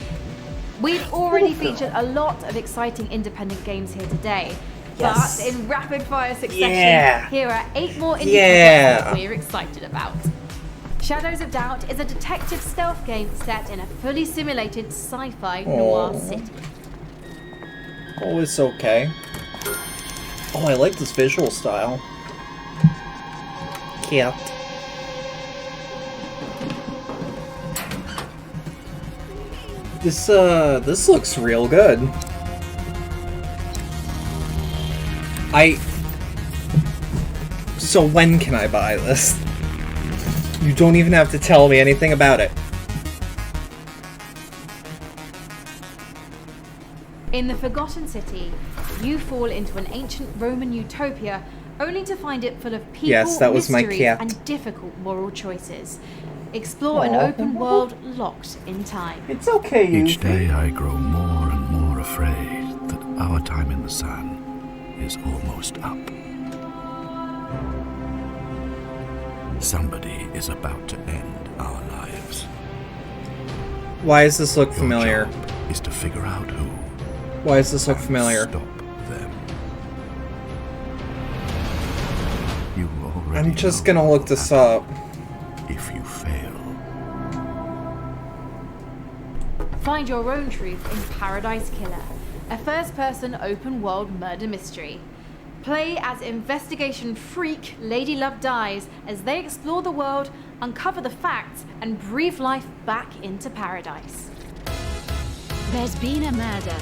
We've already featured a lot of exciting independent games here today. Yes. But in rapid fire succession, Yeah. here are 8 more indie Yeah. projects that we're excited about. Shadows of Doubt is a detective stealth game set in a fully simulated sci-fi noir city. Oh, it's okay. Oh, I like this visual style. Yeah. This looks real good. So when can I buy this? You don't even have to tell me anything about it. In the Forgotten City, you fall into an ancient Roman utopia only to find it full of people, Yes, that was my mysteries, cat. and difficult moral choices. Explore an Aw. open world locked in time. It's okay, Each day I grow more and more afraid that our time in the sun is almost up. Somebody is about to end our lives. Why does this look familiar? Your job is to figure out who. Why does this look familiar? Stop them. You already I'm just know gonna look this up. if you fail. Find your own truth in Paradise Killer, a first-person open-world murder mystery. Play as investigation freak Lady Love Dies as they explore the world, uncover the facts, and breathe life back into paradise. There's been a murder.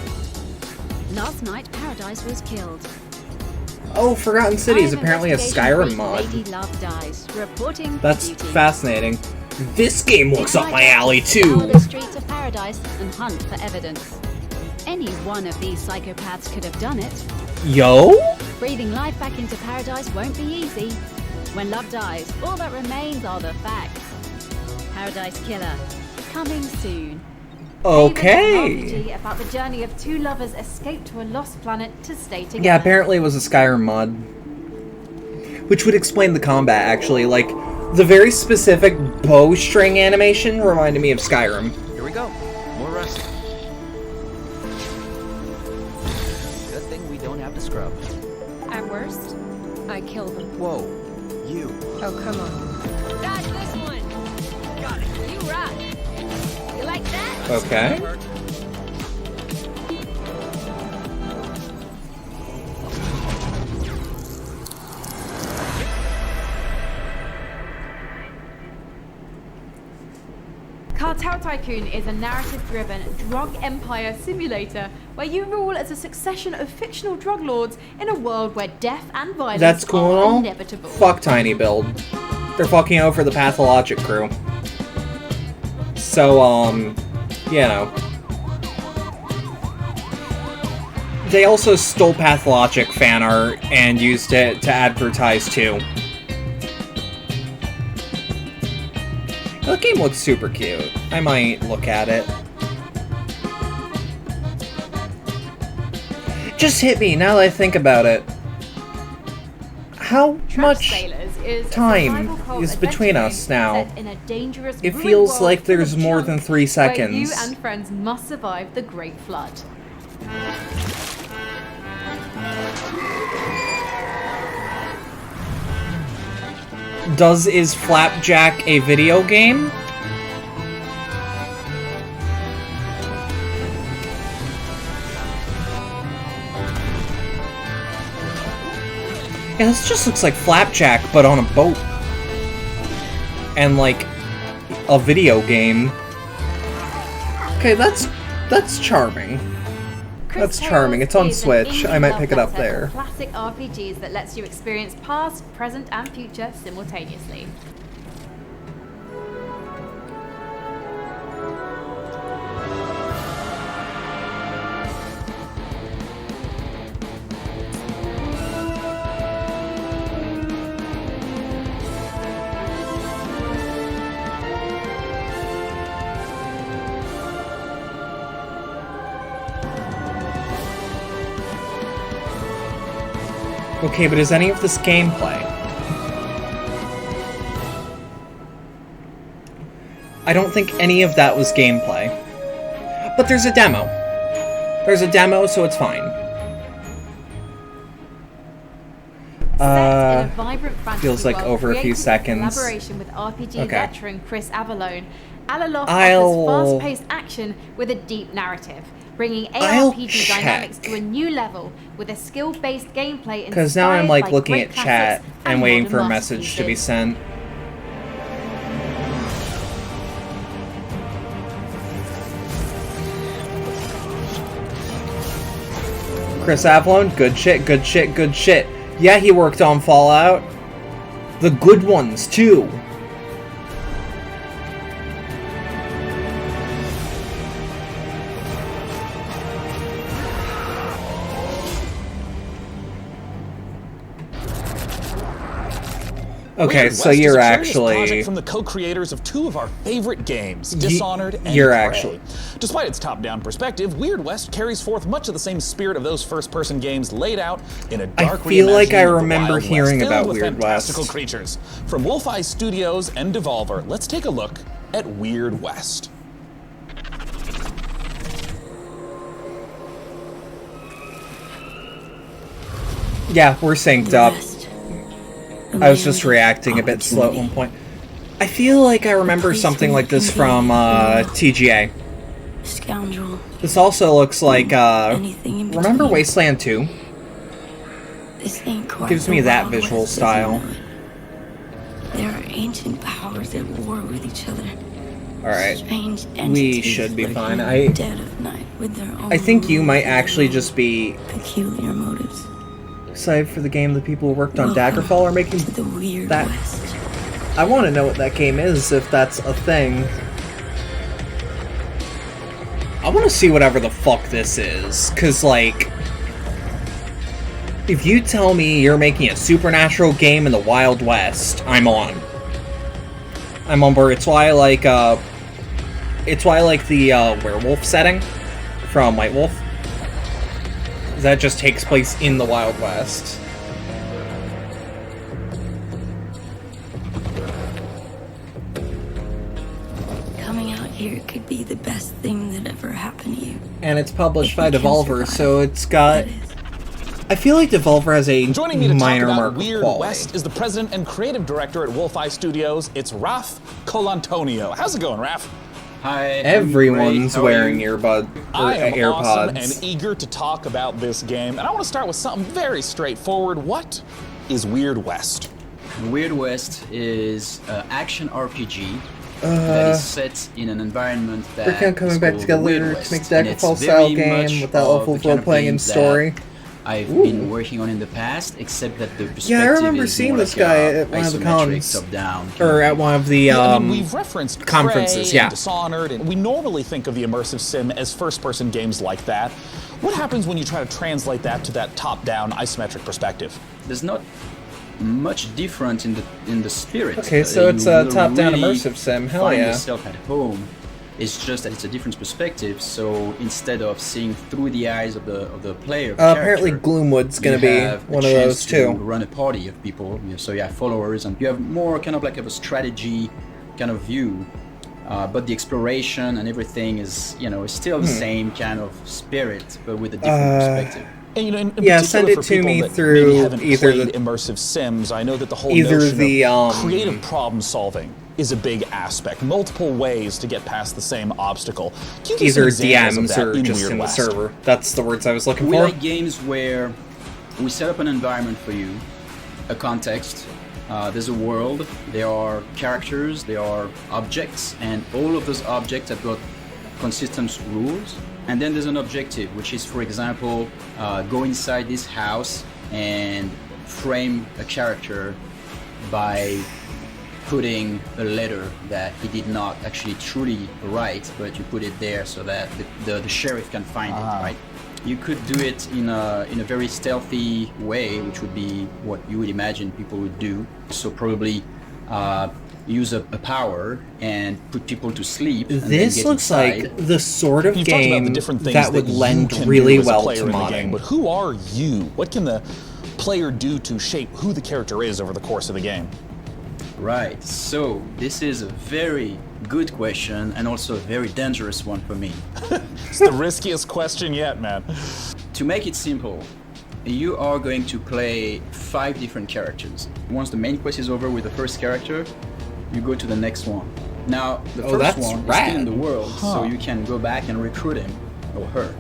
Last night, Paradise was killed. Oh, Forgotten City is apparently a Skyrim mod. Lady Love Dies, reporting That's duty. fascinating. This game looks up my alley Prowl too. the streets of Paradise and hunt for evidence. Any one of these psychopaths could have done it. Yo? Breathing life back into Paradise won't be easy. When love dies, all that remains are the facts. Paradise Killer, coming soon. Okay. RPG about the journey of 2 lovers escaped to a lost planet to stay together. Yeah, apparently it was a Skyrim mod. Which would explain the combat, actually. Like, the very specific bowstring animation reminded me of Skyrim. Here we go. More rest. Good thing we don't have to scrub. At worst, I kill them. Whoa. You. Oh, come on. Dodge this one! Got it. You rock. You like that? Okay. Cartel Tycoon is a narrative-driven drug empire simulator where you rule as a succession of fictional drug lords in a world where death and violence That's cool and are all. inevitable. Fuck Tiny Build. They're fucking over the Pathologic crew. So, you know. They also stole Pathologic fan art and used it to advertise too. The game looks super cute. I might look at it. Just hit me now that I think about it. How much time is between us now? In a dangerous, It ruined feels world like full there's of more junk than 3 where you seconds. and friends must survive the Great Flood. Is Flapjack a video game? Yeah, this just looks like Flapjack, but on a boat. And, like, a video game. Okay, that's charming. That's charming. It's on Switch. I might pick it up there. Classic RPGs that lets you experience past, present, and future simultaneously. Okay, but is any of this gameplay? I don't think any of that was gameplay. But there's a demo. There's a demo, so it's fine. Set in a vibrant fantasy feels like world over a few created in seconds. collaboration with RPG Okay. veteran Chris Avallone, Alaloft I'll- offers fast-paced action with a deep narrative, bringing I'll ARPG dynamics to a new level with a skill-based gameplay. Because now I'm like inspired by looking great at chat classics and waiting modern for a message to be masterpieces. sent. Chris Avallone, good shit, good shit, good shit. Yeah, he worked on Fallout. The good ones, too. Okay, Weird so West you're is a curious actually... project from the co-creators of two of our favorite games, Dishonored and you're Prey. actually... Despite its top-down perspective, Weird West carries forth much of the same spirit of those first-person games laid out in a dark feel like I reimagining of the remember Wild hearing West, about filled with Weird fantastical West. creatures. From Wolfeye Studios and Devolver, let's take a look at Weird West. Yeah, we're synced up. I was just reacting a bit slow at one point. I feel like I remember something like this from TGA. Scoundrel. This also looks like, remember Wasteland 2? This ain't quite Gives the me that Wild visual West, style. is it? There are ancient powers at war with each other. Alright. Strange We entities should be lurking fine. in the dead of night with their own I think you might actually just be peculiar motives. excited for the game the people who worked on Daggerfall are making The Weird that. West. I want to know what that game is, if that's a thing. I want to see whatever the fuck this is, cause like, if you tell me you're making a supernatural game in the Wild West, I'm on. I'm on board. It's why I like the werewolf setting from White Wolf. That just takes place in the Wild West. Coming out here could be the best thing that ever happened to you. And it's published by Devolver, so it's got... I feel like Devolver has a Joining me to talk minor about mark of Weird quality. West is the president and creative director at Wolfeye Studios. It's Raf Colantonio. How's it going, Raf? Hi. Everyone's wearing earbud or I am AirPods. awesome and eager to talk about this game, and I want to start with something very straightforward. What is Weird West? Weird West is an action RPG that is set in an environment that We're kind of coming is back called together Weird to West, make and it's Daggerfall very style game much with that of awful the kind of role-playing and games that story. I've Ooh. been working on in the past, except that the perspective Yeah, I remember is seeing more this like guy a at one of the isometric, cons. top-down. Or at one of the Yeah, I mean, we've referenced conferences, Prey yeah. and Dishonored, and we normally think of the immersive sim as first-person games like that. What happens when you try to translate that to that top-down isometric perspective? There's not much different in the spirit. Okay, so it's You a will top-down really immersive sim, hell find yeah. yourself at home. It's just that it's a different perspective. So instead of seeing through the eyes of the player, Apparently Gloomwood's gonna you be have a one of chance those too. to run a party of people. So you have followers, and you have more kind of like of a strategy kind of view. But the exploration and everything is, is still the same kind of spirit, but with a different perspective. And, you know, in yeah, particular send it for to people me that through maybe haven't either played the immersive sims. I know that the whole either notion the of creative problem solving is a big aspect. Multiple ways to get past the same obstacle. Can you give some either examples of DMs that or in just Weird in the West? server. That's the words I was looking We for. like games where we set up an environment for you, a context. There's a world, there are characters, there are objects, and all of those objects have got consistent rules. And then there's an objective, which is, for example, go inside this house and frame a character by putting a letter that he did not actually truly write, but you put it there so that the sheriff can find it, right? You could do it in a very stealthy way, which would be what you would imagine people would do. So probably use a power and put people to sleep. And This then get looks inside. like the sort of You've talked about game the different things that would you lend can really do as a well player to in the game, modding. but who are you? What can the player do to shape who the character is over the course of the game? Right, so this is a very good question and also a very dangerous one for me. It's the riskiest question yet, man. To make it simple, you are going to play 5 different characters. Once the main quest is over with the first character, you go to the next one. Now, the first that's one rad. is still in the world, so you can go back and recruit him or her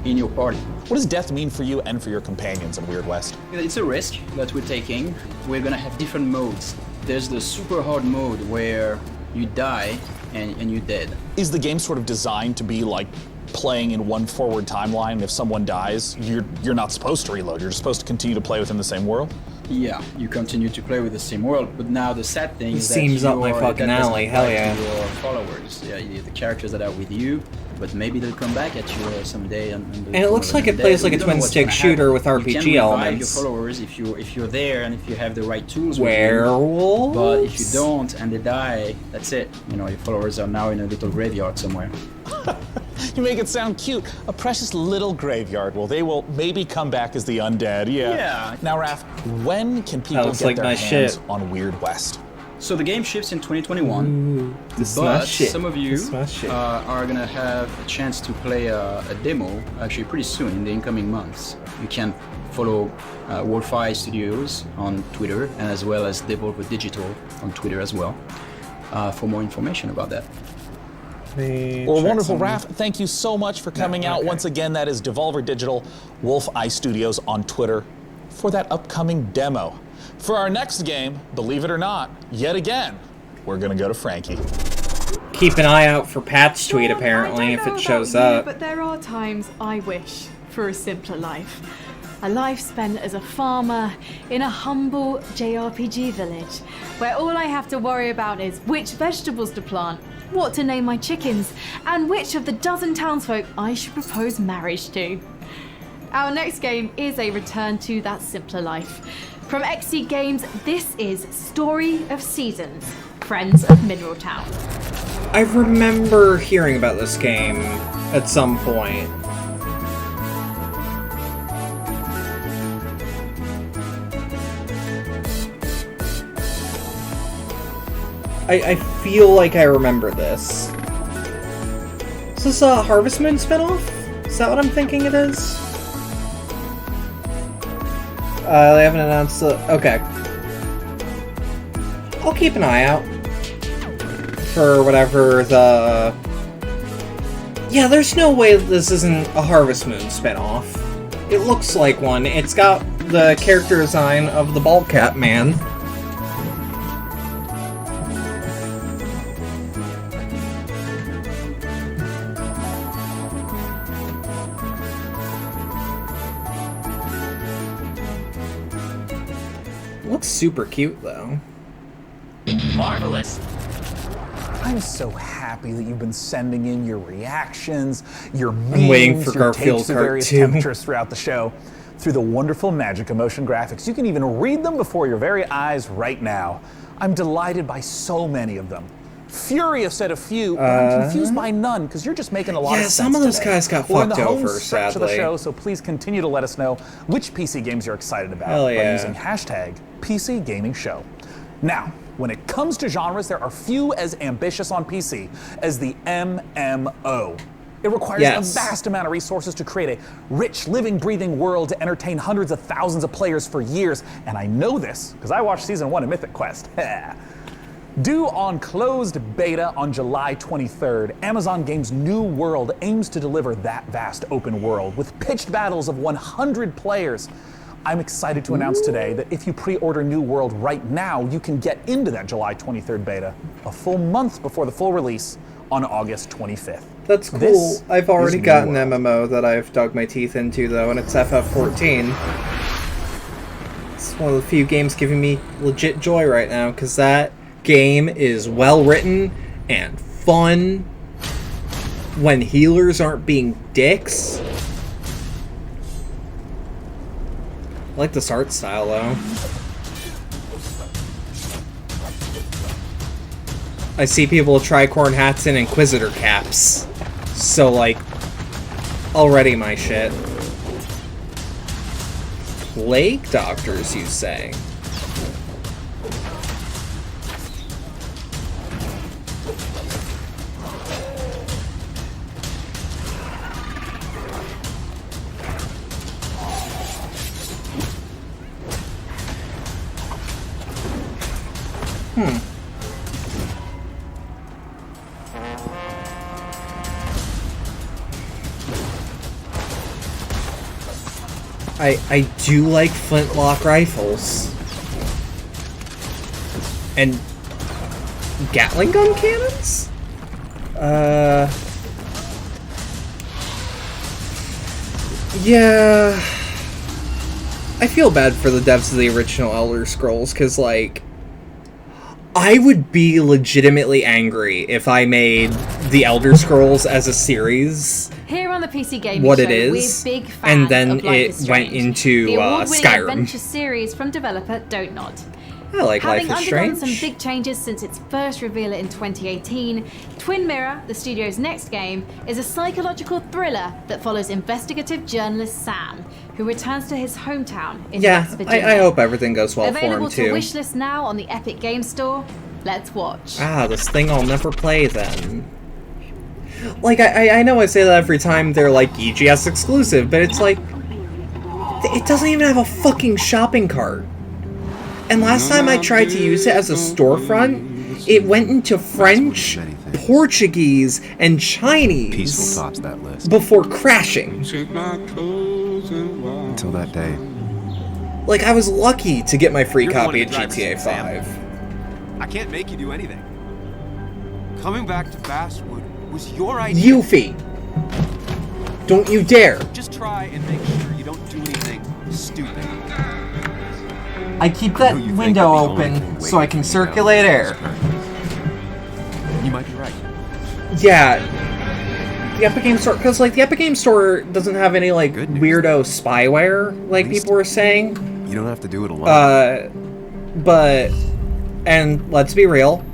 in your party. What does death mean for you and for your companions in Weird West? It's a risk that we're taking. We're gonna have different modes. There's the super hard mode where you die and you're dead. Is the game sort of designed to be like playing in one forward timeline? If someone dies, you're not supposed to reload. You're just supposed to continue to play within the same world? Yeah, you continue to play with the same world, but now the sad thing is that Seems up my that fucking doesn't alley, apply hell yeah. to your followers, the characters that are with you, but maybe they'll come back at you someday. And it looks like it plays like a twin-stick shooter with RPG you can revive elements. your followers if you're there and if you have the right tools. Werewolves? With you. But if you don't and they die, that's it. You know, your followers are now in a little graveyard somewhere. You make it sound cute. A precious little graveyard. Well, they will maybe come back as the undead. Yeah. Now, Raph, when can people get their hands on Weird West? So the game ships in 2021, my but shit. some of you This my shit. are gonna have a chance to play a demo actually pretty soon in the incoming months. You can follow Wolfeye Studios on Twitter and as well as Devolver Digital on Twitter as well for more information about that. Well, wonderful, Raph. Thank you so much for coming out. Once again, that is Devolver Digital, Wolfeye Studios on Twitter for that upcoming demo. For our next game, believe it or not, yet again, we're going to go to Frankie. Keep an eye out for Pat's tweet, apparently, if it shows up. But there are times I wish for a simpler life. A life spent as a farmer in a humble JRPG village, where all I have to worry about is which vegetables to plant, what to name my chickens, and which of the dozen townsfolk I should propose marriage to. Our next game is a return to that simpler life. From XC Games, this is Story of Seasons, Friends of Mineral Town. I remember hearing about this game at some point. I feel like I remember this. Is this a Harvest Moon spinoff? Is that what I'm thinking it is? They haven't announced the... Okay. I'll keep an eye out for whatever the... Yeah, there's no way this isn't a Harvest Moon spinoff. It looks like one. It's got the character design of the Bald Cat Man. Looks super cute, though. Marvelous. I'm so happy that you've been sending in your reactions, your memes, I'm waiting for your Garfield takes of Kart various 2. temperatures throughout the show. Through the wonderful Magic Emotion graphics, you can even read them before your very eyes right now. I'm delighted by so many of them. Furious at a few, but I'm confused by none because you're just making a lot of sense. Yeah, some of those today. guys got We're in fucked the home over, stretch of the sadly. show, so please continue to let us know which PC games you're excited about Hell by yeah. using hashtag PC Gaming Show. Now, when it comes to genres, there are few as ambitious on PC as the MMO. It requires a vast amount of resources to create a rich, living, breathing world to entertain hundreds of thousands of players for years. And I know this because I watched Season 1 of Mythic Quest. Due on closed beta on July 23rd, Amazon Games' New World aims to deliver that vast open world with pitched battles of 100 players. I'm excited to announce today that if you pre-order New World right now, you can get into that July 23rd beta a full month before the full release on August 25th. That's cool. I've already got an MMO that I've dug my teeth into, though, and it's FF14. It's one of the few games giving me legit joy right now, because that game is well written and fun when healers aren't being dicks. I like this art style, though. I see people with tricorn hats and Inquisitor caps. So, like, already my shit. Plague doctors, you say? I do like flintlock rifles. And Gatling gun cannons? Yeah. I feel bad for the devs of the original Elder Scrolls, because, like, I would be legitimately angry if I made the Elder Scrolls as a series Here on the PC Gaming what Show, it is, we're big fans and then of Life it is went Strange, into the award-winning Skyrim. adventure series from developer Donut. I like Having Life is undergone Strange. some big changes since its first reveal in 2018, Twin Mirror, the studio's next game, is a psychological thriller that follows investigative journalist Sam, who returns to his hometown in West Virginia. I hope everything goes well Available for him, too. to wishlist now on the Epic Game Store. Let's watch. This thing I'll never play then. Like, I know I say that every time they're, like, EGS exclusive, but it's like, it doesn't even have a fucking shopping cart. And last time I tried to use it as a storefront, it went into French, Portuguese, and Chinese Peaceful tops that list. before crashing. Until that day. Like, I was lucky to get my free You're the copy one of who drives GTA us, Sam. 5. I can't make you do anything. Coming back to Basswood was your idea. Yuffie! Don't you dare! Just try and make sure you don't do anything stupid. I keep that window open so I can circulate air. You might be right. Yeah. The Epic Game Store, because, like, the Epic Game Store doesn't have any, like, weirdo spyware, like people were saying. You don't have to do it alone. But, and let's be real,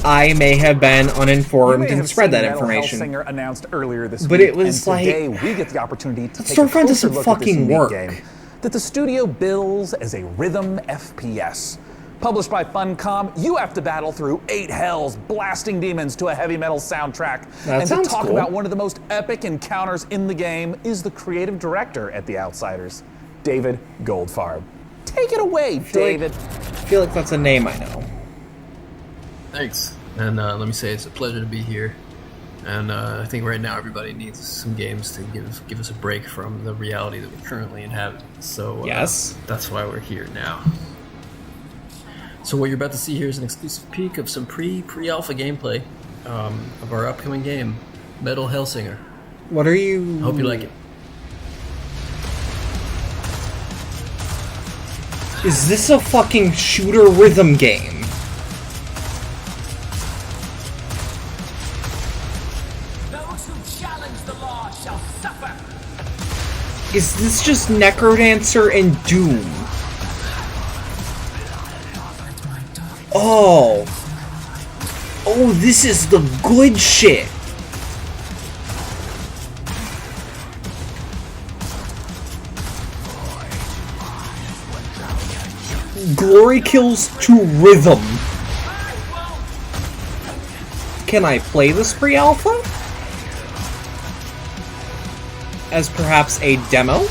I may have been uninformed and spread that information. Hellsinger announced earlier this But week, it was and today like, we get the opportunity to take Storefront a closer doesn't look at this fucking unique work. game that the studio bills as a rhythm FPS. Published by Funcom, you have to battle through 8 hells, blasting demons to a heavy metal soundtrack. That and sounds to talk cool. about one of the most epic encounters in the game is the creative director at The Outsiders, David Goldfarb. Take it away, David. I feel like that's a name I know. Thanks. And let me say it's a pleasure to be here. And I think right now everybody needs some games to give us a break from the reality that we currently inhabit. So Yes. That's why we're here now. So what you're about to see here is an exclusive peek of some pre-alpha gameplay of our upcoming game, Metal Hellsinger. What are you... I hope you like it. Is this a fucking shooter rhythm game? Those who challenge the law shall suffer. Is this just Necrodancer and Doom? Oh. Oh, this is the good shit. Glory kills to rhythm. Can I play this pre-alpha? as perhaps a demo.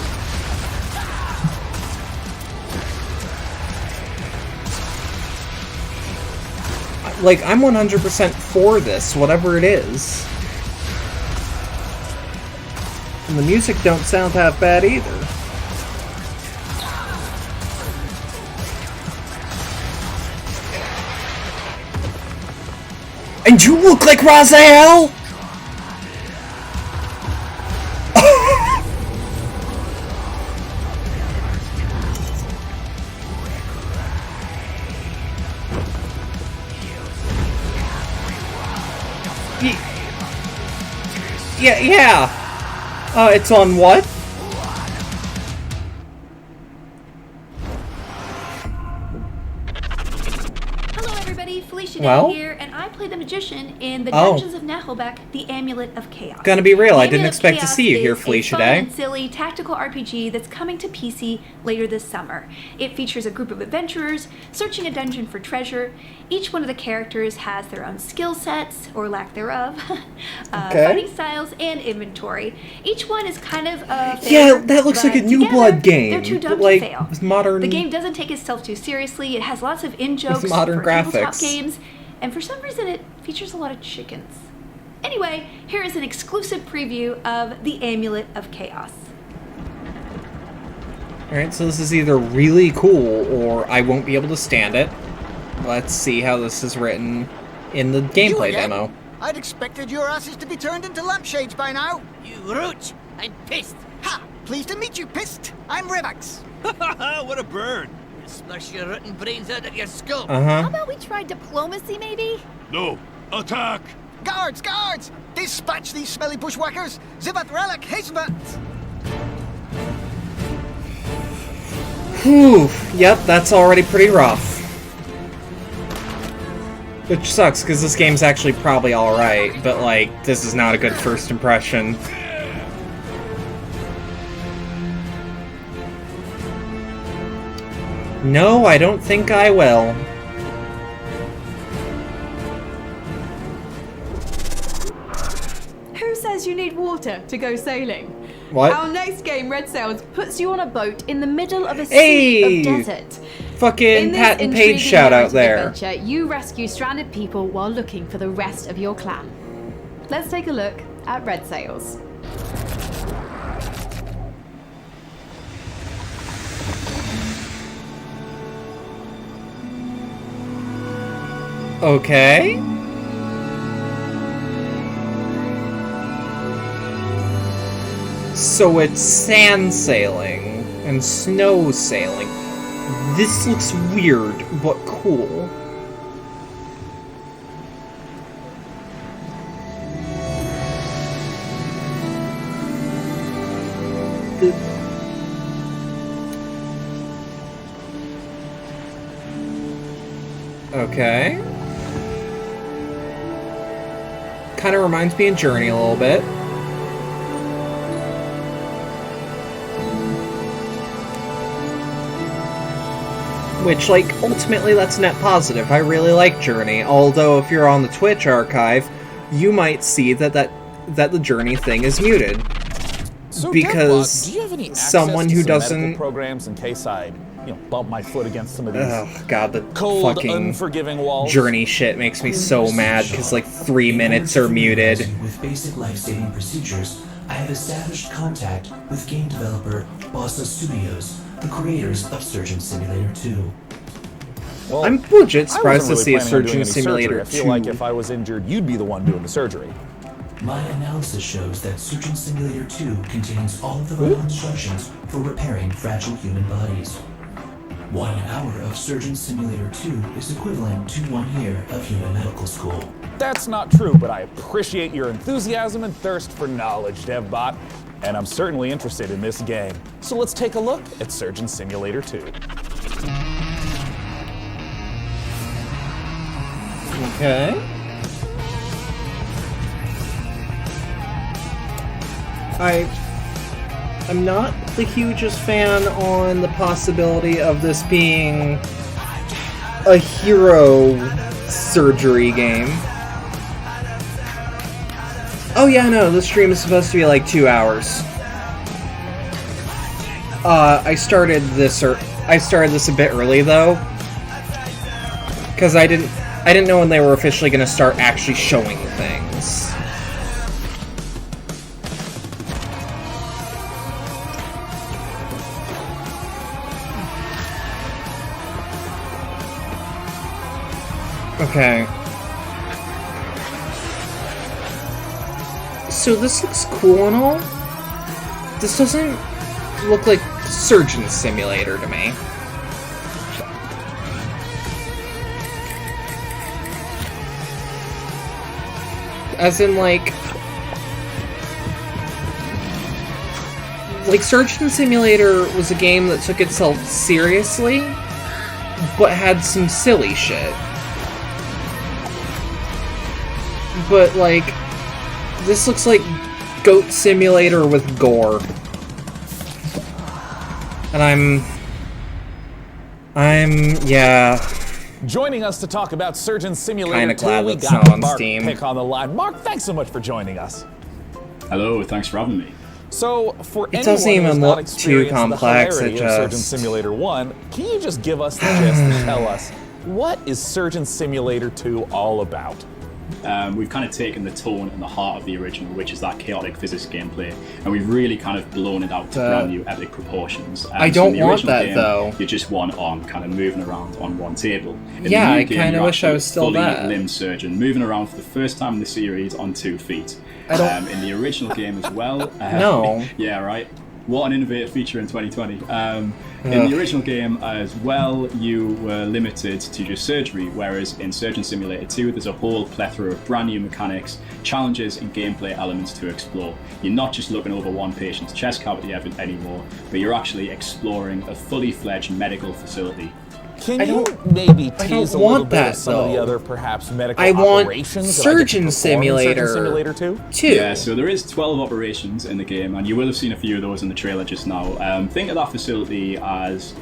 Like, I'm 100% for this, whatever it is. And the music don't sound half bad either. And you look like Raziel! Yeah. It's on what? Hello everybody, Felicia Day Well? here, and I play the magician in the Oh. Dungeons of Nahelbeck, the Amulet of Chaos. Gonna be real, The I didn't Amulet of expect to Chaos see you here, is Felicia a fun Day. and silly tactical RPG that's coming to PC later this summer. It features a group of adventurers searching a dungeon for treasure. Each one of the characters has their own skill sets, or lack thereof, Okay. fighting styles, and inventory. Each one is kind of a Yeah, failure, that looks like a but New together, Blood game, They're too dumb but, like, to fail. with modern- The game doesn't take itself too seriously. It has lots of in-jokes With modern for tabletop graphics. games, and for some reason it features a lot of chickens. Anyway, here is an exclusive preview of the Amulet of Chaos. Alright, so this is either really cool or I won't be able to stand it. Let's see how this is written in the gameplay again? demo. I'd expected your asses to be turned into lampshades by now. You roach! I'm pissed! Ha! Pleased to meet you, Pissed. I'm Rivax. What a bird! Smash your rotten brains out of your skull! Uh-huh. How about we try diplomacy, maybe? No! Attack! Guards, guards! Dispatch these smelly bushwhackers! Zivat Relic, Hisvat! Whew, yep, that's already pretty rough. Which sucks, because this game's actually probably alright, but, like, this is not a good first impression. No, I don't think I will. Who says you need water to go sailing? What? Our next game, Red Sails, puts you on a boat in the middle of a Hey! sea of desert. Fucking In this Pat and Paige intriguing shout out narrative there. adventure, you rescue stranded people while looking for the rest of your clan. Let's take a look at Red Sails. Okay. So it's sand sailing and snow sailing. This looks weird, but cool. Okay. Kind of reminds me of Journey a little bit. Which, like, ultimately that's net positive. I really like Journey, although if you're on the Twitch archive, you might see that the Journey thing is muted. So, because do you have any someone access to who some doesn't... medical programs in case I, bump my foot against some of these Oh god, the cold, fucking unforgiving walls? Journey shit makes me so mad, because like 3 minutes are muted. With basic life-saving procedures, I have established contact with game developer Bossa Studios, the creators of Surgeon Simulator 2. Well, I'm legit I surprised wasn't to see a really planning on doing Surgeon any Simulator surgery. I feel 2. like if I was injured, you'd be the one doing the surgery. My analysis shows that Surgeon Simulator 2 contains all of the vital instructions for repairing fragile human bodies. 1 hour of Surgeon Simulator 2 is equivalent to 1 year of human medical school. That's not true, but I appreciate your enthusiasm and thirst for knowledge, DevBot. And I'm certainly interested in this game. So let's take a look at Surgeon Simulator 2. Okay. I'm not the hugest fan on the possibility of this being a hero surgery game. Oh yeah, no, this stream is supposed to be like 2 hours. I started this a bit early though, because I didn't know when they were officially going to start actually showing things. Okay. So this looks cool and all. This doesn't look like Surgeon Simulator to me. As in, like Surgeon Simulator was a game that took itself seriously, but had some silly shit. But, like, this looks like Goat Simulator with gore. And yeah. Joining us to talk about Surgeon Simulator Kinda 2, glad we that's got not on Mark Steam. Pick on the line. Mark, thanks so much for joining us. Hello, thanks for having me. So, for It anyone doesn't who's even not look too experienced complex, the hilarity it of Surgeon just- Simulator 1, can you just give us the gist and tell us, what is Surgeon Simulator 2 all about? We've kind of taken the tone and the heart of the original, which is that chaotic physics gameplay, and we've really kind of blown it out to brand new epic proportions. I so don't in the want original that, game, though. You're just one arm kind of moving around on one table. In the Yeah, new I game, kinda you're wish I actually was still fully that. limbed surgeon, moving around for the first time in the series on 2 feet. I don't- In the original game as well. No. Yeah, right. What an innovative feature in 2020. In Ugh. the original game as well, you were limited to just surgery, whereas in Surgeon Simulator 2, there's a whole plethora of brand new mechanics, challenges, and gameplay elements to explore. You're not just looking over one patient's chest cavity anymore, but you're actually exploring a fully fledged medical facility. Can you maybe I tease don't a little want bit that, of some of the though. other perhaps medical I want operations that I get to Surgeon perform in Simulator Surgeon Simulator 2? Yeah, so there is 12 operations in the game, and you will have seen a few of those in the trailer just now. Think of that facility as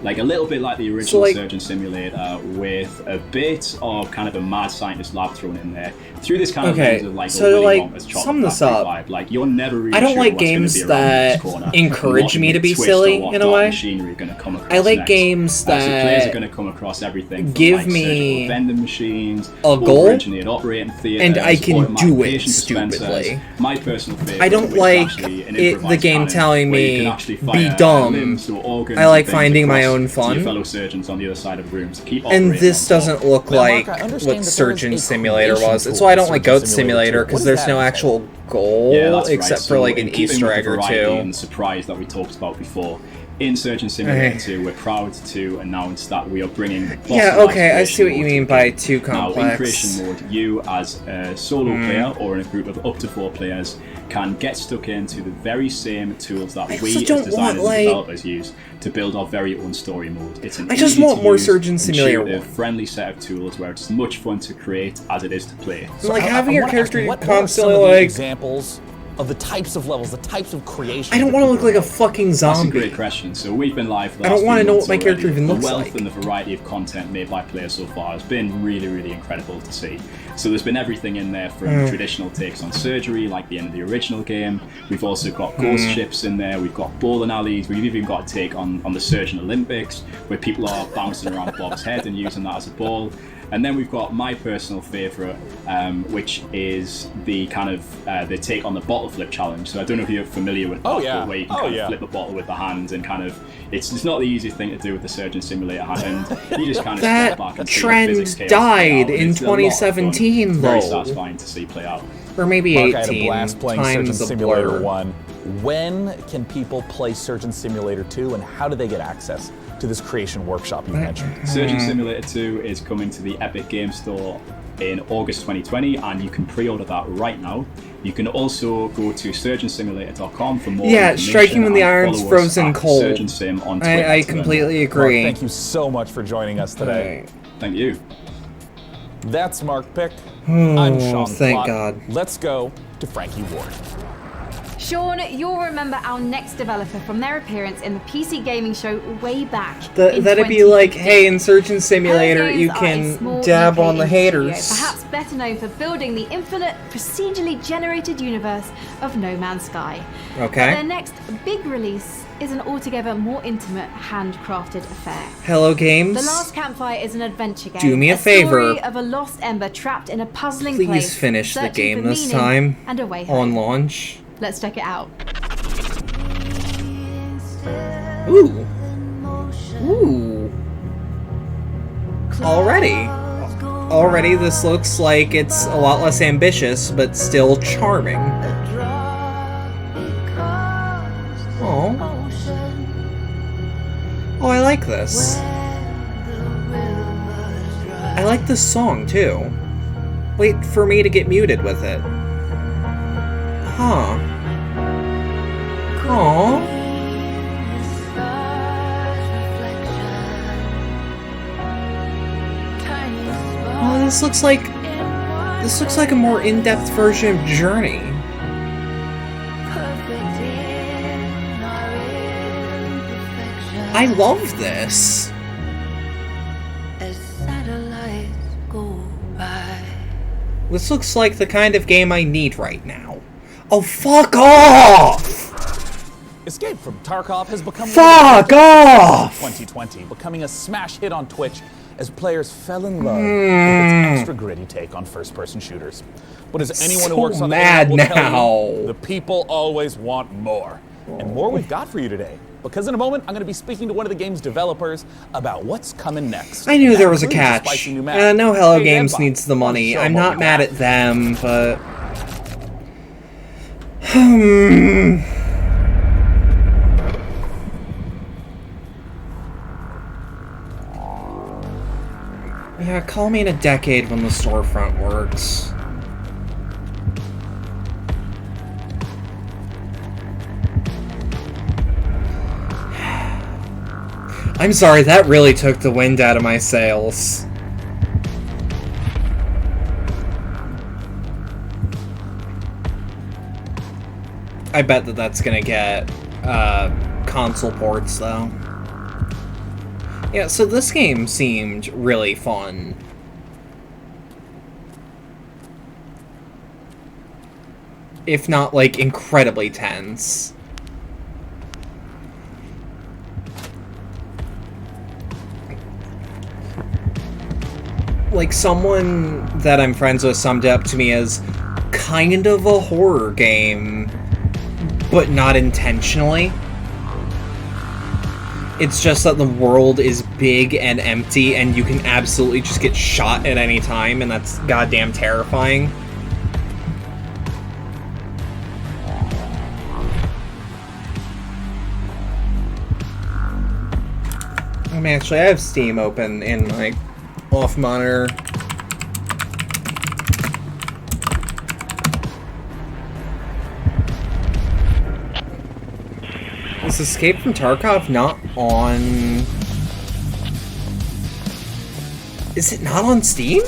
like a little bit like the original like- Surgeon Simulator, with a bit of kind of a mad scientist lab thrown in there through this kind of Okay, lens of like so, a Willy like, Wonka's chocolate sum this factory up. vibe. Like you're never really I don't sure like what's gonna games be around that this corner, encourage and me what to be twist or silly, what in a dark way. machinery are gonna come across I like next. games So players that are going to come across everything from give like me surgical vending machines, a goal, over-engineered operating theaters, and I can automatic do it patient dispensers. stupidly. My personal favorite, I don't which is like actually an the improvised game cannon, telling where you me, can actually be fire dumb. limbs or organs I like and things finding my across own to fun. your fellow surgeons on the other side of the room to keep And operating this on top. doesn't look Now, like Mark, I understand what that there Surgeon is a Simulator creation was. That's tool why I for don't like Surgeon Goat Simulator, What because does there's that no entail? actual goal, Yeah, that's except right. for like So an in keeping Easter with egg the or variety two. and the surprise that we talked about before, in Surgeon Simulator 2, we're proud to announce that we are bringing Yeah, boss-sized okay, I see what creation you mode mean to the by game. too Now, in complex. creation mode, you as a solo player or in a group of up to 4 players can get stuck into the very same tools that we also as don't designers want, and like- developers use to build our very own story mode. It's an I just want more easy-to-use, Surgeon Simulator intuitive, 1. friendly set of tools where it's as much fun to create as it is to play. Like, having your wanna character ask, what are constantly, some of the like- examples of the types of levels, the types of creation. I don't want to look like a fucking That's a zombie. great question. So we've been live for the I don't last wanna few know months what my character already. even looks The wealth like. and the variety of content made by players so far has been really, really incredible to see. So there's been everything in there from traditional takes on surgery, like the end of the original game. We've also got ghost ships in there. We've got bowling alleys. We've even got a take on the Surgeon Olympics, where people are bouncing around Bob's head and using that as a ball. And then we've got my personal favourite, which is the kind of the take on the bottle flip challenge. So I don't know if you're familiar with that, Oh, yeah. but where you can Oh, kind yeah. of flip a bottle with the hand and kind of it's not the easiest thing to do with the Surgeon Simulator hand. And you just kind of step back That and see the trend physics chaos died play out, and in it's a lot of fun. 2017, Very though. satisfying to see play out. Or maybe Mark, 18 I had a blast playing Surgeon times a Simulator blur. 1. When can people play Surgeon Simulator 2, and how do they get access to this creation workshop you mentioned? Surgeon Simulator 2 is coming to the Epic Game Store in August 2020, and you can pre-order that right now. You can also go to surgeonsimulator.com for more Yeah, information. striking when the and iron's follow us frozen at cold. Surgeon Sim on Twitter I to learn completely more. agree. Mark, thank you so much for joining us today. Thank you. That's Mark Pick. Oh, I'm Sean thank Plott. God. Let's go to Frankie Ward. Sean, you'll remember our next developer from their appearance in the PC gaming show way back. in That'd be like, 2015. hey, in Surgeon Simulator, Her you games are a can small dab UK on the indie haters. studio, perhaps better known for building the infinite, procedurally generated universe of No Man's Sky. Okay. But their next big release is an altogether more intimate, handcrafted affair. Hello, games. The Last Campfire is an adventure game. Do me a favor. Story of a lost ember trapped in a puzzling place. Please finish the game this time. And a way home. On launch. Let's check it out. Ooh. Ooh. Already this looks like it's a lot less ambitious, but still charming. Oh. Oh, I like this. I like this song, too. Wait for me to get muted with it. Huh. Aww. Oh, this looks like a more in-depth version of Journey. I love this. This looks like the kind of game I need right now. Oh, fuck off! Escape from Tarkov has become Fuck off! 2020, becoming a smash hit on Twitch as players fell in love with its extra gritty take on first-person shooters. But as anyone who works on the internet will tell you, the people always want more. And more we've got for you today. Because in a moment, I'm going to be speaking to one of the game's developers about what's coming next. I knew there was a catch. And I know Hello Games needs the money. I'm not mad at them, but... Yeah, call me in a decade when the storefront works. I'm sorry, that really took the wind out of my sails. I bet that that's gonna get console ports, though. Yeah, so this game seemed really fun. If not, like, incredibly tense. Like, someone that I'm friends with summed it up to me as kind of a horror game, but not intentionally. It's just that the world is big and empty, and you can absolutely just get shot at any time, and that's goddamn terrifying. I mean, actually, I have Steam open in my off monitor. Is Escape from Tarkov not on... Is it not on Steam?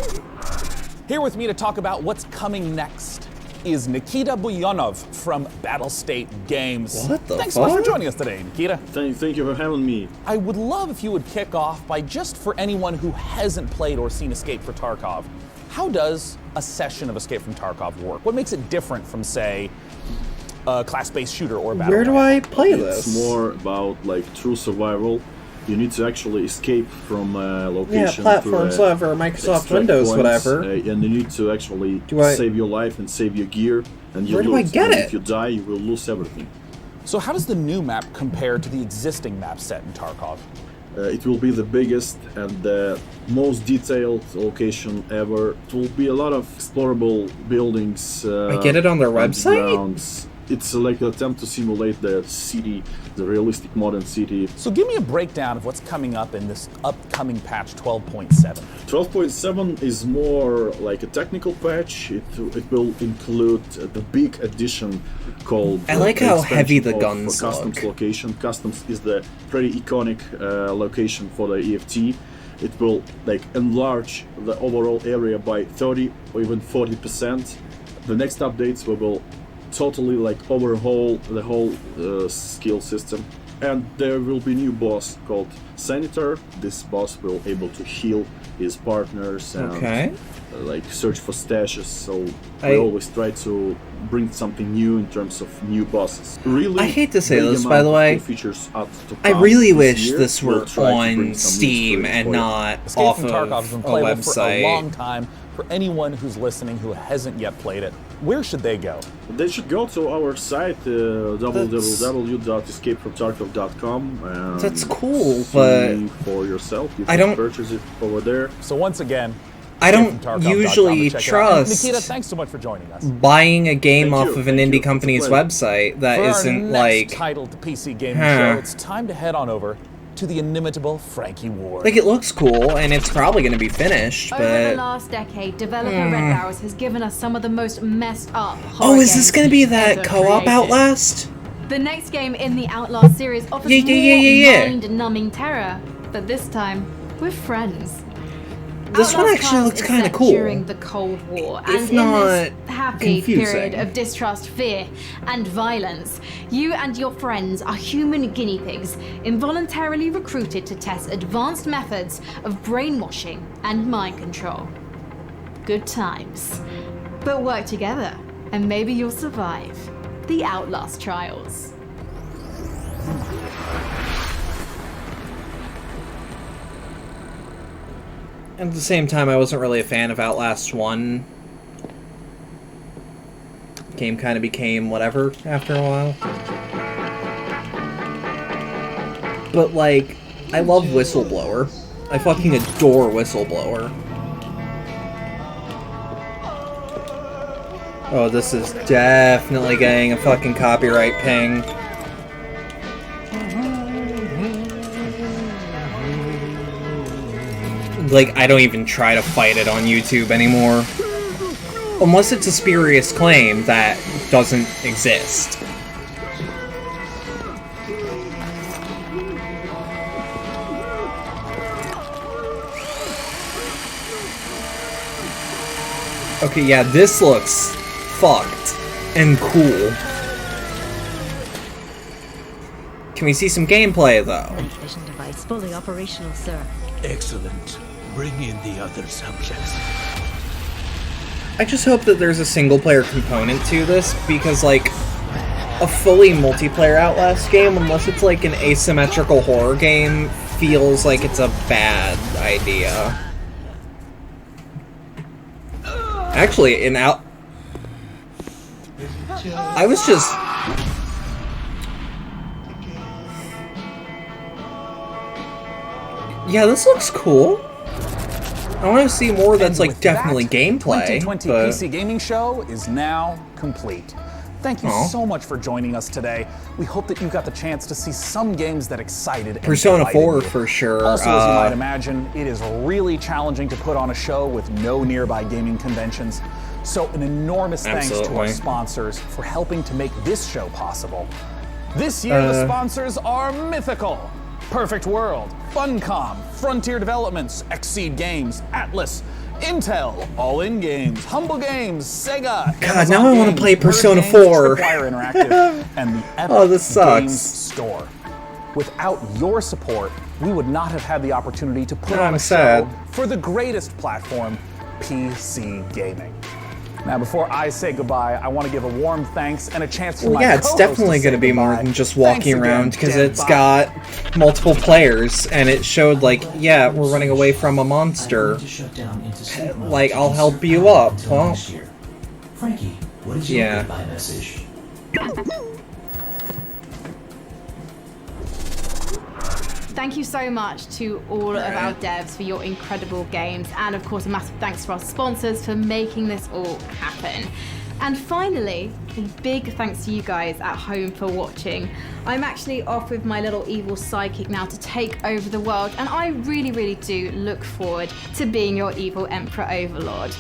Here with me to talk about what's coming next is Nikita Buyanov from Battlestate Games. What the Thanks so much for joining us today, Nikita. Thank you for having me. I would love if you would kick off by, just for anyone who hasn't played or seen Escape from Tarkov, how does a session of Escape from Tarkov work? What makes it different from, say, a class-based shooter or a battle? Where do I play this? It's more about like true survival. You need to actually escape from a location. Yeah, platforms, whatever, Microsoft Windows, points, whatever. And you need to actually save your life and save your gear. And you Where do I get it? If you die, you will lose everything. So how does the new map compare to the existing map set in Tarkov? It will be the biggest and the most detailed location ever. It will be a lot of explorable buildings. I get it on their website? Grounds. It's like an attempt to simulate the city, the realistic modern city. So give me a breakdown of what's coming up in this upcoming patch 12.7. 12.7 is more like a technical patch. It will include the big addition called... I like how heavy the guns look. Customs location. Customs is the pretty iconic location for the EFT. It will like enlarge the overall area by 30 or even 40%. The next updates will totally like overhaul the whole skill system. And there will be a new boss called Senator. This boss will able to heal his partners and like search for stashes. So we always try to bring something new in terms of new bosses. Really, I hate to say big this, amount by the of way. cool features up to I come really wish year. this were We'll try to bring on some new Steam story and for you. not Escape off from of Tarkov has been a playable for a website. long time. For anyone who's listening who hasn't yet played it, where should they go? They should go to our site, www.escapefromtarkov.com. And That's cool, see but for yourself, you I can don't- purchase it over there. So once again, I don't escapefromtarkov.com to usually check it out. And trust Nikita, thanks so much for joining us. buying a game Thank off you, of an thank indie you. It's a company's pleasure. website that For our isn't next like titled PC gaming Huh. show, it's time to head on over to the inimitable Frankie Ward. it looks cool and it's probably going to be finished, Over the but last decade, developer Red Barrels has given us some of the most messed up oh, horror is this games going to be that ever co-op created. Outlast? The next game in the Outlast series offers Yeah. more mind-numbing terror, but this time with friends. This one Outlast actually Trials looks is kind of set cool. during the Cold War, If and in not this happy confusing. period of distrust, fear, and violence, you and your friends are human guinea pigs, involuntarily recruited to test advanced methods of brainwashing and mind control. Good times. But work together, and maybe you'll survive the Outlast trials. At the same time, I wasn't really a fan of Outlast 1. Game kind of became whatever after a while. But, like, I love Whistleblower. I fucking adore Whistleblower. Oh, this is definitely getting a fucking copyright ping. Like, I don't even try to fight it on YouTube anymore. Unless it's a spurious claim that doesn't exist. Okay, yeah, this looks fucked and cool. Can we see some gameplay, though? Vision device fully operational, sir. Excellent. Bring in the other subjects. I just hope that there's a single-player component to this, because, like, a fully multiplayer Outlast game, unless it's, like, an asymmetrical horror game, feels like it's a bad idea. Actually, I was just... Yeah, this looks cool. I want to see more that's, like, definitely gameplay. 2020 but... PC Gaming Show is now complete. Thank you Aw. so much for joining us today. We hope that you got the chance to see some games that excited and Persona delighted 4 you. for sure. Also, as you might imagine, it is really challenging to put on a show with no nearby gaming conventions. So an enormous thanks to our Absolutely. sponsors for helping to make this show possible. This year, the sponsors are Mythical, Perfect World, Funcom, Frontier Developments, Xseed Games, Atlas, Intel, All In Games, Humble Games, Sega. God, Amazon now I want to Games, play Bird Persona Games, 4. Tripwire Interactive, and the Epic Oh, this sucks. Games Store. Without your support, we would not have had the opportunity to put I'm on a sad. show for the greatest platform, PC gaming. Now, before I say goodbye, I want to give a warm thanks and a chance for Well, my yeah, it's co-host definitely to going to say be more goodbye. than just Thanks walking again, around, because Dan it's Bach. got multiple players, and it showed, like, yeah, we're running away from a monster. Like, I'll help you up, huh? Frankie, what is your Yeah. goodbye message? Thank you so much to all of our devs for your incredible games, and of course a massive thanks to our sponsors for making this all happen. And finally, a big thanks to you guys at home for watching. I'm actually off with my little evil sidekick now to take over the world, and I really do look forward to being your evil Emperor Overlord.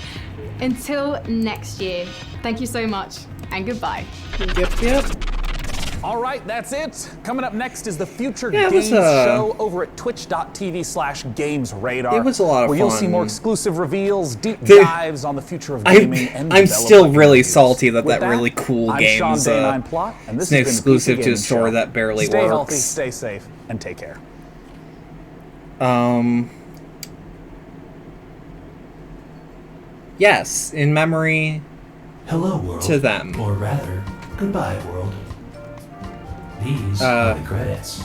Until next year, thank you so much, and goodbye. Yep. All right, that's it. Coming up next is the Future Yeah, Games Show over at twitch.tv/GamesRadar. It was a lot of where you'll fun. see more exclusive reveals, deep dives on the future of gaming, and I'm developer still really interviews. salty that With that really cool I'm game Sean is Day9 Plot, and this an has been the exclusive PC to a Gaming store Show. that barely stay works. Healthy, stay safe, and take care. Yes, in memory. Hello, world. To them. Or rather, goodbye, world. These are the credits.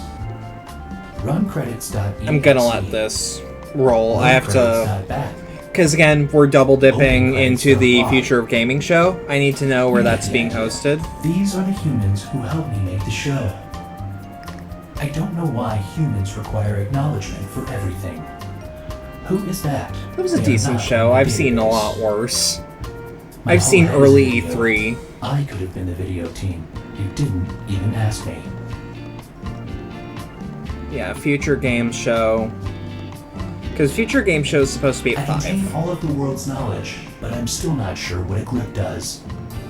Run credits.exe. I'm gonna let this roll. I have to. Run Because again, we're double dipping into the Future of Gaming show. I need to know where that's being hosted. These are the humans who helped me make the show. I don't know why humans require acknowledgement for everything. Who is that? It was a They are decent not show. in the I've seen a database. lot worse. My I've whole seen head is early video. E3. I could have been the video team. You didn't even ask me. Yeah, Future Games show. Because Future Game Show is supposed to be I at 5. contain all of the world's knowledge, but I'm still not sure what a glyph does.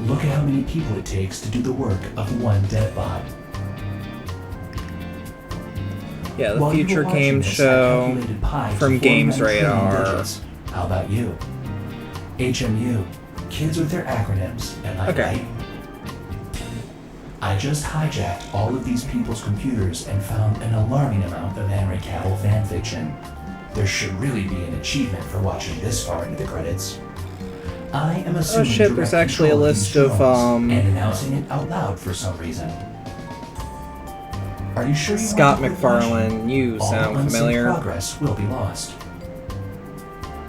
Look at how many people it takes to do the work of one dev bot. Yeah, the While you Future were watching Game this, I Show calculated pi to from 49 Games trillion Radar. digits. How about you? HMU, kids with their acronyms, am I right? I just hijacked all of these people's computers and found an alarming amount of Henry Cavill fanfiction. There should really be an achievement for watching this far into the credits. I am assuming shit, there's direct actually a control list these of, drones and announcing it out loud for some reason. Are you sure you Scott want to quit watching? McFarlane, you All sound unsaved familiar. progress will be lost.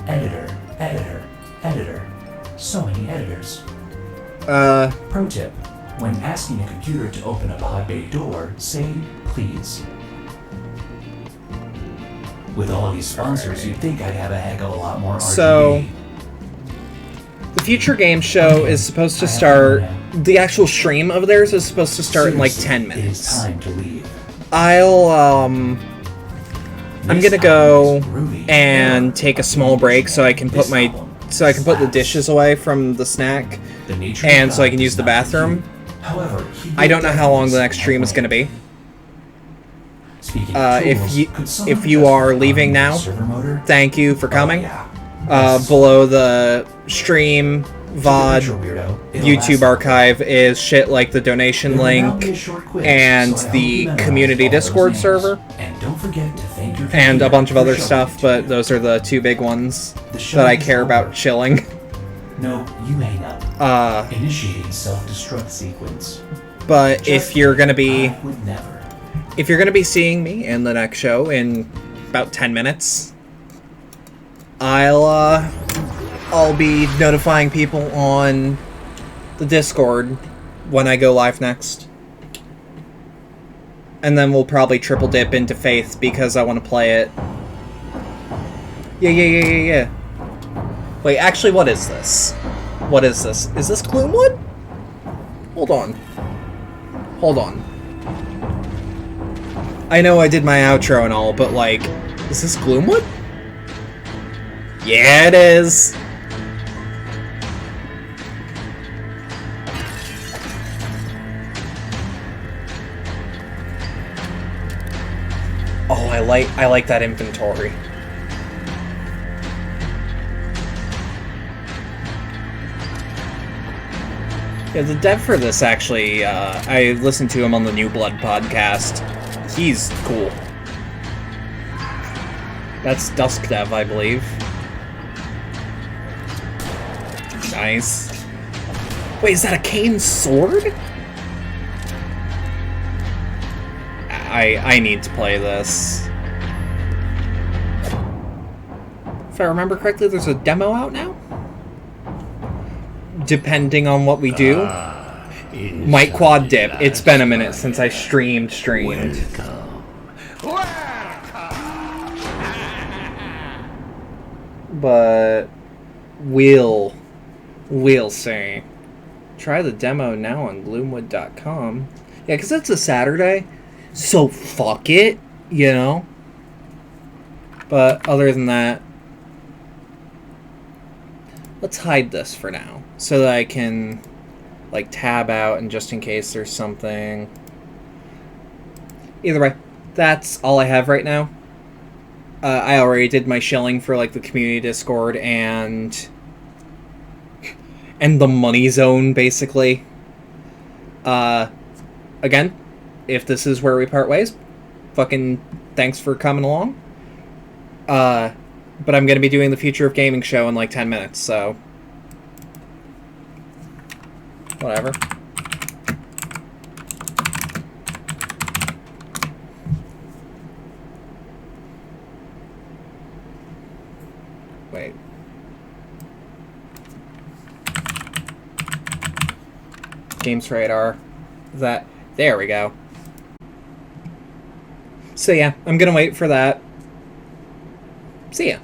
Editor, editor, editor. So many editors. Pro tip. When asking a computer to open a pod bay door, say please. With all these sponsors, you'd think I'd have a heck of a lot more RGB. So, the Future Game Show is supposed to start. The actual stream of theirs is supposed to start in like 10 minutes. It is time to leave. I'm gonna go and take a small break so I can put the dishes away from the snack, and so I can use the bathroom. However, I don't know how long the next stream is gonna be. If you are leaving now, thank you for coming. Below the stream VOD YouTube archive is shit like the donation link and the community Discord server and a bunch of other stuff, but those are the two big ones that I care about chilling. No, you hang up. Initiating self-destruct sequence. But if you're gonna be I would never. if you're gonna be seeing me in the next show in about 10 minutes, I'll be notifying people on the Discord when I go live next. And then we'll probably triple dip into Faith because I want to play it. Yeah. Wait, actually, what is this? What is this? Is this Gloomwood? Hold on. I know I did my outro and all, but like, is this Gloomwood? Yeah, it is. Oh, I like that inventory. Yeah, the dev for this actually, I listened to him on the New Blood podcast. He's cool. That's Dusk Dev, I believe. Nice. Wait, is that a cane sword? I need to play this. If I remember correctly, there's a demo out now? Depending on what we do. Might quad dip. It's been a minute since I streamed. But we'll see. Try the demo now on gloomwood.com. Yeah, because it's a Saturday, so fuck it, you know? But other than that, let's hide this for now, so that I can, like, tab out, and just in case there's something... Either way, that's all I have right now. I already did my shilling for, like, the community Discord and the money zone, basically. Again, if this is where we part ways, fucking thanks for coming along. But I'm gonna be doing the Future of Gaming show in, like, 10 minutes, so... whatever. Wait. Games Radar. That... there we go. So yeah, I'm gonna wait for that. See ya.